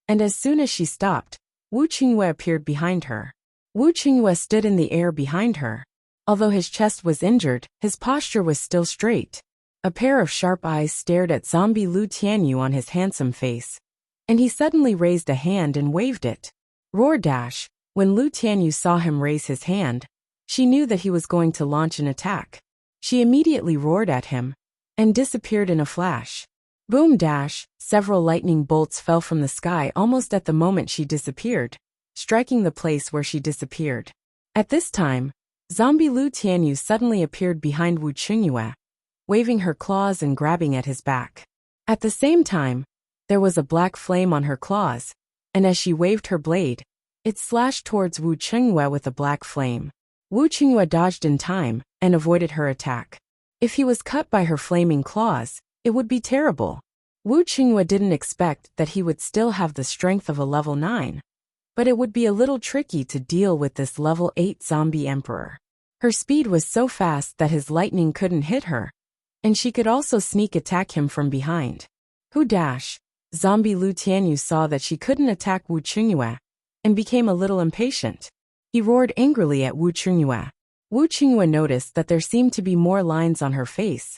and as soon as she stopped, Wu Qingyue appeared behind her. Wu Qingyue stood in the air behind her. Although his chest was injured, his posture was still straight. A pair of sharp eyes stared at zombie Lu Tianyu on his handsome face, and he suddenly raised a hand and waved it. Roar dash! When Lu Tianyu saw him raise his hand, she knew that he was going to launch an attack. She immediately roared at him and disappeared in a flash. Boom dash! Several lightning bolts fell from the sky almost at the moment she disappeared, striking the place where she disappeared. At this time, zombie Lu Tianyu suddenly appeared behind Wu Qingyue, waving her claws and grabbing at his back. At the same time, there was a black flame on her claws, and as she waved her blade, it slashed towards Wu Qingyue with a black flame. Wu Qingyue dodged in time and avoided her attack. If he was cut by her flaming claws, it would be terrible. Wu Qingyue didn't expect that he would still have the strength of a level 9. But it would be a little tricky to deal with this level 8 zombie emperor. Her speed was so fast that his lightning couldn't hit her, and she could also sneak attack him from behind. Hu dash! Zombie Lu Tianyu saw that she couldn't attack Wu Qingyue and became a little impatient. He roared angrily at Wu Qingyue. Wu Qingyue noticed that there seemed to be more lines on her face,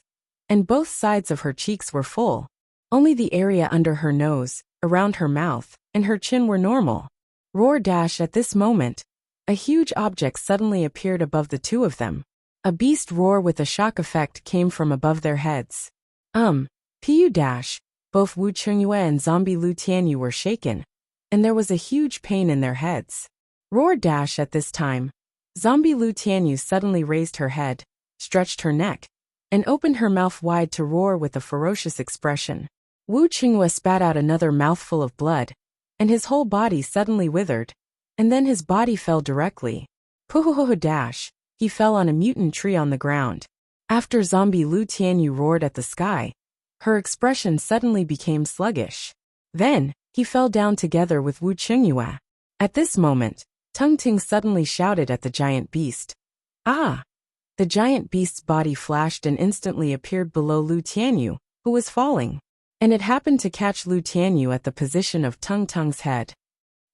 and both sides of her cheeks were full. Only the area under her nose, around her mouth, and her chin were normal. Roar dash! At this moment, a huge object suddenly appeared above the two of them. A beast roar with a shock effect came from above their heads. Pu dash! Both Wu Qingyue and zombie Lu Tianyu were shaken, and there was a huge pain in their heads. Roar dash! At this time, zombie Lu Tianyu suddenly raised her head, stretched her neck, and opened her mouth wide to roar with a ferocious expression. Wu Qingyue spat out another mouthful of blood, and his whole body suddenly withered, and then his body fell directly. Puhuhuhu dash! He fell on a mutant tree on the ground. After zombie Lu Tianyu roared at the sky, her expression suddenly became sluggish. Then, he fell down together with Wu Qingyue. At this moment, Tung Ting suddenly shouted at the giant beast. Ah! The giant beast's body flashed and instantly appeared below Lu Tianyu, who was falling. And it happened to catch Lu Tianyu at the position of Tung Tung's head.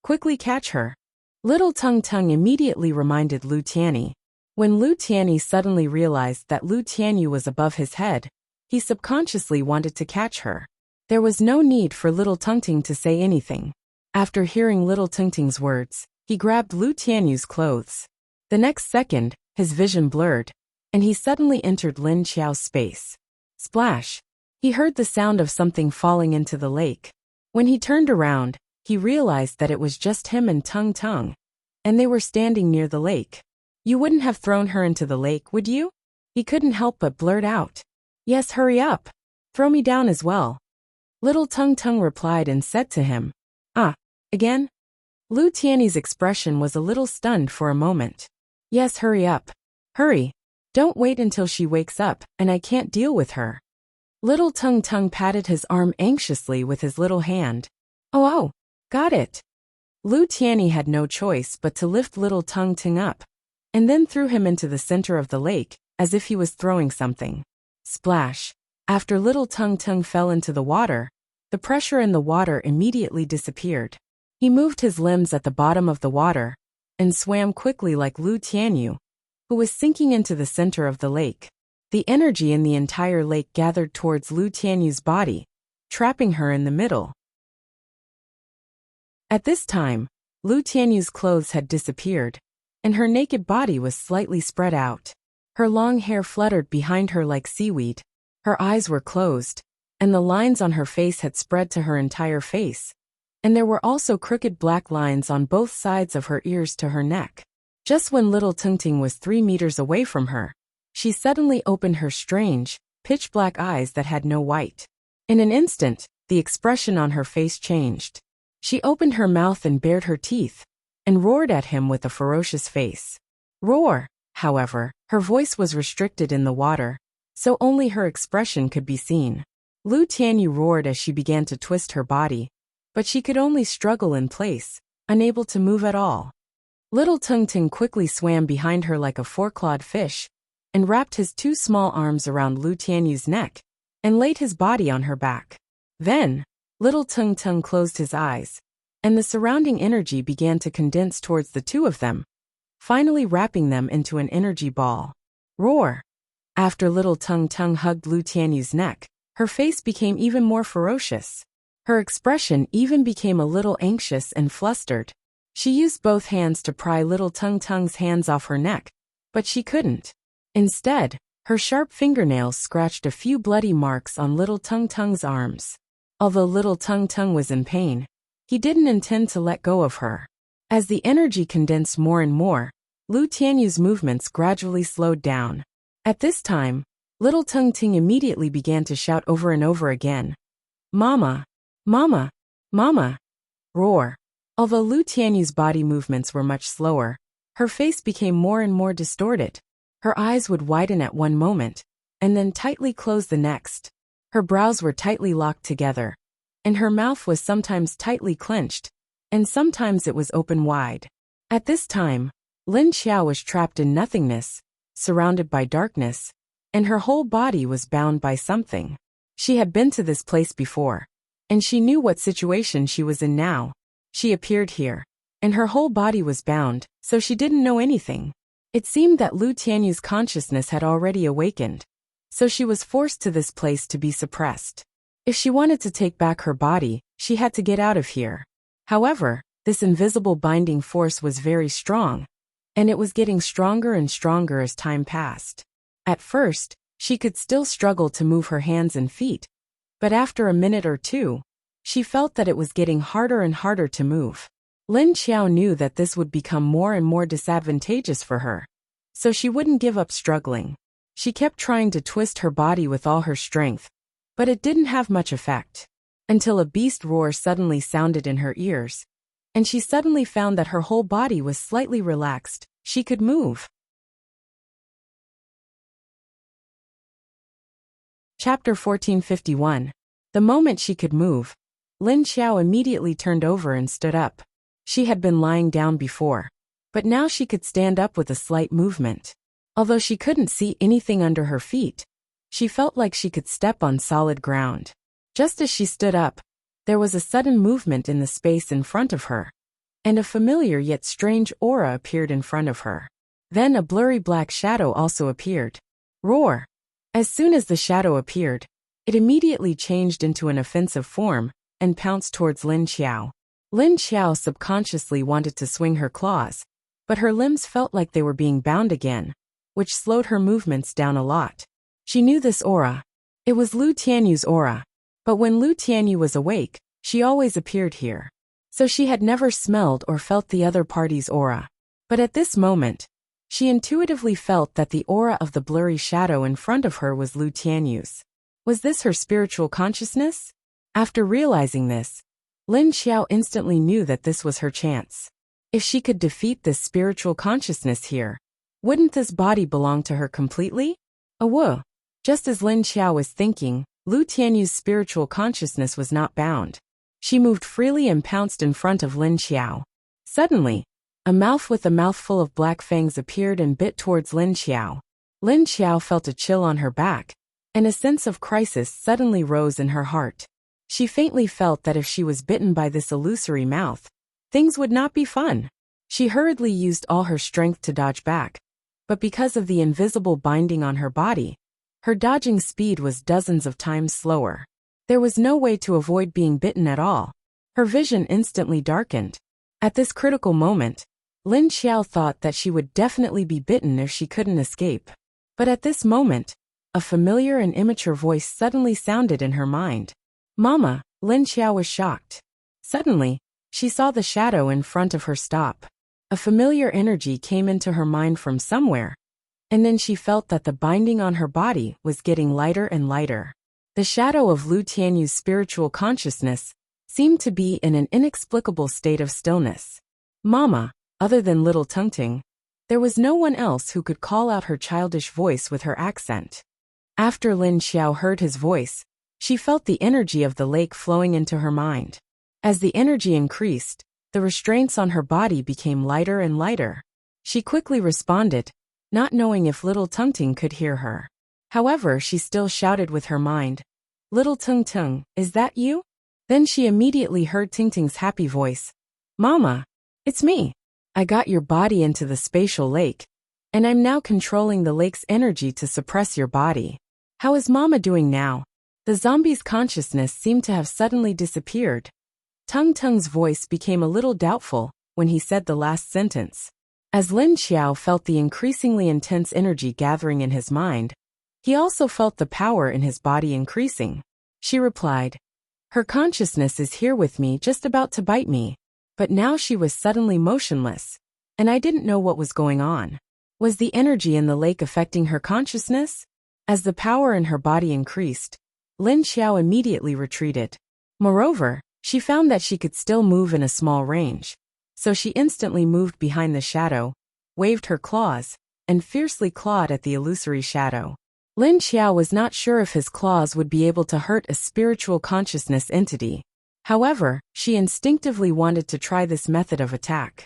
Quickly catch her! Little Tung Tung immediately reminded Lu Tianyi. When Lu Tianyi suddenly realized that Lu Tianyu was above his head, he subconsciously wanted to catch her. There was no need for little Tung Ting to say anything. After hearing little Tung Ting's words, he grabbed Lu Tianyu's clothes. The next second, his vision blurred, and he suddenly entered Lin Xiao's space. Splash! He heard the sound of something falling into the lake. When he turned around, he realized that it was just him and Tung Tung, and they were standing near the lake. You wouldn't have thrown her into the lake, would you? He couldn't help but blurt out. Yes, hurry up. Throw me down as well. Little Tung Tung replied and said to him. Ah, again? Lu Tiany's expression was a little stunned for a moment. Yes, hurry up. Hurry. Don't wait until she wakes up, and I can't deal with her. Little Tung Tung patted his arm anxiously with his little hand. Oh, got it. Lu Tianyi had no choice but to lift little Tung Tung up, and then threw him into the center of the lake, as if he was throwing something. Splash! After little Tung Tung fell into the water, the pressure in the water immediately disappeared. He moved his limbs at the bottom of the water, and swam quickly like Lu Tianyu, who was sinking into the center of the lake. The energy in the entire lake gathered towards Lu Tianyu's body, trapping her in the middle. At this time, Lu Tianyu's clothes had disappeared, and her naked body was slightly spread out. Her long hair fluttered behind her like seaweed. Her eyes were closed, and the lines on her face had spread to her entire face, and there were also crooked black lines on both sides of her ears to her neck. Just when little Tung Ting was 3 meters away from her, she suddenly opened her strange, pitch-black eyes that had no white. In an instant, the expression on her face changed. She opened her mouth and bared her teeth, and roared at him with a ferocious face. Roar! However, her voice was restricted in the water, so only her expression could be seen. Lu Tianyu roared as she began to twist her body, but she could only struggle in place, unable to move at all. Little Tung Ting quickly swam behind her like a 4-clawed fish, and wrapped his 2 small arms around Lu Tianyu's neck, and laid his body on her back. Then, little Tung Tung closed his eyes, and the surrounding energy began to condense towards the two of them, finally wrapping them into an energy ball. Roar! After little Tung Tung hugged Lu Tianyu's neck, her face became even more ferocious. Her expression even became a little anxious and flustered. She used both hands to pry little Tung Tung's hands off her neck, but she couldn't. Instead, her sharp fingernails scratched a few bloody marks on little Tung Tung's arms. Although little Tung Tung was in pain, he didn't intend to let go of her. As the energy condensed more and more, Lu Tianyu's movements gradually slowed down. At this time, little Tung Ting immediately began to shout over and over again. Mama! Mama! Mama! Roar! Although Lu Tianyu's body movements were much slower, Her face became more and more distorted. Her eyes would widen at one moment, and then tightly close the next. Her brows were tightly locked together, and her mouth was sometimes tightly clenched, and sometimes it was open wide. At this time, Lin Xiao was trapped in nothingness, surrounded by darkness, and her whole body was bound by something. She had been to this place before, and she knew what situation she was in now. She appeared here, and her whole body was bound, so she didn't know anything. It seemed that Lu Tianyu's consciousness had already awakened, so she was forced to this place to be suppressed. If she wanted to take back her body, she had to get out of here. However, this invisible binding force was very strong, and it was getting stronger and stronger as time passed. At first, she could still struggle to move her hands and feet, but after a minute or two, she felt that it was getting harder and harder to move. Lin Xiao knew that this would become more and more disadvantageous for her, so she wouldn't give up struggling. She kept trying to twist her body with all her strength, but it didn't have much effect, until a beast roar suddenly sounded in her ears, and she suddenly found that her whole body was slightly relaxed. She could move. Chapter 1451. The moment she could move, Lin Xiao immediately turned over and stood up. She had been lying down before, but now she could stand up with a slight movement. Although she couldn't see anything under her feet, she felt like she could step on solid ground. Just as she stood up, there was a sudden movement in the space in front of her, and a familiar yet strange aura appeared in front of her. Then a blurry black shadow also appeared. Roar! As soon as the shadow appeared, it immediately changed into an offensive form and pounced towards Lin Xiao. Lin Xiao subconsciously wanted to swing her claws, but her limbs felt like they were being bound again, which slowed her movements down a lot. She knew this aura. It was Lu Tianyu's aura, but when Lu Tianyu was awake, she always appeared here. So she had never smelled or felt the other party's aura. But at this moment, she intuitively felt that the aura of the blurry shadow in front of her was Lu Tianyu's. Was this her spiritual consciousness? After realizing this, Lin Xiao instantly knew that this was her chance. If she could defeat this spiritual consciousness here, wouldn't this body belong to her completely? Whoa! Just as Lin Xiao was thinking, Lu Tianyu's spiritual consciousness was not bound. She moved freely and pounced in front of Lin Xiao. Suddenly, a mouth with a mouthful of black fangs appeared and bit towards Lin Xiao. Lin Xiao felt a chill on her back, and a sense of crisis suddenly rose in her heart. She faintly felt that if she was bitten by this illusory mouth, things would not be fun. She hurriedly used all her strength to dodge back, but because of the invisible binding on her body, her dodging speed was dozens of times slower. There was no way to avoid being bitten at all. Her vision instantly darkened. At this critical moment, Lin Xiao thought that she would definitely be bitten if she couldn't escape. But at this moment, a familiar and immature voice suddenly sounded in her mind. Mama! Lin Xiao was shocked. Suddenly, she saw the shadow in front of her stop. A familiar energy came into her mind from somewhere, and then she felt that the binding on her body was getting lighter and lighter. The shadow of Lu Tianyu's spiritual consciousness seemed to be in an inexplicable state of stillness. Mama! Other than little Tungting, there was no one else who could call out her childish voice with her accent. After Lin Xiao heard his voice, she felt the energy of the lake flowing into her mind. As the energy increased, the restraints on her body became lighter and lighter. She quickly responded, not knowing if little Tungting could hear her. However, she still shouted with her mind, Little Tung Tung, is that you? Then she immediately heard Tingting's happy voice. Mama! It's me! I got your body into the spatial lake, and I'm now controlling the lake's energy to suppress your body. How is Mama doing now? The zombie's consciousness seemed to have suddenly disappeared. Tung Tung's voice became a little doubtful when he said the last sentence. As Lin Xiao felt the increasingly intense energy gathering in his mind, he also felt the power in his body increasing. She replied, Her consciousness is here with me, just about to bite me. But now she was suddenly motionless, and I didn't know what was going on. Was the energy in the lake affecting her consciousness? As the power in her body increased, Lin Xiao immediately retreated. Moreover, she found that she could still move in a small range, so she instantly moved behind the shadow waved her claws, and fiercely clawed at the illusory shadow. Lin Xiao was not sure if his claws would be able to hurt a spiritual consciousness entity. However, she instinctively wanted to try this method of attack.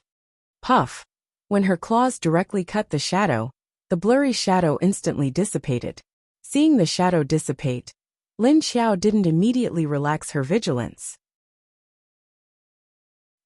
Puff! When her claws directly cut the shadow, the blurry shadow instantly dissipated. Seeing the shadow dissipate, Lin Xiao didn't immediately relax her vigilance.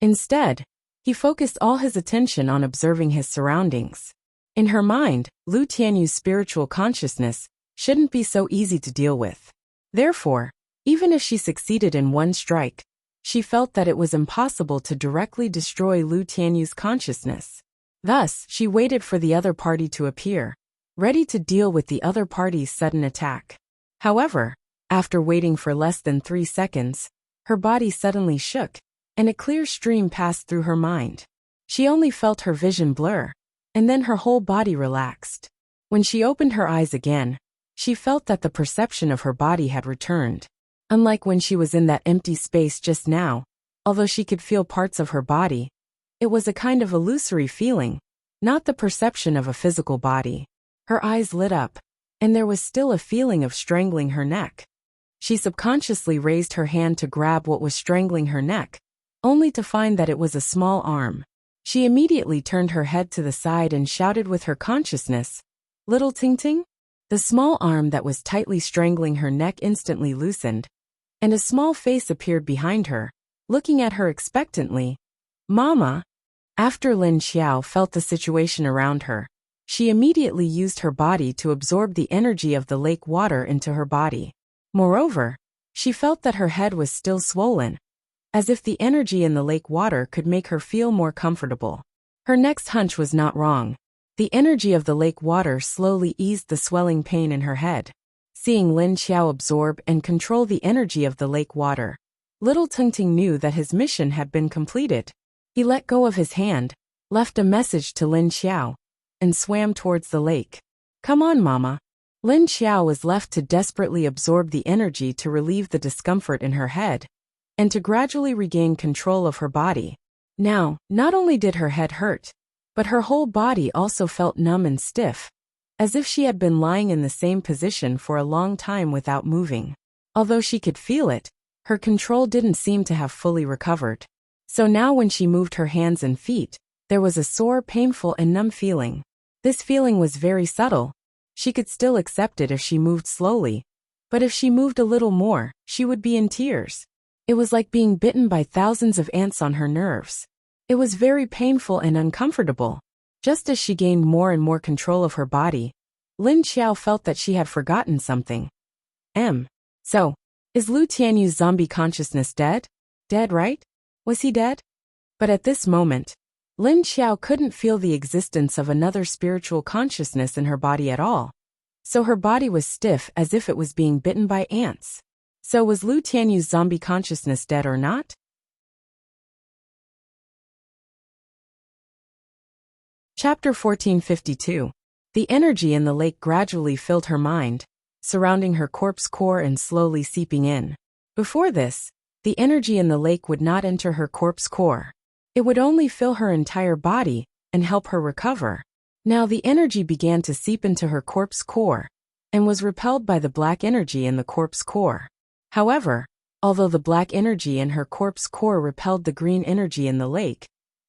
Instead, he focused all his attention on observing his surroundings. In her mind, Lu Tianyu's spiritual consciousness shouldn't be so easy to deal with. Therefore, even if she succeeded in one strike, she felt that it was impossible to directly destroy Lu Tianyu's consciousness. Thus, she waited for the other party to appear, ready to deal with the other party's sudden attack. However, after waiting for less than 3 seconds, her body suddenly shook, and a clear stream passed through her mind. She only felt her vision blur, and then her whole body relaxed. When she opened her eyes again, she felt that the perception of her body had returned. Unlike when she was in that empty space just now, although she could feel parts of her body, it was a kind of illusory feeling, not the perception of a physical body. Her eyes lit up, and there was still a feeling of strangling her neck. She subconsciously raised her hand to grab what was strangling her neck, only to find that it was a small arm. She immediately turned her head to the side and shouted with her consciousness, "Little Ting Ting?" The small arm that was tightly strangling her neck instantly loosened, and a small face appeared behind her, looking at her expectantly. "Mama?" After Lin Xiao felt the situation around her, she immediately used her body to absorb the energy of the lake water into her body. Moreover, she felt that her head was still swollen, as if the energy in the lake water could make her feel more comfortable. Her next hunch was not wrong. The energy of the lake water slowly eased the swelling pain in her head. Seeing Lin Xiao absorb and control the energy of the lake water, little Ting Ting knew that his mission had been completed. He let go of his hand, left a message to Lin Xiao, and swam towards the lake. "Come on, Mama." Lin Xiao was left to desperately absorb the energy to relieve the discomfort in her head, and to gradually regain control of her body. Now, not only did her head hurt, but her whole body also felt numb and stiff, as if she had been lying in the same position for a long time without moving. Although she could feel it, her control didn't seem to have fully recovered. So now when she moved her hands and feet, there was a sore, painful and numb feeling. This feeling was very subtle. She could still accept it if she moved slowly, but if she moved a little more, she would be in tears. It was like being bitten by thousands of ants on her nerves. It was very painful and uncomfortable. Just as she gained more and more control of her body, Lin Xiao felt that she had forgotten something. So, is Lu Tianyu's zombie consciousness dead? Dead, right? Was he dead? But at this moment, Lin Xiao couldn't feel the existence of another spiritual consciousness in her body at all. So her body was stiff as if it was being bitten by ants. So was Lu Tianyu's zombie consciousness dead or not? Chapter 1452. The energy in the lake gradually filled her mind, surrounding her corpse core and slowly seeping in. Before this, the energy in the lake would not enter her corpse core. It would only fill her entire body and help her recover. Now the energy began to seep into her corpse core, and was repelled by the black energy in the corpse core. However, although the black energy in her corpse core repelled the green energy in the lake,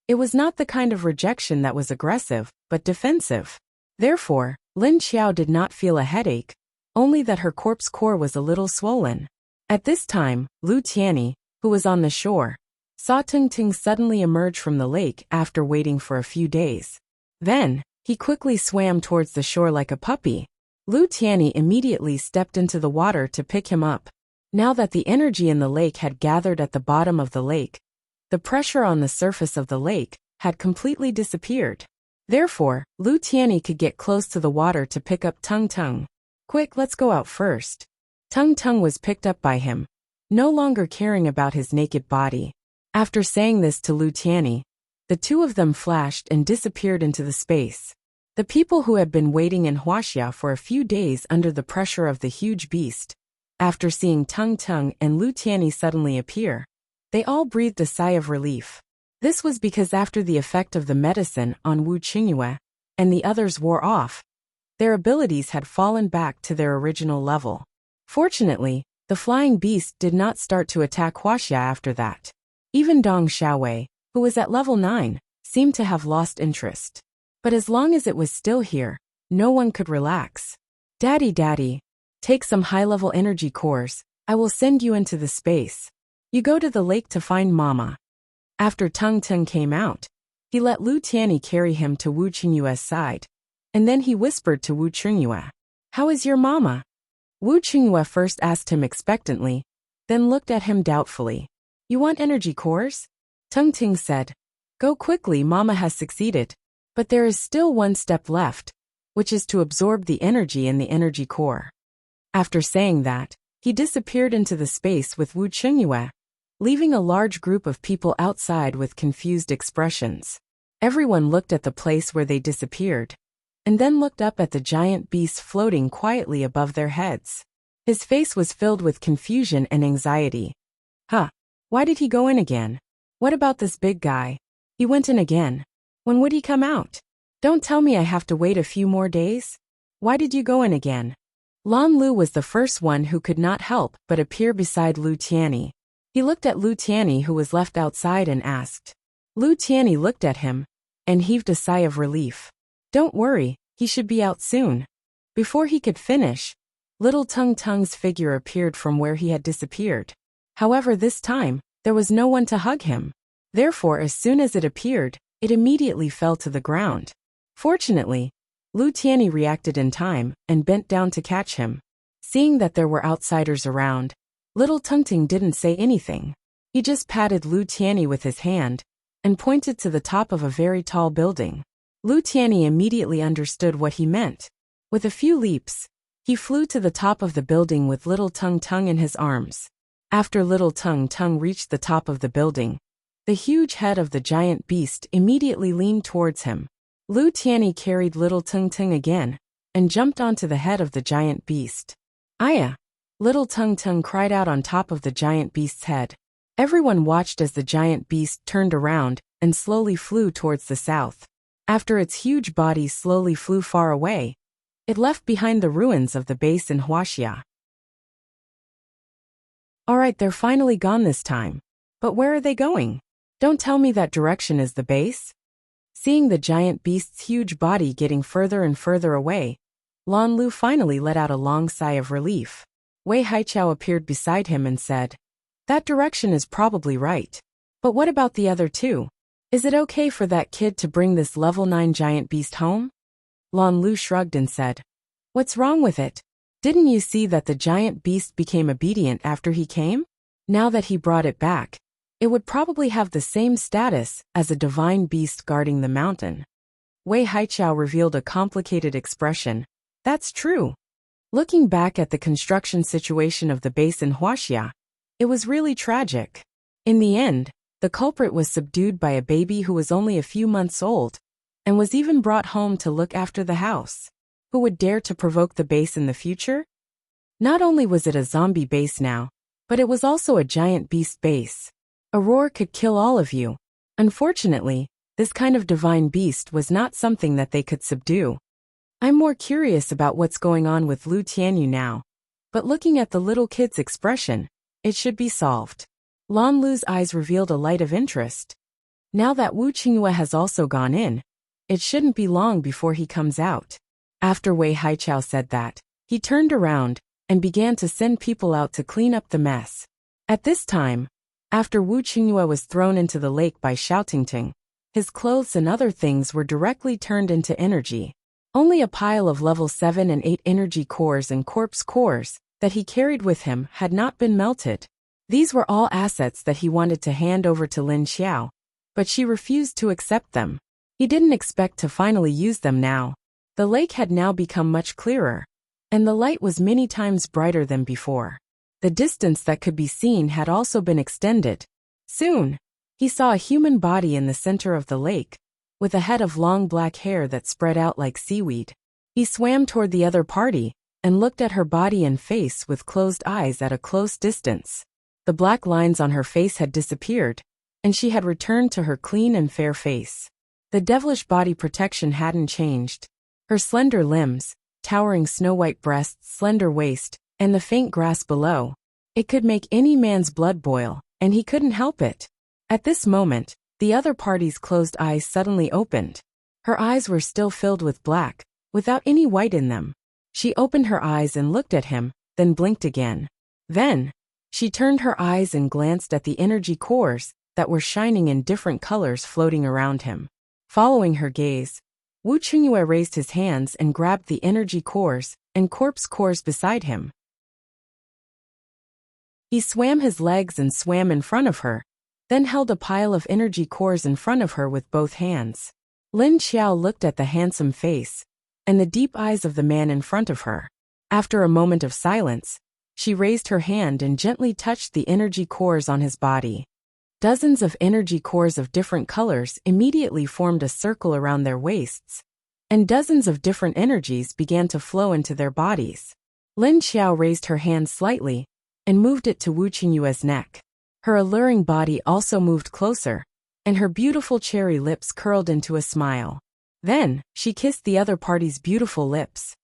it was not the kind of rejection that was aggressive, but defensive. Therefore, Lin Xiao did not feel a headache, only that her corpse core was a little swollen. At this time, Lu Tianyi, who was on the shore, saw Ting Ting suddenly emerge from the lake after waiting for a few days. Then, he quickly swam towards the shore like a puppy. Lu Tianyi immediately stepped into the water to pick him up. Now that the energy in the lake had gathered at the bottom of the lake, the pressure on the surface of the lake had completely disappeared. Therefore, Lu Tianyi could get close to the water to pick up Tung Tung. "Quick, let's go out first." Tung Tung was picked up by him, no longer caring about his naked body. After saying this to Lu Tianyi, the two of them flashed and disappeared into the space. The people who had been waiting in Wuxia for a few days under the pressure of the huge beast, after seeing Tung Tung and Lu Tianyi suddenly appear, they all breathed a sigh of relief. This was because after the effect of the medicine on Wu Qingyue and the others wore off, their abilities had fallen back to their original level. Fortunately, the flying beast did not start to attack Wuxia after that. Even Dong Xiaowei, who was at level 9, seemed to have lost interest. But as long as it was still here, no one could relax. Daddy, take some high-level energy cores. I will send you into the space. You go to the lake to find Mama. After Tung Tung came out, he let Lu Tianyi carry him to Wu Qingyue's side, and then he whispered to Wu Qingyue, "How is your Mama?" Wu Qingyue first asked him expectantly, then looked at him doubtfully. "You want energy cores?" Tung Tung said, "Go quickly, Mama has succeeded. But there is still one step left, which is to absorb the energy in the energy core." After saying that, he disappeared into the space with Wu Qingyue, leaving a large group of people outside with confused expressions. Everyone looked at the place where they disappeared, and then looked up at the giant beast floating quietly above their heads. His face was filled with confusion and anxiety. Huh? Why did he go in again? What about this big guy? He went in again. When would he come out? Don't tell me I have to wait a few more days? Why did you go in again? Lan Lu was the first one who could not help but appear beside Lu Tianyi. He looked at Lu Tianyi, who was left outside, and asked. Lu Tianyi looked at him and heaved a sigh of relief. Don't worry, he should be out soon. Before he could finish, little Tung Tung's figure appeared from where he had disappeared. However, this time, there was no one to hug him. Therefore, as soon as it appeared, it immediately fell to the ground. Fortunately, Lu Tianyi reacted in time and bent down to catch him. Seeing that there were outsiders around, little Tung Tung didn't say anything. He just patted Lu Tianyi with his hand and pointed to the top of a very tall building. Lu Tianyi immediately understood what he meant. With a few leaps, he flew to the top of the building with little Tung Tung in his arms. After little Tung Tung reached the top of the building, the huge head of the giant beast immediately leaned towards him. Lu Tianyi carried little Tung Tung again and jumped onto the head of the giant beast. Aya! Little Tung Tung cried out on top of the giant beast's head. Everyone watched as the giant beast turned around and slowly flew towards the south. After its huge body slowly flew far away, it left behind the ruins of the base in Wuxia. Alright, they're finally gone this time. But where are they going? Don't tell me that direction is the base? Seeing the giant beast's huge body getting further and further away, Lan Lu finally let out a long sigh of relief. Wei Haichao appeared beside him and said, That direction is probably right. But what about the other two? Is it okay for that kid to bring this level 9 giant beast home? Lan Lu shrugged and said, What's wrong with it? Didn't you see that the giant beast became obedient after he came? Now that he brought it back, it would probably have the same status as a divine beast guarding the mountain. Wei Haichao revealed a complicated expression. That's true. Looking back at the construction situation of the base in Wuxia, it was really tragic. In the end, the culprit was subdued by a baby who was only a few months old, and was even brought home to look after the house. Who would dare to provoke the base in the future? Not only was it a zombie base now, but it was also a giant beast base. A roar could kill all of you. Unfortunately, this kind of divine beast was not something that they could subdue. I'm more curious about what's going on with Lu Tianyu now, but looking at the little kid's expression, it should be solved. Lan Lu's eyes revealed a light of interest. Now that Wu Qingyue has also gone in, it shouldn't be long before he comes out. After Wei Haichao said that, he turned around and began to send people out to clean up the mess. At this time, after Wu Qingyue was thrown into the lake by Xiaotingting, his clothes and other things were directly turned into energy. Only a pile of level 7 and 8 energy cores and corpse cores that he carried with him had not been melted. These were all assets that he wanted to hand over to Lin Xiao, but she refused to accept them. He didn't expect to finally use them now. The lake had now become much clearer, and the light was many times brighter than before. The distance that could be seen had also been extended. Soon, he saw a human body in the center of the lake, with a head of long black hair that spread out like seaweed. He swam toward the other party, and looked at her body and face with closed eyes at a close distance. The black lines on her face had disappeared, and she had returned to her clean and fair face. The devilish body protection hadn't changed. Her slender limbs, towering snow-white breasts, slender waist, and the faint grass below. It could make any man's blood boil, and he couldn't help it. At this moment, the other party's closed eyes suddenly opened. Her eyes were still filled with black, without any white in them. She opened her eyes and looked at him, then blinked again. Then, she turned her eyes and glanced at the energy cores that were shining in different colors floating around him. Following her gaze, Wu Qingyue raised his hands and grabbed the energy cores and corpse cores beside him. He swam his legs and swam in front of her, then held a pile of energy cores in front of her with both hands. Lin Xiao looked at the handsome face and the deep eyes of the man in front of her. After a moment of silence, she raised her hand and gently touched the energy cores on his body. Dozens of energy cores of different colors immediately formed a circle around their waists, and dozens of different energies began to flow into their bodies. Lin Xiao raised her hand slightly and moved it to Wu Qingyue's neck. Her alluring body also moved closer, and her beautiful cherry lips curled into a smile. Then, she kissed the other party's beautiful lips.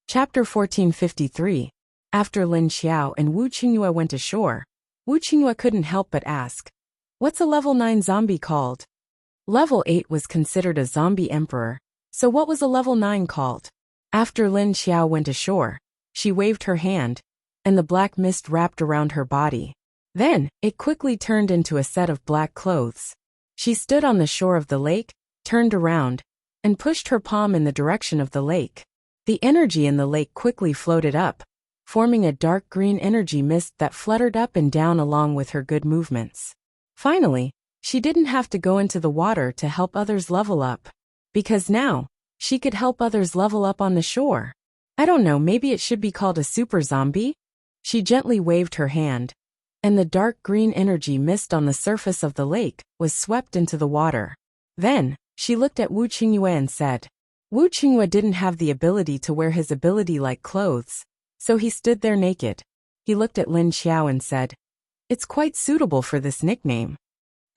Chapter 1453. After Lin Xiao and Wu Qingyue went ashore, Wu Qingyue couldn't help but ask, "What's a level 9 zombie called?" Level 8 was considered a zombie emperor, so what was a level 9 called? After Lin Xiao went ashore, she waved her hand, and the black mist wrapped around her body. Then, it quickly turned into a set of black clothes. She stood on the shore of the lake, turned around, and pushed her palm in the direction of the lake. The energy in the lake quickly floated up, forming a dark green energy mist that fluttered up and down along with her good movements. Finally, she didn't have to go into the water to help others level up, because now, she could help others level up on the shore. I don't know, maybe it should be called a super zombie? She gently waved her hand, and the dark green energy mist on the surface of the lake was swept into the water. Then, she looked at Wu Qingyue and said, Wu Qingyue didn't have the ability to wear his ability-like clothes, so he stood there naked. He looked at Lin Xiao and said, "It's quite suitable for this nickname."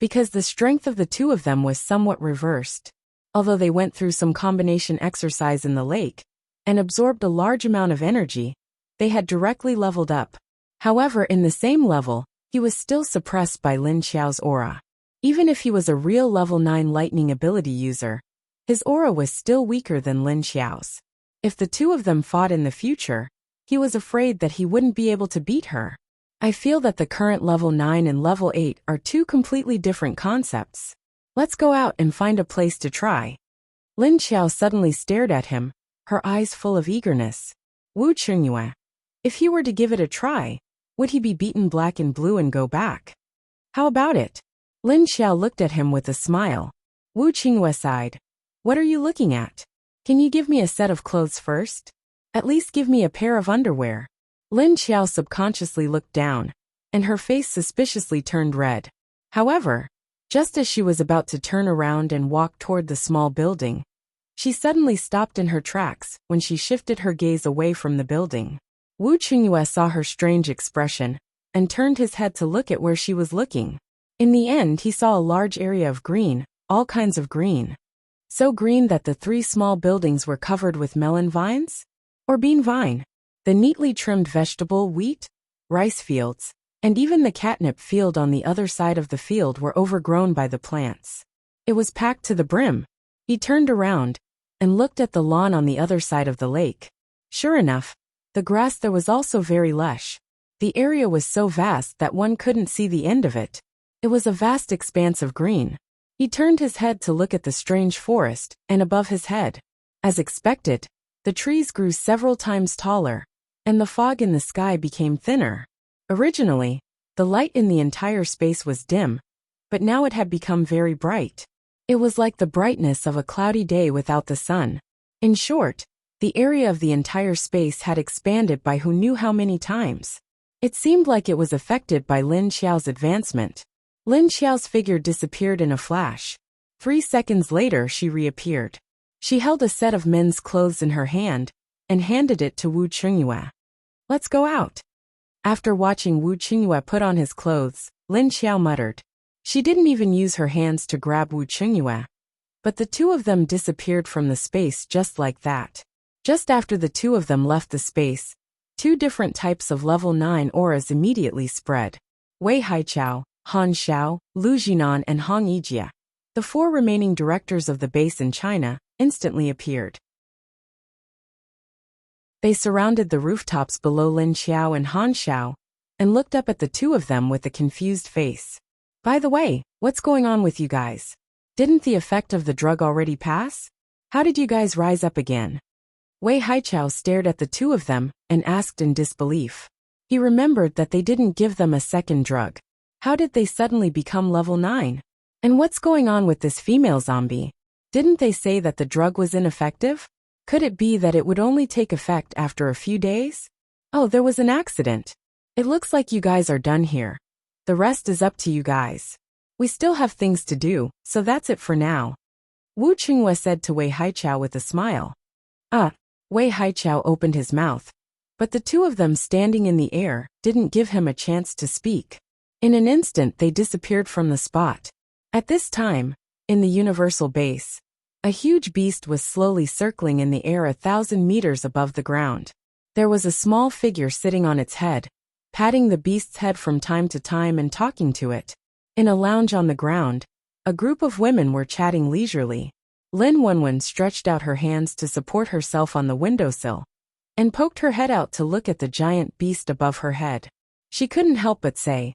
Because the strength of the two of them was somewhat reversed. Although they went through some combination exercise in the lake, and absorbed a large amount of energy, they had directly leveled up. However, in the same level, he was still suppressed by Lin Xiao's aura. Even if he was a real level 9 lightning ability user, his aura was still weaker than Lin Xiao's. If the two of them fought in the future, he was afraid that he wouldn't be able to beat her. I feel that the current level 9 and level 8 are two completely different concepts. Let's go out and find a place to try. Lin Xiao suddenly stared at him, her eyes full of eagerness. Wu Qingyue. If he were to give it a try, would he be beaten black and blue and go back? How about it? Lin Xiao looked at him with a smile. Wu Qingyue sighed. What are you looking at? Can you give me a set of clothes first? At least give me a pair of underwear. Lin Xiao subconsciously looked down, and her face suspiciously turned red. However, just as she was about to turn around and walk toward the small building, she suddenly stopped in her tracks when she shifted her gaze away from the building. Wu Qingyue saw her strange expression and turned his head to look at where she was looking. In the end, he saw a large area of green, all kinds of green. So green that the 3 small buildings were covered with melon vines? Or bean vine. The neatly trimmed vegetable, wheat, rice fields, and even the catnip field on the other side of the field were overgrown by the plants. It was packed to the brim. He turned around and looked at the lawn on the other side of the lake. Sure enough, the grass there was also very lush. The area was so vast that one couldn't see the end of it. It was a vast expanse of green. He turned his head to look at the strange forest, and above his head, as expected, the trees grew several times taller, and the fog in the sky became thinner. Originally, the light in the entire space was dim, but now it had become very bright. It was like the brightness of a cloudy day without the sun. In short, the area of the entire space had expanded by who knew how many times. It seemed like it was affected by Lin Xiao's advancement. Lin Xiao's figure disappeared in a flash. 3 seconds later she reappeared. She held a set of men's clothes in her hand, and handed it to Wu Qingyue. Let's go out. After watching Wu Qingyue put on his clothes, Lin Xiao muttered. She didn't even use her hands to grab Wu Qingyue. But the two of them disappeared from the space just like that. Just after the two of them left the space, two different types of level 9 auras immediately spread. Wei Haichao, Han Xiao, Lu Jinan and Hong Yijie, the four remaining directors of the base in China, instantly appeared. They surrounded the rooftops below Lin Xiao and Han Xiao, and looked up at the two of them with a confused face. By the way, what's going on with you guys? Didn't the effect of the drug already pass? How did you guys rise up again? Wei Haichao stared at the two of them and asked in disbelief. He remembered that they didn't give them a second drug. How did they suddenly become level 9? And what's going on with this female zombie? Didn't they say that the drug was ineffective? Could it be that it would only take effect after a few days? Oh, there was an accident. It looks like you guys are done here. The rest is up to you guys. We still have things to do, so that's it for now. Wu Qingyue said to Wei Haichao with a smile. Wei Haichao opened his mouth, but the two of them standing in the air didn't give him a chance to speak. In an instant they disappeared from the spot. At this time, in the universal base, a huge beast was slowly circling in the air 1,000 meters above the ground. There was a small figure sitting on its head, patting the beast's head from time to time and talking to it. In a lounge on the ground, a group of women were chatting leisurely. Lin Wenwen stretched out her hands to support herself on the windowsill, and poked her head out to look at the giant beast above her head. She couldn't help but say,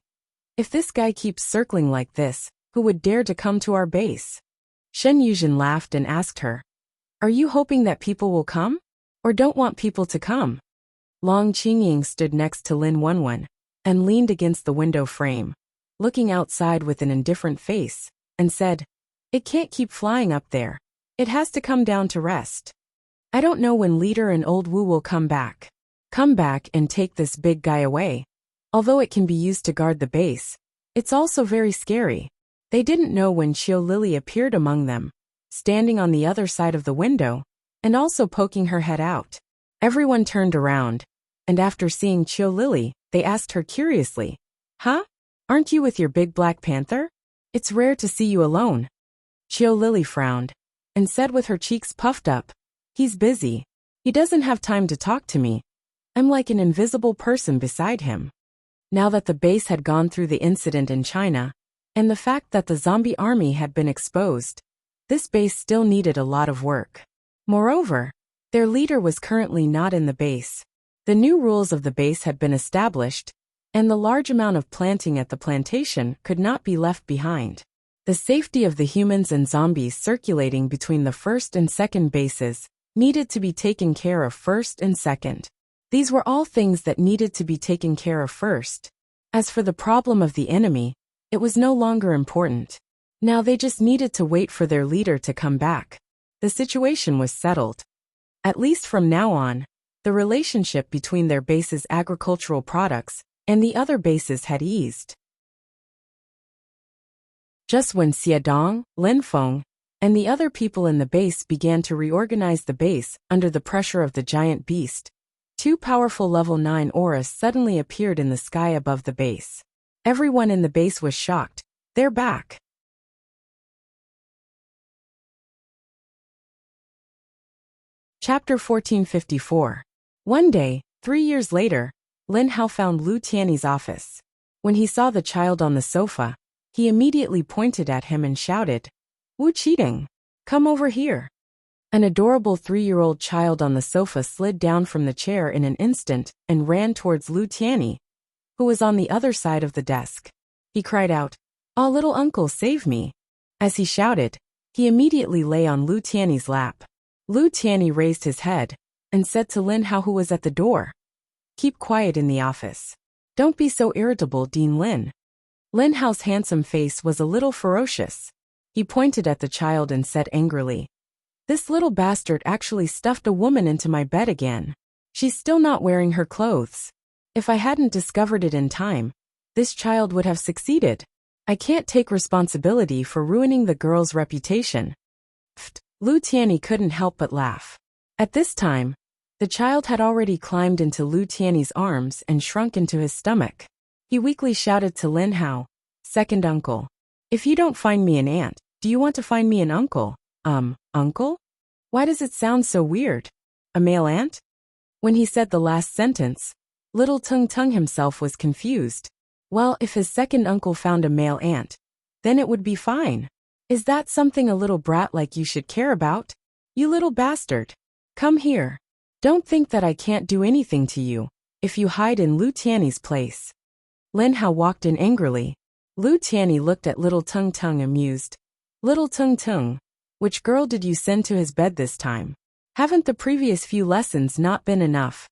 "If this guy keeps circling like this, who would dare to come to our base?" Shen Yuzhen laughed and asked her, "Are you hoping that people will come? Or don't want people to come?" Long Qingying stood next to Lin Wenwen, and leaned against the window frame, looking outside with an indifferent face, and said, "It can't keep flying up there. It has to come down to rest. I don't know when Leader and Old Wu will come back. Come back and take this big guy away. Although it can be used to guard the base, it's also very scary." They didn't know when Qiu Lily appeared among them, standing on the other side of the window, and also poking her head out. Everyone turned around, and after seeing Qiu Lily, they asked her curiously, "Huh? Aren't you with your big black panther? It's rare to see you alone." Qiu Lily frowned, and said with her cheeks puffed up, "He's busy. He doesn't have time to talk to me. I'm like an invisible person beside him." Now that the base had gone through the incident in China, and the fact that the zombie army had been exposed, this base still needed a lot of work. Moreover, their leader was currently not in the base. The new rules of the base had been established, and the large amount of planting at the plantation could not be left behind. The safety of the humans and zombies circulating between the first and second bases needed to be taken care of first and second. These were all things that needed to be taken care of first. As for the problem of the enemy, it was no longer important. Now they just needed to wait for their leader to come back. The situation was settled. At least from now on, the relationship between their base's agricultural products and the other bases had eased. Just when Xie Dong, Lin Feng, and the other people in the base began to reorganize the base under the pressure of the giant beast, two powerful level 9 auras suddenly appeared in the sky above the base. Everyone in the base was shocked. They're back. Chapter 1454. One day, 3 years later, Lin Hao found Lu Tiany's office. When he saw the child on the sofa, he immediately pointed at him and shouted, "Wu Qiding, come over here." An adorable 3-year-old child on the sofa slid down from the chair in an instant and ran towards Lu Tiany, who was on the other side of the desk. He cried out, "Oh, little uncle, save me." As he shouted, he immediately lay on Lu Tiany's lap. Lu Tiany raised his head and said to Lin Hao, who was at the door, "Keep quiet in the office. Don't be so irritable, Dean Lin." Lin Hao's handsome face was a little ferocious. He pointed at the child and said angrily, "This little bastard actually stuffed a woman into my bed again. She's still not wearing her clothes. If I hadn't discovered it in time, this child would have succeeded. I can't take responsibility for ruining the girl's reputation." Lu Tiany couldn't help but laugh. At this time, The child had already climbed into Lu Tiany's arms and shrunk into his stomach. He weakly shouted to Lin Hao, "Second uncle. If you don't find me an aunt, do you want to find me an uncle?" Uncle? Why does it sound so weird? A male aunt? When he said the last sentence, little Tung Tung himself was confused. Well, if his second uncle found a male aunt, then it would be fine. Is that something a little brat like you should care about? You little bastard. Come here. Don't think that I can't do anything to you if you hide in Lu Tiany's place. Lin Hao walked in angrily. Lu Tiany looked at little Tung Tung amused. Little Tung Tung, which girl did you send to his bed this time? Haven't the previous few lessons not been enough?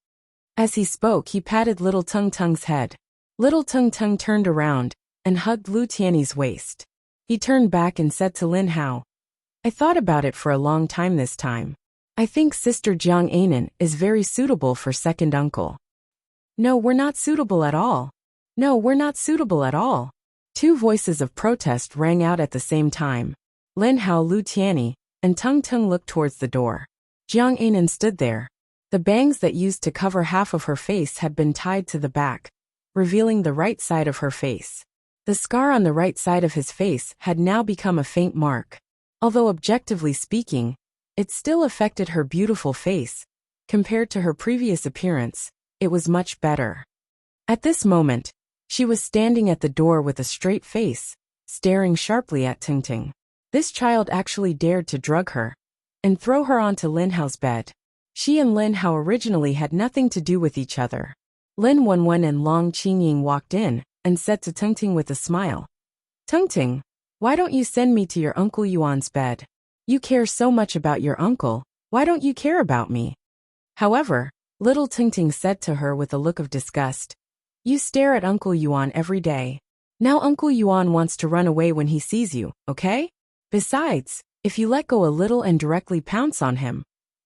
As he spoke, he patted little Tung Tung's head. Little Tung Tung turned around and hugged Lu Tiany's waist. He turned back and said to Lin Hao, "I thought about it for a long time this time. I think Sister Jiang Anan is very suitable for second uncle." "No, we're not suitable at all. No, we're not suitable at all." Two voices of protest rang out at the same time. Lin Hao, Lu Tiany, and Tung Tung looked towards the door. Jiang Anan stood there. The bangs that used to cover half of her face had been tied to the back, revealing the right side of her face. The scar on the right side of his face had now become a faint mark. Although objectively speaking, it still affected her beautiful face. Compared to her previous appearance, it was much better. At this moment, she was standing at the door with a straight face, staring sharply at Tung Tung. This child actually dared to drug her and throw her onto Lin Hao's bed. She and Lin Hao originally had nothing to do with each other. Lin Wenwen and Long Qingying walked in and said to Tung Tung with a smile, "Tung Tung, why don't you send me to your Uncle Yuan's bed? You care so much about your uncle, why don't you care about me?" However, little Tung Tung said to her with a look of disgust, "You stare at Uncle Yuan every day. Now Uncle Yuan wants to run away when he sees you, okay? Besides, if you let go a little and directly pounce on him,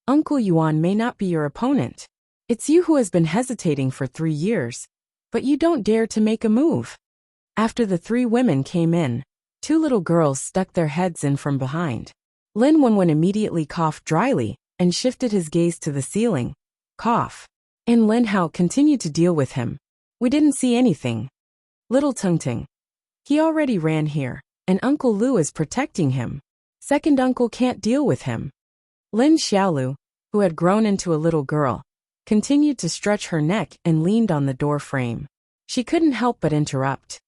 Uncle Yuan may not be your opponent. It's you who has been hesitating for 3 years, but you don't dare to make a move." After the 3 women came in, 2 little girls stuck their heads in from behind. Lin Wenwen immediately coughed dryly and shifted his gaze to the ceiling. Cough. And Lin Hao continued to deal with him. "We didn't see anything. Little Tung Tung. He already ran here, and Uncle Lu is protecting him. Second uncle can't deal with him." Lin Xiaolu, who had grown into a little girl, continued to stretch her neck and leaned on the door frame. She couldn't help but interrupt.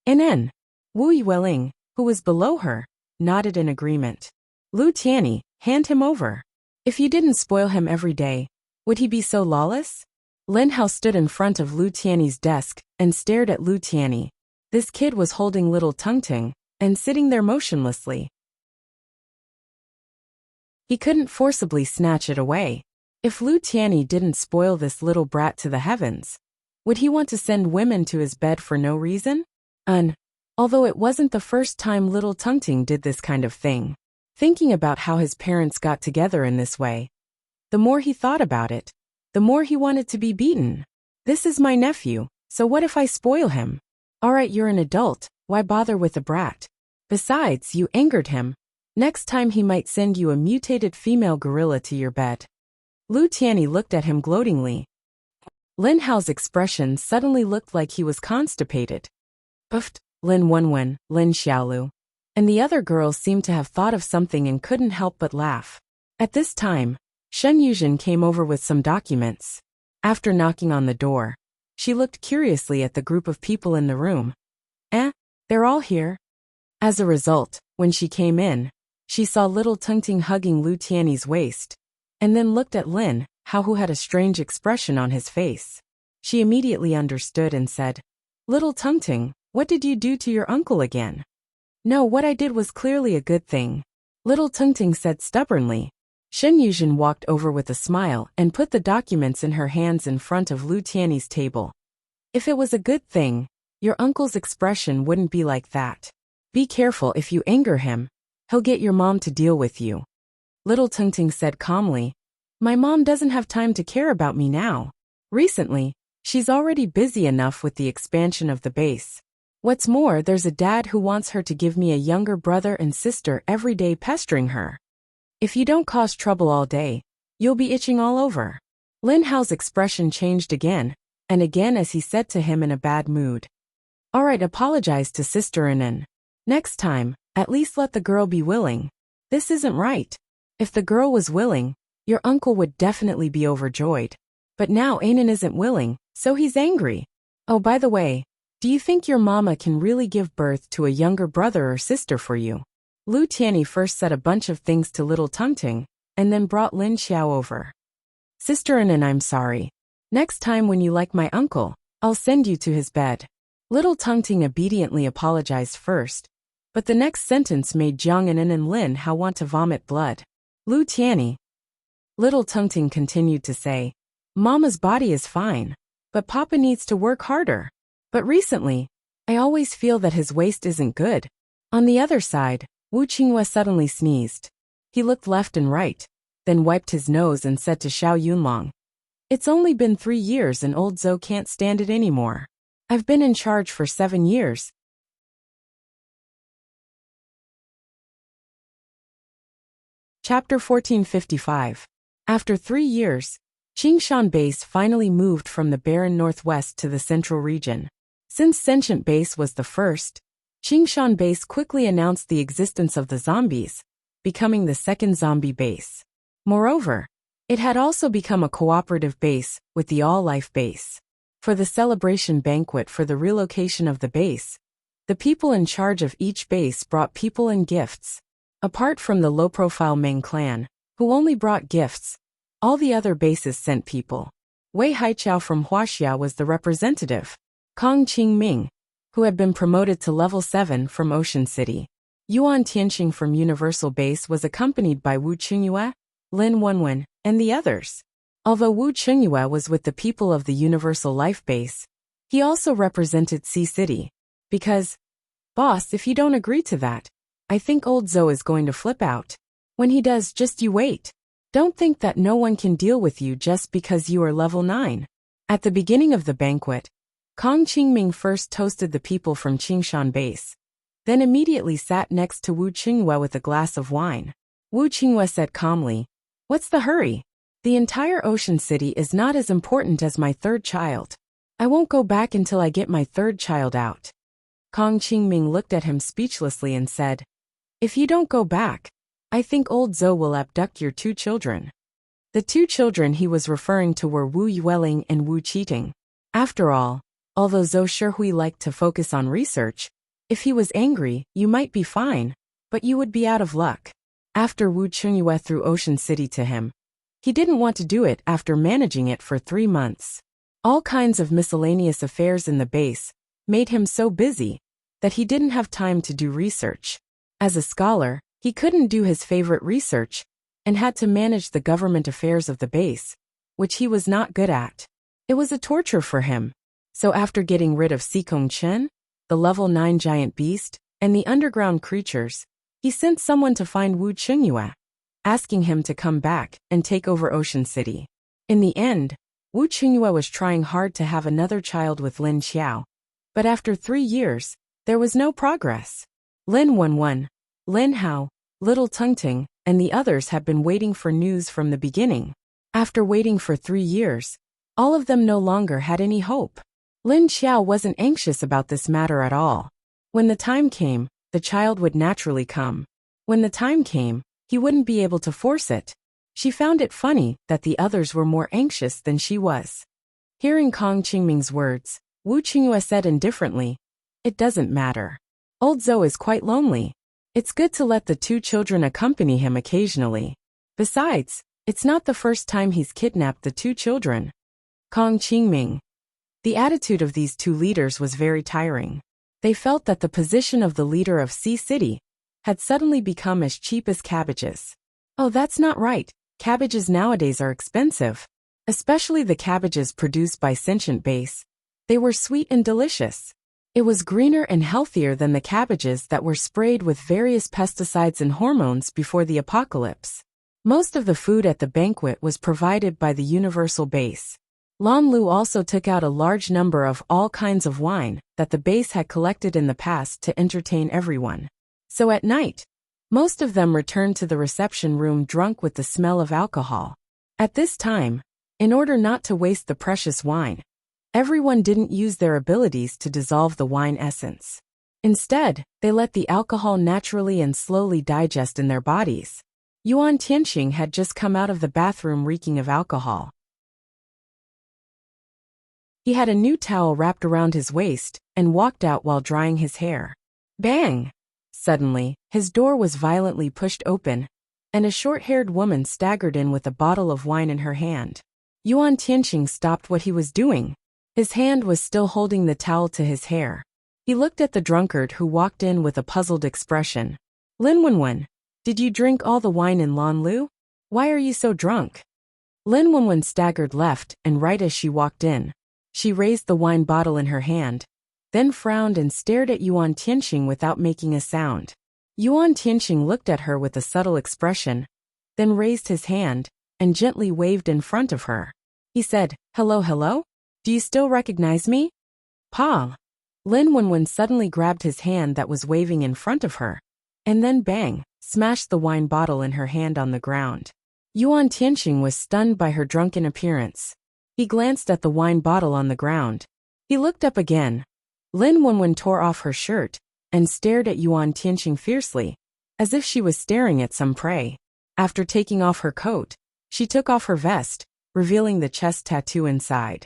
And Wu Yueling, who was below her, nodded in agreement. "Lu Tiany, hand him over. If you didn't spoil him every day, would he be so lawless?" Lin Hao stood in front of Lu Tiany's desk and stared at Lu Tiany. This kid was holding little Tung Tung and sitting there motionlessly. He couldn't forcibly snatch it away. If Lu Tiany didn't spoil this little brat to the heavens, would he want to send women to his bed for no reason? Although it wasn't the first time little Tung Tung did this kind of thing. Thinking about how his parents got together in this way, the more he thought about it, the more he wanted to be beaten. "This is my nephew, so what if I spoil him? Alright, you're an adult, why bother with a brat? Besides, you angered him. Next time he might send you a mutated female gorilla to your bed." Lu Tiany looked at him gloatingly. Lin Hao's expression suddenly looked like he was constipated. Puffed, Lin Wenwen, Lin Xiaolu, and the other girls seemed to have thought of something and couldn't help but laugh. At this time, Shen Yuzhen came over with some documents. After knocking on the door, she looked curiously at the group of people in the room. They're all here. As a result, when she came in, she saw little Tung Tung hugging Lu Tiany's waist, and then looked at Lin Hao, who had a strange expression on his face. She immediately understood and said, "Little Tung Tung, what did you do to your uncle again?" "No, what I did was clearly a good thing," little Tung Tung said stubbornly. Shen Yuzhen walked over with a smile and put the documents in her hands in front of Lu Tiany's table. "If it was a good thing, your uncle's expression wouldn't be like that. Be careful, if you anger him, he'll get your mom to deal with you." Little Tung Tung said calmly, "My mom doesn't have time to care about me now. Recently, she's already busy enough with the expansion of the base. What's more, there's a dad who wants her to give me a younger brother and sister every day pestering her. If you don't cause trouble all day, you'll be itching all over." Lin Hao's expression changed again, and again as he said to him in a bad mood. Alright, apologize to Sister Anan. Next time, at least let the girl be willing. This isn't right. If the girl was willing, your uncle would definitely be overjoyed. But now Anan isn't willing, so he's angry. Oh, by the way, do you think your mama can really give birth to a younger brother or sister for you? Lu Tianyi first said a bunch of things to little Tungting, and then brought Lin Xiao over. Sister Anan, I'm sorry. Next time when you like my uncle, I'll send you to his bed. Little Tungting obediently apologized first, but the next sentence made Jiang Anan and Lin Hao want to vomit blood. Lu Tianyi. Little Tungting continued to say, Mama's body is fine, but Papa needs to work harder. But recently, I always feel that his waist isn't good. On the other side, Wu Qinghua suddenly sneezed. He looked left and right, then wiped his nose and said to Xiao Yunlong, It's only been 3 years and old Zhou can't stand it anymore. I've been in charge for 7 years. Chapter 1455. After 3 years, Qingshan Base finally moved from the barren northwest to the central region. Since Sentient Base was the first, Qingshan Base quickly announced the existence of the zombies, becoming the second zombie base. Moreover, it had also become a cooperative base with the all-life base. For the celebration banquet for the relocation of the base, the people in charge of each base brought people and gifts. Apart from the low-profile Meng clan, who only brought gifts, all the other bases sent people. Wei Haiqiao from Wuxia was the representative. Kong Qingming, who had been promoted to level 7 from Ocean City. Yuan Tianxing from Universal Base was accompanied by Wu Qingyue, Lin Wenwen, and the others. Although Wu Qingyue was with the people of the Universal Life Base, he also represented Sea City. Because, boss, if you don't agree to that, I think old Zhou is going to flip out. When he does, just you wait. Don't think that no one can deal with you just because you are level 9. At the beginning of the banquet, Kong Qingming first toasted the people from Qingshan Base, then immediately sat next to Wu Qingyue with a glass of wine. Wu Qingyue said calmly, What's the hurry? The entire Ocean City is not as important as my third child. I won't go back until I get my third child out. Kong Qingming looked at him speechlessly and said, If you don't go back, I think old Zhou will abduct your 2 children. The 2 children he was referring to were Wu Yueling and Wu Qiting. After all, although Zhou Shihui liked to focus on research, if he was angry, you might be fine, but you would be out of luck. After Wu Qingyue threw Ocean City to him, he didn't want to do it after managing it for 3 months. All kinds of miscellaneous affairs in the base made him so busy that he didn't have time to do research. As a scholar, he couldn't do his favorite research and had to manage the government affairs of the base, which he was not good at. It was a torture for him. So after getting rid of Sikong Chen, the level 9 giant beast, and the underground creatures, he sent someone to find Wu Qingyue, asking him to come back and take over Ocean City. In the end, Wu Qingyue was trying hard to have another child with Lin Xiao, but after 3 years, there was no progress. Lin Wenwen, Lin Hao, Little Tungting, and the others had been waiting for news from the beginning. After waiting for 3 years, all of them no longer had any hope. Lin Xiao wasn't anxious about this matter at all. When the time came, the child would naturally come. When the time came, he wouldn't be able to force it. She found it funny that the others were more anxious than she was. Hearing Kong Qingming's words, Wu Qingyue said indifferently, It doesn't matter. Old Zhou is quite lonely. It's good to let the 2 children accompany him occasionally. Besides, it's not the first time he's kidnapped the 2 children. Kong Qingming. The attitude of these 2 leaders was very tiring. They felt that the position of the leader of Sea City had suddenly become as cheap as cabbages. Oh, that's not right. Cabbages nowadays are expensive. Especially the cabbages produced by Sentient Base. They were sweet and delicious. It was greener and healthier than the cabbages that were sprayed with various pesticides and hormones before the apocalypse. Most of the food at the banquet was provided by the Universal Base. Lan Lu also took out a large number of all kinds of wine that the base had collected in the past to entertain everyone. So at night, most of them returned to the reception room drunk with the smell of alcohol. At this time, In order not to waste the precious wine, everyone didn't use their abilities to dissolve the wine essence. Instead, they let the alcohol naturally and slowly digest in their bodies. Yuan Tianxing had just come out of the bathroom reeking of alcohol. He had a new towel wrapped around his waist and walked out while drying his hair. Bang! Suddenly, his door was violently pushed open, and a short-haired woman staggered in with a bottle of wine in her hand. Yuan Tianxing stopped what he was doing. His hand was still holding the towel to his hair. He looked at the drunkard who walked in with a puzzled expression. Lin Wenwen, did you drink all the wine in Lanlu? Why are you so drunk? Lin Wenwen staggered left and right as she walked in. She raised the wine bottle in her hand, then frowned and stared at Yuan Tianxing without making a sound. Yuan Tianxing looked at her with a subtle expression, then raised his hand and gently waved in front of her. He said, "Hello, hello? Do you still recognize me?" Pa! Lin Wenwen suddenly grabbed his hand that was waving in front of her, and then bang, smashed the wine bottle in her hand on the ground. Yuan Tianxing was stunned by her drunken appearance. He glanced at the wine bottle on the ground. He looked up again. Lin Wenwen tore off her shirt and stared at Yuan Tianxing fiercely, as if she was staring at some prey. After taking off her coat, she took off her vest, revealing the chest tattoo inside.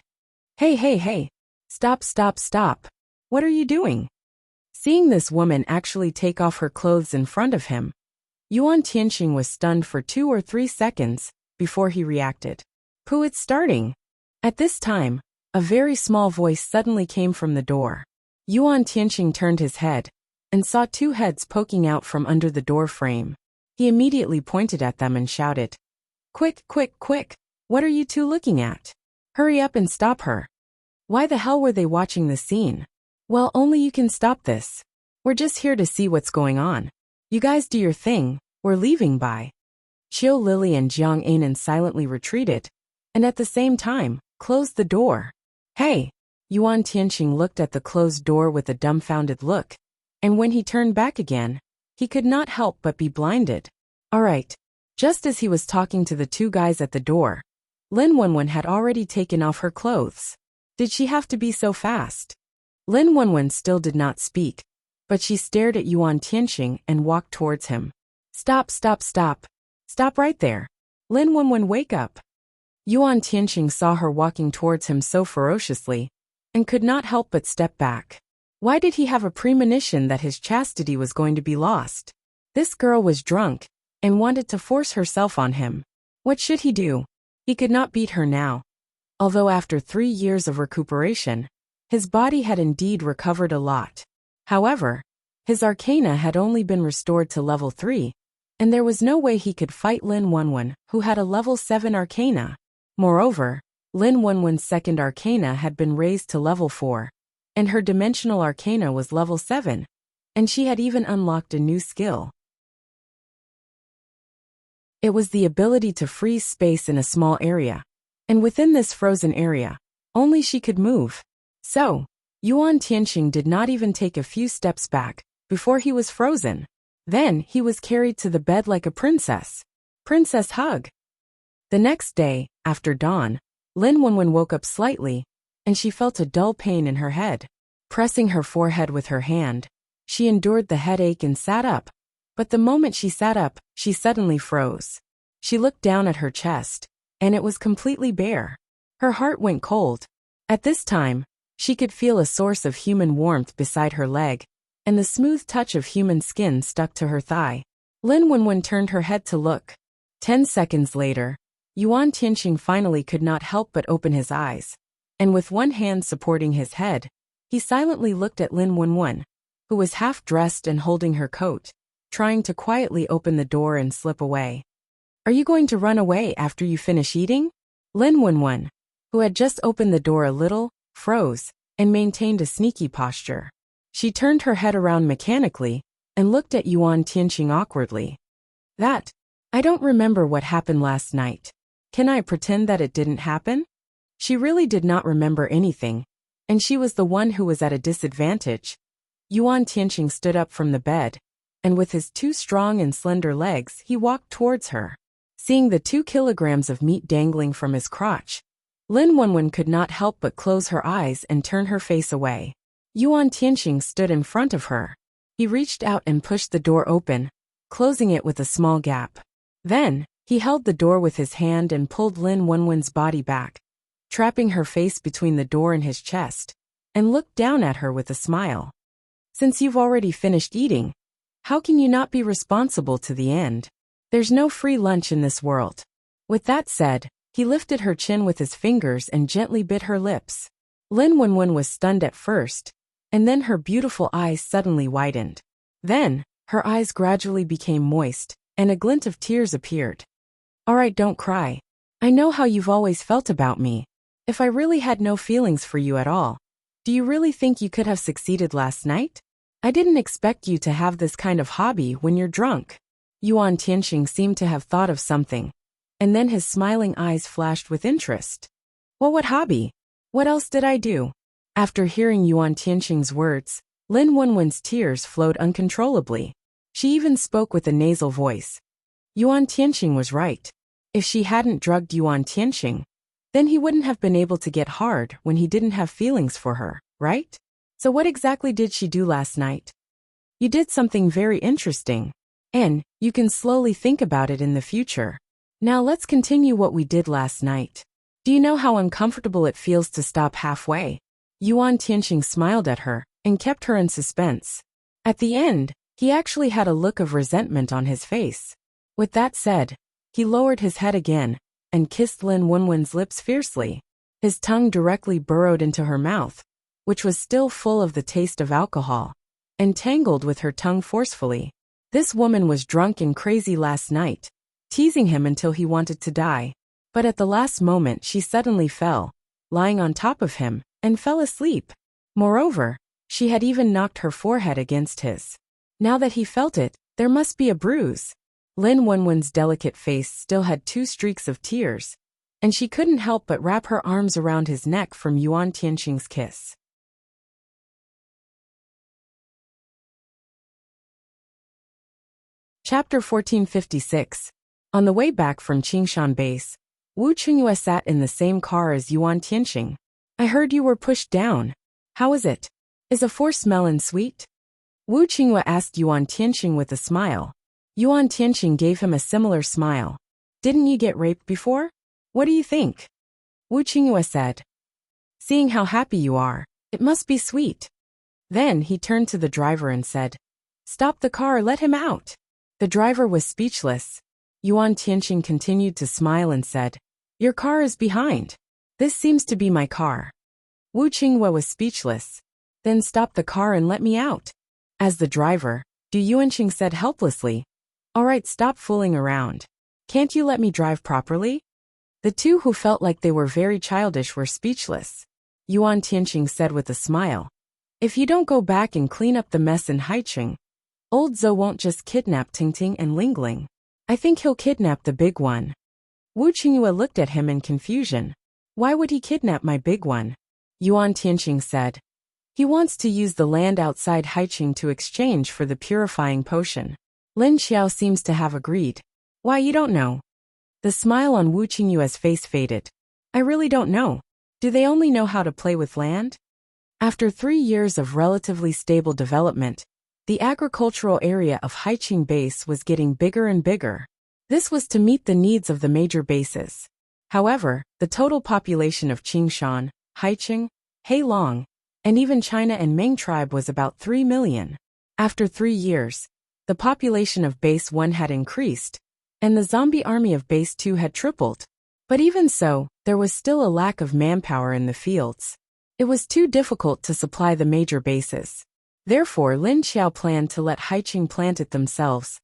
Hey, hey, hey! Stop, stop, stop! What are you doing? Seeing this woman actually take off her clothes in front of him, Yuan Tianxing was stunned for 2 or 3 seconds before he reacted. Pooh, it's starting! At this time, a very small voice suddenly came from the door. Yuan Tianxing turned his head and saw 2 heads poking out from under the door frame. He immediately pointed at them and shouted, "Quick, quick, quick! What are you 2 looking at? Hurry up and stop her!" Why the hell were they watching the scene? Well, only you can stop this. We're just here to see what's going on. You guys do your thing, we're leaving, bye. Qiu Lily and Jiang Anan silently retreated, and at the same time, closed the door. Hey! Yuan Tianxing looked at the closed door with a dumbfounded look, and when he turned back again, he could not help but be blinded. Alright. Just as he was talking to the 2 guys at the door, Lin Wenwen had already taken off her clothes. Did she have to be so fast? Lin Wenwen still did not speak, but she stared at Yuan Tianxing and walked towards him. Stop, stop, stop. Stop right there. Lin Wenwen, wake up. Yuan Tianxing saw her walking towards him so ferociously, and could not help but step back. Why did he have a premonition that his chastity was going to be lost? This girl was drunk, and wanted to force herself on him. What should he do? He could not beat her now. Although after 3 years of recuperation, his body had indeed recovered a lot. However, his arcana had only been restored to level 3, and there was no way he could fight Lin Wenwen, who had a level 7 arcana. Moreover, Lin Wenwen's second arcana had been raised to level 4, and her dimensional arcana was level 7, and she had even unlocked a new skill. It was the ability to freeze space in a small area, and within this frozen area, only she could move. So, Yuan Tianxing did not even take a few steps back before he was frozen. Then he was carried to the bed like a princess. Princess hug. The next day, after dawn, Lin Wenwen woke up slightly, and she felt a dull pain in her head. Pressing her forehead with her hand, she endured the headache and sat up. But the moment she sat up, she suddenly froze. She looked down at her chest, and it was completely bare. Her heart went cold. At this time, she could feel a source of human warmth beside her leg, and the smooth touch of human skin stuck to her thigh. Lin Wenwen turned her head to look. 10 seconds later, Yuan Tianxing finally could not help but open his eyes, and with one hand supporting his head, he silently looked at Lin Wenwen, who was half-dressed and holding her coat, trying to quietly open the door and slip away. Are you going to run away after you finish eating? Lin Wenwen, who had just opened the door a little, froze, and maintained a sneaky posture. She turned her head around mechanically and looked at Yuan Tianxing awkwardly. I don't remember what happened last night. Can I pretend that it didn't happen? She really did not remember anything, and she was the one who was at a disadvantage. Yuan Tianxing stood up from the bed, and with his 2 strong and slender legs he walked towards her. Seeing the 2 kilograms of meat dangling from his crotch, Lin Wenwen could not help but close her eyes and turn her face away. Yuan Tianxing stood in front of her. He reached out and pushed the door open, closing it with a small gap. Then, he held the door with his hand and pulled Lin Wenwen's body back, trapping her face between the door and his chest, and looked down at her with a smile. Since you've already finished eating, how can you not be responsible to the end? There's no free lunch in this world. With that said, he lifted her chin with his fingers and gently bit her lips. Lin Wenwen was stunned at first, and then her beautiful eyes suddenly widened. Then, her eyes gradually became moist, and a glint of tears appeared. Alright, don't cry. I know how you've always felt about me. If I really had no feelings for you at all, do you really think you could have succeeded last night? I didn't expect you to have this kind of hobby when you're drunk. Yuan Tianxing seemed to have thought of something, and then his smiling eyes flashed with interest. Well, what hobby? What else did I do? After hearing Yuan Tianxing's words, Lin Wenwen's tears flowed uncontrollably. She even spoke with a nasal voice. Yuan Tianxing was right. If she hadn't drugged Yuan Tianxing, then he wouldn't have been able to get hard when he didn't have feelings for her, right? So what exactly did she do last night? You did something very interesting, and you can slowly think about it in the future. Now let's continue what we did last night. Do you know how uncomfortable it feels to stop halfway? Yuan Tianxing smiled at her and kept her in suspense. At the end, he actually had a look of resentment on his face. With that said, he lowered his head again and kissed Lin Wenwen's lips fiercely. His tongue directly burrowed into her mouth, which was still full of the taste of alcohol, and tangled with her tongue forcefully. This woman was drunk and crazy last night, teasing him until he wanted to die. But at the last moment she suddenly fell, lying on top of him, and fell asleep. Moreover, she had even knocked her forehead against his. Now that he felt it, there must be a bruise. Lin Wenwen's delicate face still had 2 streaks of tears, and she couldn't help but wrap her arms around his neck from Yuan Tianxing's kiss. Chapter 1456. On the way back from Qingshan base, Wu Qingyue sat in the same car as Yuan Tianxing. I heard you were pushed down. How is it? Is a force melon sweet? Wu Qingyue asked Yuan Tianxing with a smile. Yuan Tianxing gave him a similar smile. Didn't you get raped before? What do you think? Wu Qingyue said. Seeing how happy you are, it must be sweet. Then he turned to the driver and said, Stop the car, let him out. The driver was speechless. Yuan Tianxing continued to smile and said, Your car is behind. This seems to be my car. Wu Qingyue was speechless. Then stop the car and let me out. As the driver, Du Yuanqing said helplessly, Alright, stop fooling around. Can't you let me drive properly? The two who felt like they were very childish were speechless. Yuan Tianxing said with a smile, If you don't go back and clean up the mess in Haicheng, old Zhou won't just kidnap Tingting and Lingling. I think he'll kidnap the big one. Wu Qingyue looked at him in confusion. Why would he kidnap my big one? Yuan Tianxing said. He wants to use the land outside Haicheng to exchange for the purifying potion. Lin Xiao seems to have agreed. Why, you don't know? The smile on Wu Qingyue's face faded. I really don't know. Do they only know how to play with land? After 3 years of relatively stable development, the agricultural area of Haicheng base was getting bigger and bigger. This was to meet the needs of the major bases. However, the total population of Qingshan, Haicheng, Heilong, and even China and Ming tribe was about 3 million. After 3 years, the population of Base 1 had increased, and the zombie army of Base 2 had tripled. But even so, there was still a lack of manpower in the fields. It was too difficult to supply the major bases. Therefore, Lin Xiao planned to let Haicheng plant it themselves.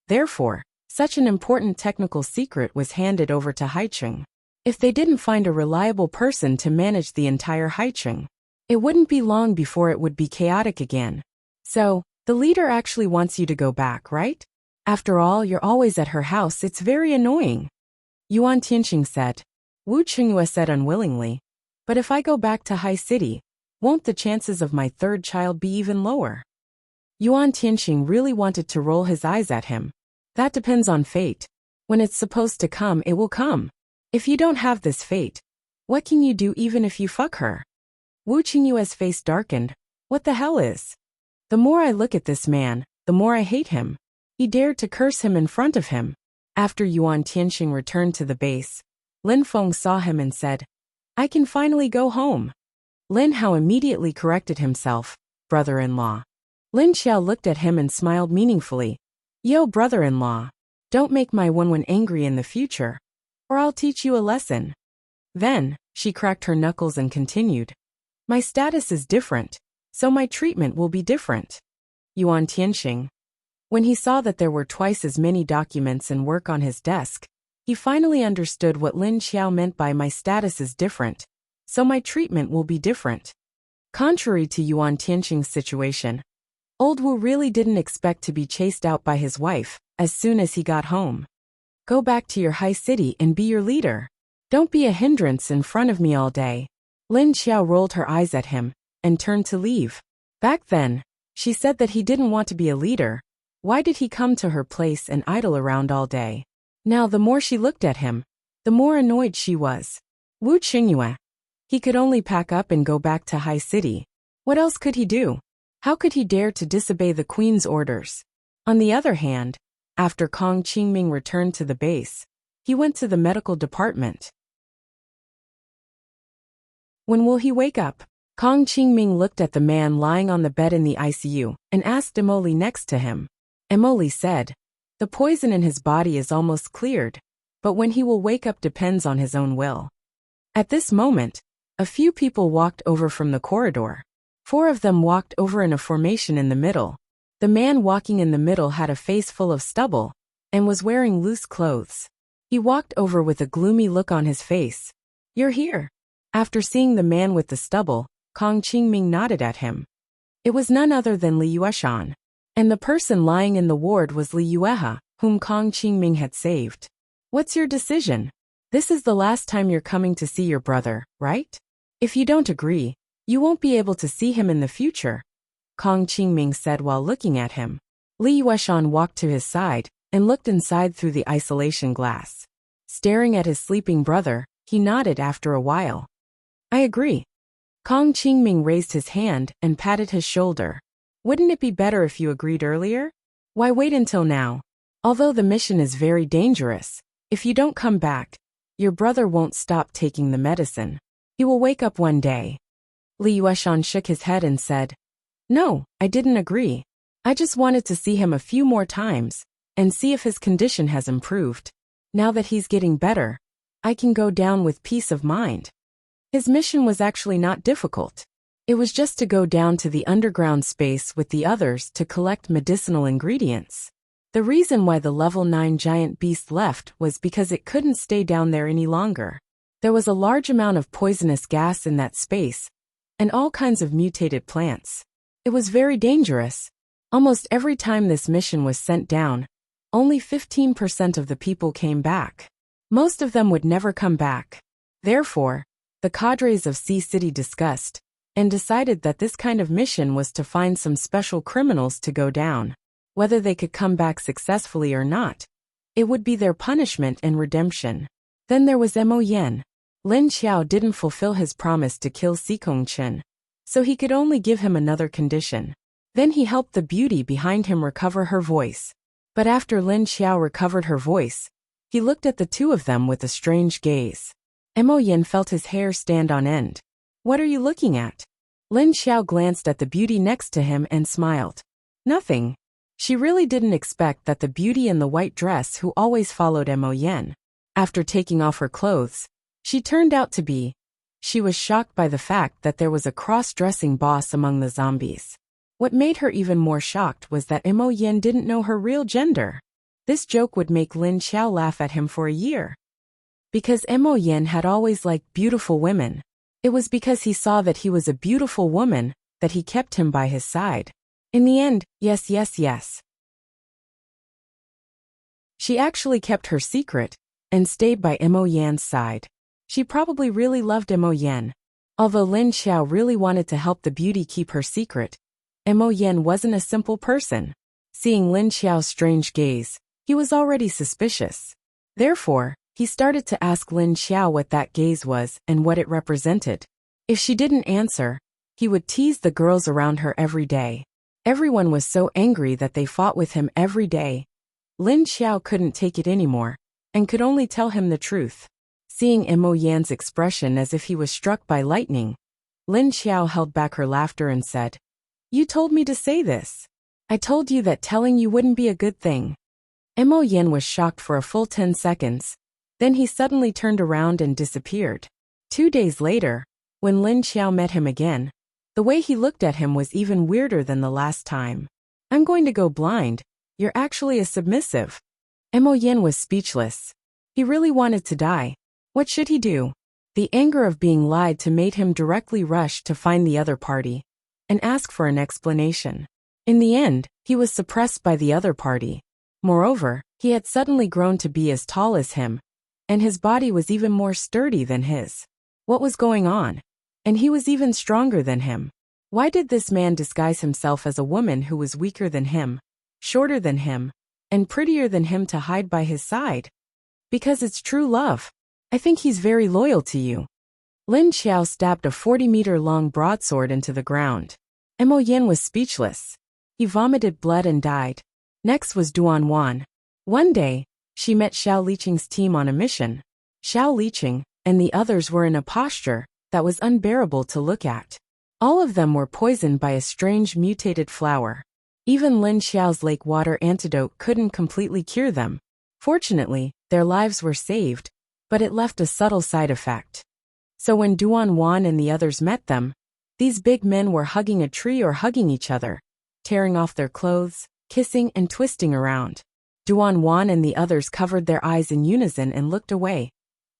Therefore, such an important technical secret was handed over to Haicheng. If they didn't find a reliable person to manage the entire Haicheng, it wouldn't be long before it would be chaotic again. So, the leader actually wants you to go back, right? After all, you're always at her house, it's very annoying. Yuan Tianxing said. Wu Qingyue said unwillingly. But if I go back to Hai City, won't the chances of my third child be even lower? Yuan Tianxing really wanted to roll his eyes at him. That depends on fate. When it's supposed to come, it will come. If you don't have this fate, what can you do even if you fuck her? Wu Qingyue's face darkened. What the hell is? The more I look at this man, the more I hate him. He dared to curse him in front of him. After Yuan Tianxing returned to the base, Lin Feng saw him and said, I can finally go home. Lin Hao immediately corrected himself, brother-in-law. Lin Xiao looked at him and smiled meaningfully. Yo, brother-in-law, don't make my Wenwen angry in the future, or I'll teach you a lesson. Then, she cracked her knuckles and continued. My status is different, so my treatment will be different. Yuan Tianxing. When he saw that there were twice as many documents and work on his desk, he finally understood what Lin Xiao meant by my status is different, so my treatment will be different. Contrary to Yuan Tianxing's situation, Old Wu really didn't expect to be chased out by his wife as soon as he got home. Go back to your high city and be your leader. Don't be a hindrance in front of me all day. Lin Xiao rolled her eyes at him and turned to leave. Back then, she said that he didn't want to be a leader. Why did he come to her place and idle around all day? Now the more she looked at him, the more annoyed she was. Wu Qingyue. He could only pack up and go back to High City. What else could he do? How could he dare to disobey the queen's orders? On the other hand, after Kong Qingming returned to the base, he went to the medical department. When will he wake up? Kong Qingming looked at the man lying on the bed in the ICU and asked Emily next to him. Emily said, the poison in his body is almost cleared, but when he will wake up depends on his own will. At this moment, a few people walked over from the corridor. 4 of them walked over in a formation in the middle. The man walking in the middle had a face full of stubble and was wearing loose clothes. He walked over with a gloomy look on his face. You're here. After seeing the man with the stubble, Kong Qingming nodded at him. It was none other than Li Yueshan. And the person lying in the ward was Li Yueha, whom Kong Qingming had saved. What's your decision? This is the last time you're coming to see your brother, right? If you don't agree, you won't be able to see him in the future, Kong Qingming said while looking at him. Li Yueshan walked to his side and looked inside through the isolation glass. Staring at his sleeping brother, he nodded after a while. I agree. Kong Qingming raised his hand and patted his shoulder. Wouldn't it be better if you agreed earlier? Why wait until now? Although the mission is very dangerous, if you don't come back, your brother won't stop taking the medicine. He will wake up one day. Li Yueshan shook his head and said, No, I didn't agree. I just wanted to see him a few more times and see if his condition has improved. Now that he's getting better, I can go down with peace of mind. His mission was actually not difficult. It was just to go down to the underground space with the others to collect medicinal ingredients. The reason why the level 9 giant beast left was because it couldn't stay down there any longer. There was a large amount of poisonous gas in that space, and all kinds of mutated plants. It was very dangerous. Almost every time this mission was sent down, only 15% of the people came back. Most of them would never come back. Therefore, the cadres of Sea City discussed and decided that this kind of mission was to find some special criminals to go down. Whether they could come back successfully or not, it would be their punishment and redemption. Then there was Mo Yen. Lin Xiao didn't fulfill his promise to kill Sikong Chen, so he could only give him another condition. Then he helped the beauty behind him recover her voice. But after Lin Xiao recovered her voice, he looked at the 2 of them with a strange gaze. Mo Yen felt his hair stand on end. What are you looking at? Lin Xiao glanced at the beauty next to him and smiled. Nothing. She really didn't expect that the beauty in the white dress who always followed Mo Yen. After taking off her clothes, she turned out to be. She was shocked by the fact that there was a cross-dressing boss among the zombies. What made her even more shocked was that Mo Yen didn't know her real gender. This joke would make Lin Xiao laugh at him for a year. Because Mo Yen had always liked beautiful women. It was because he saw that he was a beautiful woman that he kept him by his side. In the end, yes. She actually kept her secret and stayed by Mo Yan's side. She probably really loved Mo Yen. Although Lin Xiao really wanted to help the beauty keep her secret, Mo Yen wasn't a simple person. Seeing Lin Xiao's strange gaze, he was already suspicious. Therefore, he started to ask Lin Xiao what that gaze was and what it represented. If she didn't answer, he would tease the girls around her every day. Everyone was so angry that they fought with him every day. Lin Xiao couldn't take it anymore, and could only tell him the truth. Seeing Emo Yan's expression as if he was struck by lightning, Lin Xiao held back her laughter and said, "You told me to say this. I told you that telling you wouldn't be a good thing." Emo Yan was shocked for a full 10 seconds. Then he suddenly turned around and disappeared. 2 days later, when Lin Xiao met him again, the way he looked at him was even weirder than the last time. "I'm going to go blind. You're actually a submissive." Emo Yan was speechless. He really wanted to die. What should he do? The anger of being lied to made him directly rush to find the other party and ask for an explanation. In the end, he was suppressed by the other party. Moreover, he had suddenly grown to be as tall as him, and his body was even more sturdy than his. What was going on? And he was even stronger than him. Why did this man disguise himself as a woman who was weaker than him, shorter than him, and prettier than him to hide by his side? Because it's true love. I think he's very loyal to you. Lin Xiao stabbed a 40-meter-long broadsword into the ground. Emo Yan was speechless. He vomited blood and died. Next was Duan Wan. One day, she met Xiao Liqing's team on a mission. Xiao Liqing and the others were in a posture that was unbearable to look at. All of them were poisoned by a strange mutated flower. Even Lin Xiao's lake water antidote couldn't completely cure them. Fortunately, their lives were saved, but it left a subtle side effect. So when Duan Wan and the others met them, these big men were hugging a tree or hugging each other, tearing off their clothes, kissing and twisting around. Duan Wan and the others covered their eyes in unison and looked away.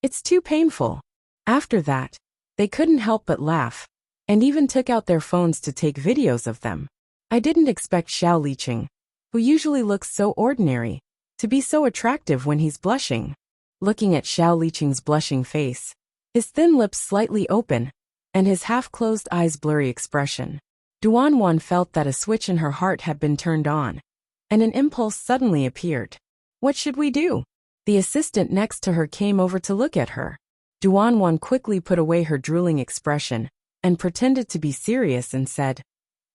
It's too painful. After that, they couldn't help but laugh, and even took out their phones to take videos of them. I didn't expect Xiao Liqing, who usually looks so ordinary, to be so attractive when he's blushing. Looking at Xiao Liqing's blushing face, his thin lips slightly open, and his half-closed eyes' blurry expression, Duan Wan felt that a switch in her heart had been turned on, and an impulse suddenly appeared. What should we do? The assistant next to her came over to look at her. Duan Wan quickly put away her drooling expression and pretended to be serious and said,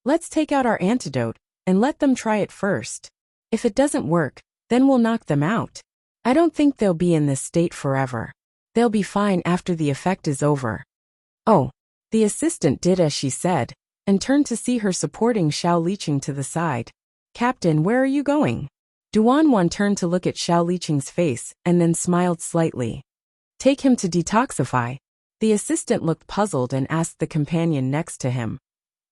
"Let's take out our antidote and let them try it first. If it doesn't work, then we'll knock them out. I don't think they'll be in this state forever. They'll be fine after the effect is over." Oh, the assistant did as she said, and turned to see her supporting Xiao Liqing to the side. "Captain, where are you going?" Duan Wan turned to look at Xiao Liqing's face and then smiled slightly. "Take him to detoxify." The assistant looked puzzled and asked the companion next to him,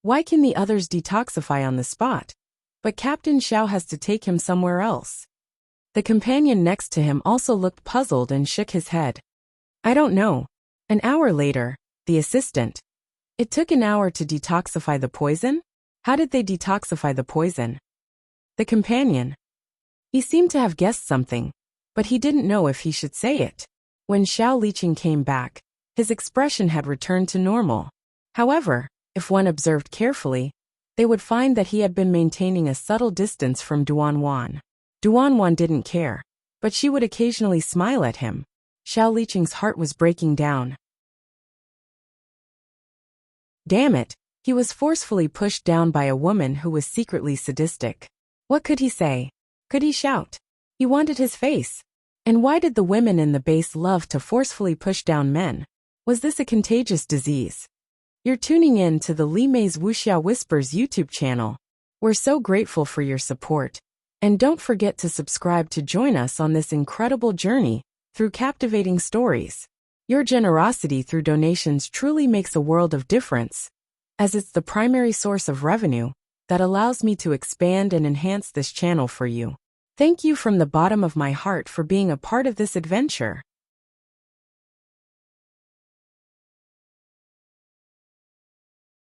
"Why can the others detoxify on the spot? But Captain Xiao has to take him somewhere else." The companion next to him also looked puzzled and shook his head. "I don't know." An hour later, the assistant. "It took an hour to detoxify the poison? How did they detoxify the poison?" The companion. He seemed to have guessed something, but he didn't know if he should say it. When Xiao Liqing came back, his expression had returned to normal. However, if one observed carefully, they would find that he had been maintaining a subtle distance from Duan Wan. Duan Wan didn't care, but she would occasionally smile at him. Xiao Liqing's heart was breaking down. Damn it, he was forcefully pushed down by a woman who was secretly sadistic. What could he say? Could he shout? He wanted his face. And why did the women in the base love to forcefully push down men? Was this a contagious disease? You're tuning in to the Li Mei's Wuxia Whispers YouTube channel. We're so grateful for your support. And don't forget to subscribe to join us on this incredible journey through captivating stories. Your generosity through donations truly makes a world of difference, as it's the primary source of revenue that allows me to expand and enhance this channel for you. Thank you from the bottom of my heart for being a part of this adventure.